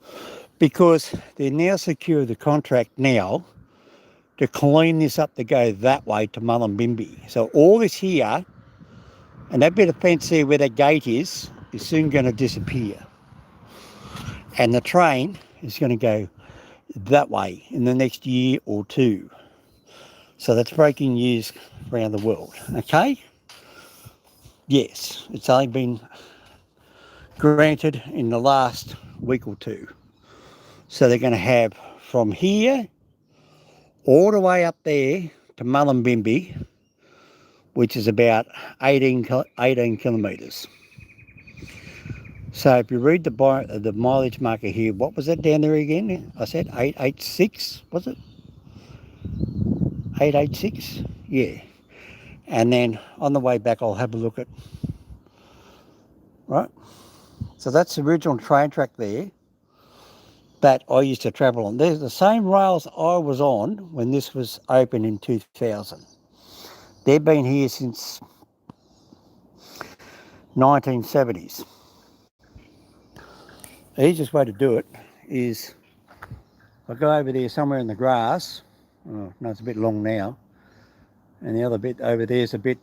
Because they're now secure the contract now to clean this up to go that way to Mullumbimby. So all this here, and that bit of fence there where that gate is soon going to disappear. And the train is going to go that way in the next year or two. So that's breaking news around the world, okay? Yes, it's only been granted in the last week or two. So they're going to have from here all the way up there to Mullumbimby, which is about 18 kilometres. So if you read the mileage marker here, what was that down there again? I said 886, was it? 886? Yeah. And then on the way back, I'll have a look at, right? So that's the original train track there that I used to travel on. There's the same rails I was on when this was open in 2000. They've been here since 1970s. The easiest way to do it is I go over there somewhere in the grass. Oh, no, it's a bit long now. And the other bit over there is a bit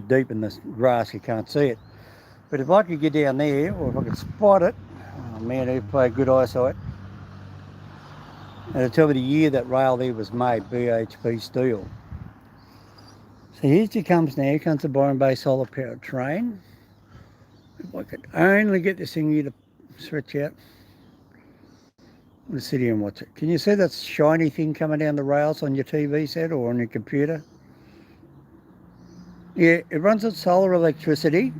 deep in the grass, you can't see it. But if I could get down there, or if I could spot it, oh man, it'd play good eyesight. And it'll tell me the year that rail there was made, BHP steel. So here she comes now, here comes the Byron Bay Solar Powered Train. If I could only get this thing here to stretch out. Let's sit here and watch it. Can you see that shiny thing coming down the rails on your TV set or on your computer? Yeah, it runs on solar electricity.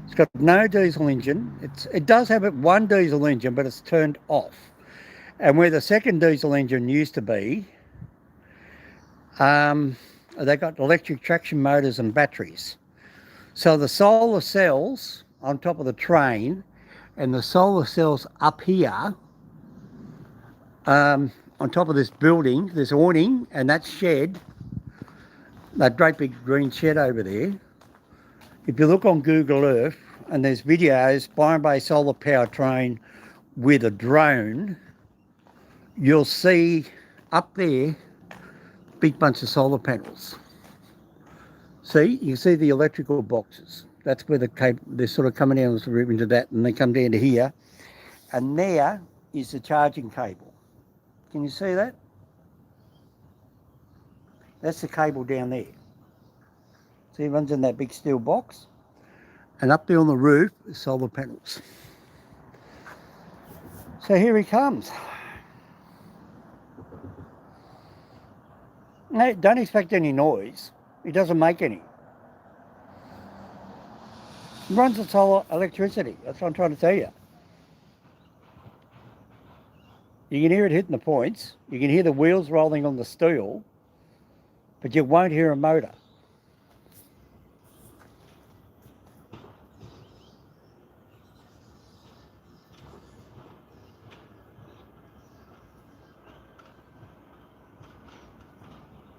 It's got no diesel engine. It does have one diesel engine, but it's turned off. And where the second diesel engine used to be, they got electric traction motors and batteries. So the solar cells on top of the train and the solar cells up here on top of this building, this awning and that shed, that great big green shed over there. If you look on Google Earth and there's videos, Byron Bay Solar Power Train with a drone, you'll see up there big bunch of solar panels. See, you see the electrical boxes. That's where the cable, they're sort of coming down into that and they come down to here. And there is the charging cable. Can you see that? That's the cable down there. See, it runs in that big steel box. And up there on the roof is solar panels. So here he comes. No, don't expect any noise. He doesn't make any. He runs on solar electricity. That's what I'm trying to tell you. You can hear it hitting the points. You can hear the wheels rolling on the steel, but you won't hear a motor.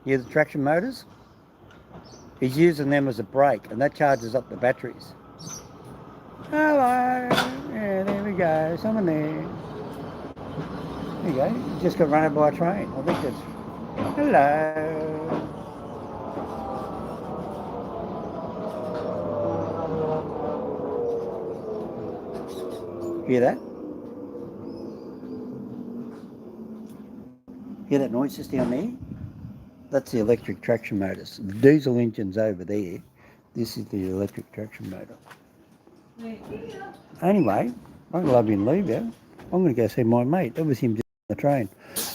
You hear the traction motors? He's using them as a brake, and that charges up the batteries. Hello. Yeah, there we go. Someone there. There you go. You just got run over by a train. I think that's... Hello. Hear that? Hear that noise just down there? That's the electric traction motors. The diesel engine's over there. This is the electric traction motor. Anyway, I'm glad you leave you. I'm going to go see my mate. That was him just on the train.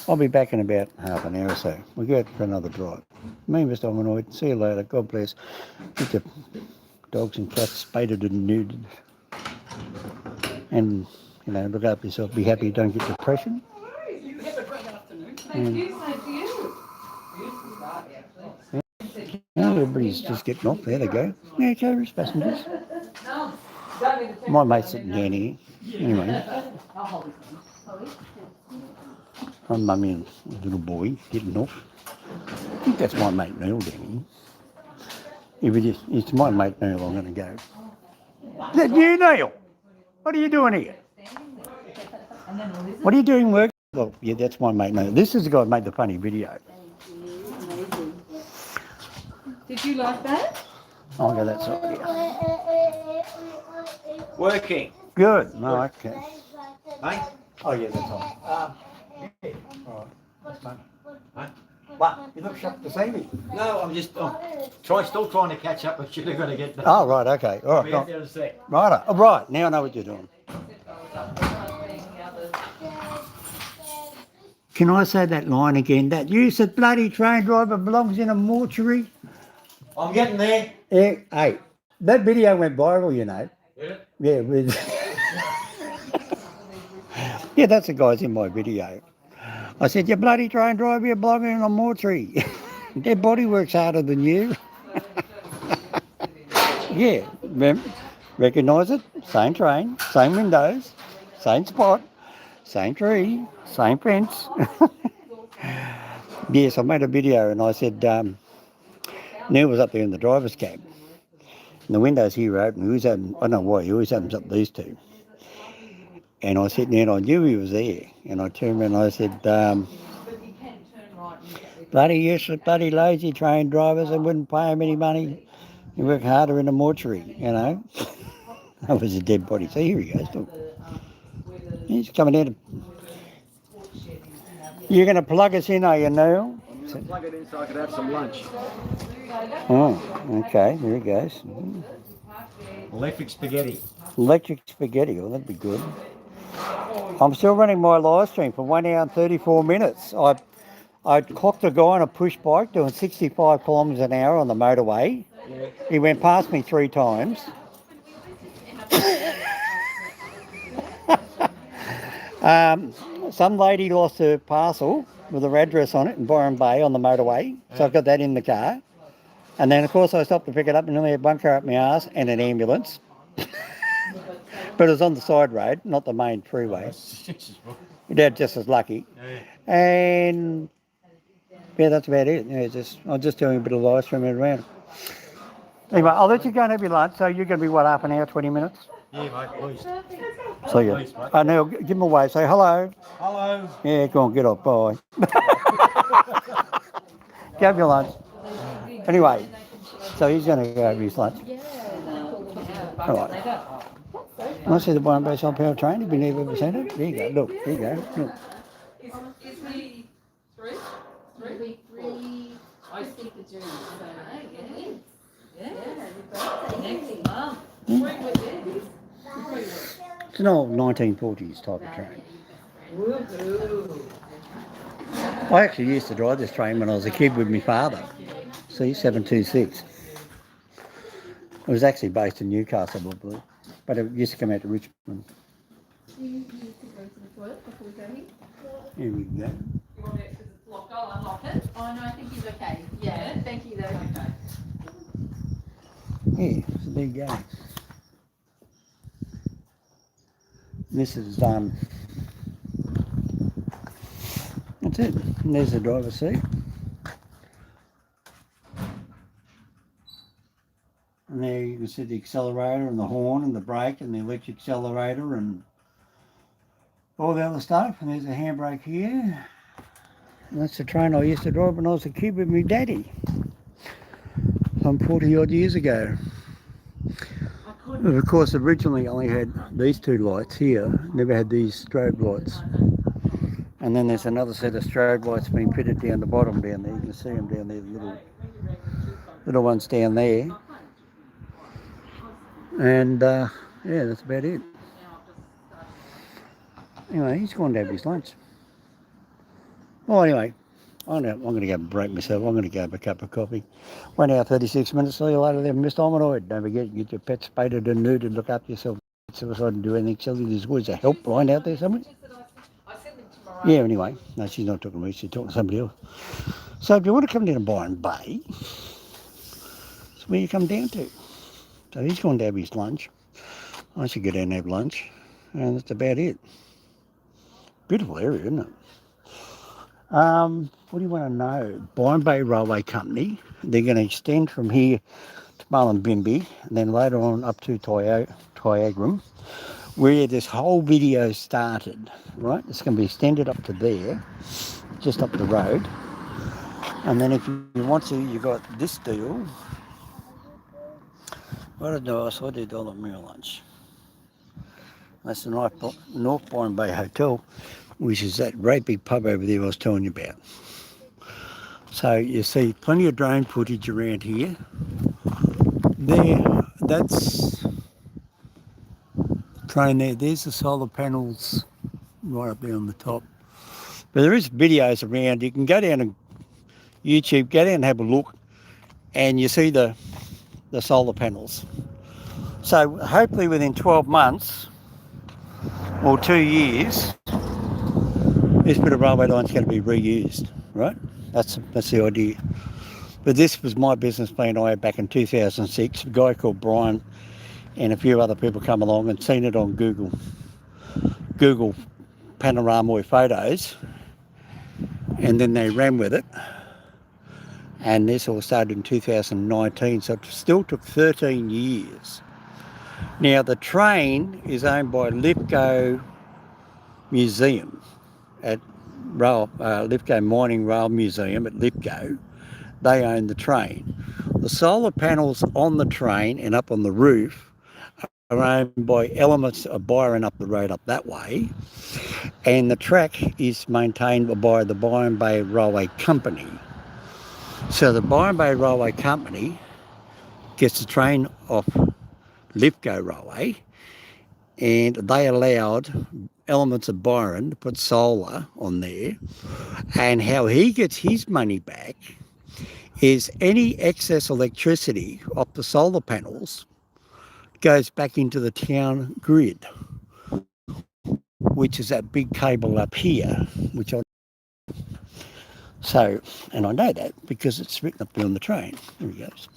I'll be back in about half an hour or so. We'll go out for another drive. Me and Mr. Omanoid. See you later. God bless. Get the dogs and cats spaded and neutered. And, you know, look after yourself. Be happy you don't get depression. You have a great afternoon. Thank you, same to you. Oh, everybody's just getting off. There they go. Yeah, carriers, passengers. No, don't need to take My mate's sitting down here. Anyway, I'll hold it. I'm mummy and little boy getting off. I think that's my mate Neil down here. If it's my mate Neil, I'm going to go. Is that you, Neil? What are you doing here? What are you doing work? Oh, yeah, that's my mate Neil. This is the guy who made the funny video. Did you like that? I'll go that side. Yeah. Working. Good. No, okay. Mate? Oh, yeah, that's on. Yeah. All right. That's mate. What? You look shocked to see me. No, I'm still trying to catch up with you. They're going to get done. Oh, right, okay. All I'll right. be out there in a sec. Right, oh, right. Now I know what you're doing. Can I say that line again? That useless bloody train driver belongs in a mortuary. I'm getting there. Yeah, hey, that video went viral, you know. Did it? Yeah, yeah, that's the guys in my video. I said, you bloody train driver, you belong in a mortuary. Their body works harder than you. Yeah, recognise it? Same train, same windows, same spot, same tree, same fence. Yes, I made a video and I said, Neil was up there in the driver's cab. And the windows here were open. He was open, I don't know why, he always opens up these two. And I said, and I knew he was there. And I turned around and I said, bloody useless, bloody lazy train drivers, they wouldn't pay him any money. He work harder in a mortuary, you know. That was a dead body. So here he goes, look. He's coming in. You're going to plug us in, are you, Neil? I'm going to plug it in so I can have some lunch. Oh, okay, there he goes. Electric spaghetti. Electric spaghetti, well, that'd be good. I'm still running my live stream for 1 hour and 34 minutes. I clocked a guy on a push bike doing 65 kilometres an hour on the motorway. Yeah. He went past me 3 times. Some lady lost her parcel with her address on it in Byron Bay on the motorway. So I've got that in the car. And then, of course, I stopped to pick it up and nearly had one car up my arse and an ambulance. But it was on the side road, not the main freeway. Your dad just as lucky. And yeah, that's about it. Yeah, I'm just doing a bit of live streaming around. Anyway, I'll let you go and have your lunch. So you're going to be, what, half an hour, 20 minutes? Yeah, mate, please. So yeah. Please, mate. Neil, give him a wave. Say hello. Hello. Yeah, go on, get off. Bye. Go have your lunch. Anyway, so he's going to go have his lunch. All right. I see the Byron Bay Soul Power train. Have you ever seen it? There you go. Look, there you go. Look. Is he three? I think the journey. Next month. It's an old 1940s type of train. I actually used to drive this train when I was a kid with my father. C726. It was actually based in Newcastle, I believe, but it used to come out to Richmond. You used to go to the toilet before we go here? Here we go. You want it because it's locked? I'll unlock it. Oh no, I think he's okay. Yeah, thank you though. Okay. Yeah, so there you go. This is that's it. And there's the driver's seat. And there you can see the accelerator and the horn and the brake and the electric accelerator and all the other stuff. And there's a handbrake here. And that's the train I used to drive when I was a kid with my daddy. Some 40 odd years ago. But of course originally only had these two lights here, never had these strobe lights. And then there's another set of strobe lights being fitted down the bottom down there. You can see them down there, the little ones down there. And yeah, that's about it. Anyway, he's gone to have his lunch. Well, anyway, I'm going to go break myself. I'm going to go have a cup of coffee. 1 hour, 36 minutes. See you later there, Mr. Ominoid. Don't forget, get your pets spaded and neutered. Look after yourself. Suicide and do anything silly. There's always a helpline out there somewhere. Yeah, anyway. No, she's not talking to me. She's talking to somebody else. So if you want to come down to Byron Bay, that's where you come down to. So he's going to have his lunch. I should go down and have lunch. And that's about it. Beautiful area, isn't it? What do you want to know? Byron Bay Railway Company. They're going to extend from here to Mullumbimby and then later on up to Tyalgun, where this whole video started, right? It's going to be extended up to there, just up the road. And then if you want to, you got this deal. What did I saw the dollar meal lunch? That's the North Byron Bay Hotel, which is that great big pub over there I was telling you about. So you see plenty of drone footage around here. There, that's the train there. There's the solar panels right up there on the top. But there is videos around. You can go down to YouTube, go down and have a look, and you see the solar panels. So hopefully within 12 months or 2 years, this bit of railway line is going to be reused, right? That's the idea. But this was my business plan I had back in 2006. A guy called Brian and a few other people come along and seen it on Google panorama or photos, and then they ran with it. And this all started in 2019, so it still took 13 years. Now the train is owned by Lithgow Museum at Lithgow Mining Rail Museum at Lithgow. They own the train. The solar panels on the train and up on the roof are owned by Elements of Byron up the road up that way, and the track is maintained by the Byron Bay Railway Company. So the Byron Bay Railway Company gets the train off Lithgow Railway, and they allowed Elements of Byron to put solar on there, and how he gets his money back is any excess electricity off the solar panels goes back into the town grid, which is that big cable up here, which I... So, and I know that because it's written up there on the train. There he goes.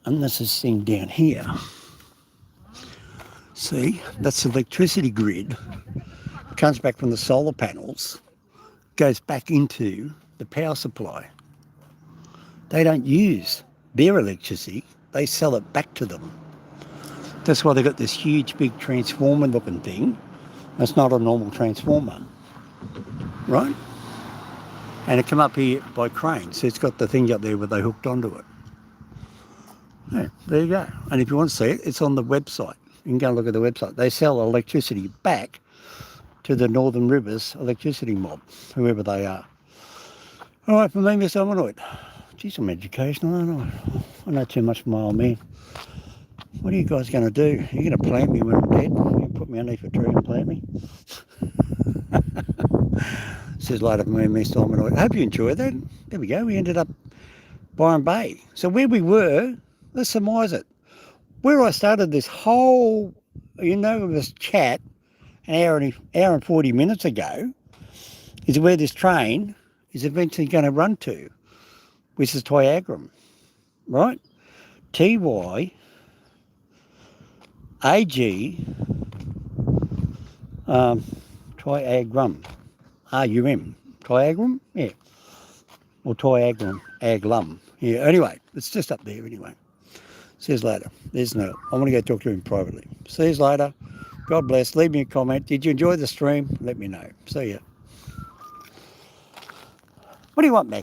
And this is thing down here. See, that's the electricity grid. Comes back from the solar panels, goes back into the power supply. They don't use their electricity, they sell it back to them. That's why they've got this huge big transformer looking thing. That's not a normal transformer, right? And it come up here by crane, so it's got the thing up there where they hooked onto it. Yeah, there you go. And if you want to see it, it's on the website. You can go and look at the website. They sell electricity back to the Northern Rivers electricity mob, whoever they are. All right, from me, Mr. Ominoid. Geez, I'm educational, aren't I? I know too much for my old man. What are you guys going to do? Are you going to plant me when I'm dead? You're going to put me underneath a tree and plant me? Says later from me, Mr. Ominoid. I hope you enjoyed that. There we go. We ended up Byron Bay. So where we were, let's surmise it. where I started this whole, this chat an hour and 40 minutes ago is where this train is eventually going to run to, which is Tyalgun, right? Tyag, Tyalgun, RUM, Tyalgun, yeah, or Tyalgun, Aglum, yeah. Anyway, it's just up there anyway. See you later. There's no. I want to go talk to him privately. See you later. God bless. Leave me a comment. Did you enjoy the stream? Let me know. See ya. What do you want, Mac?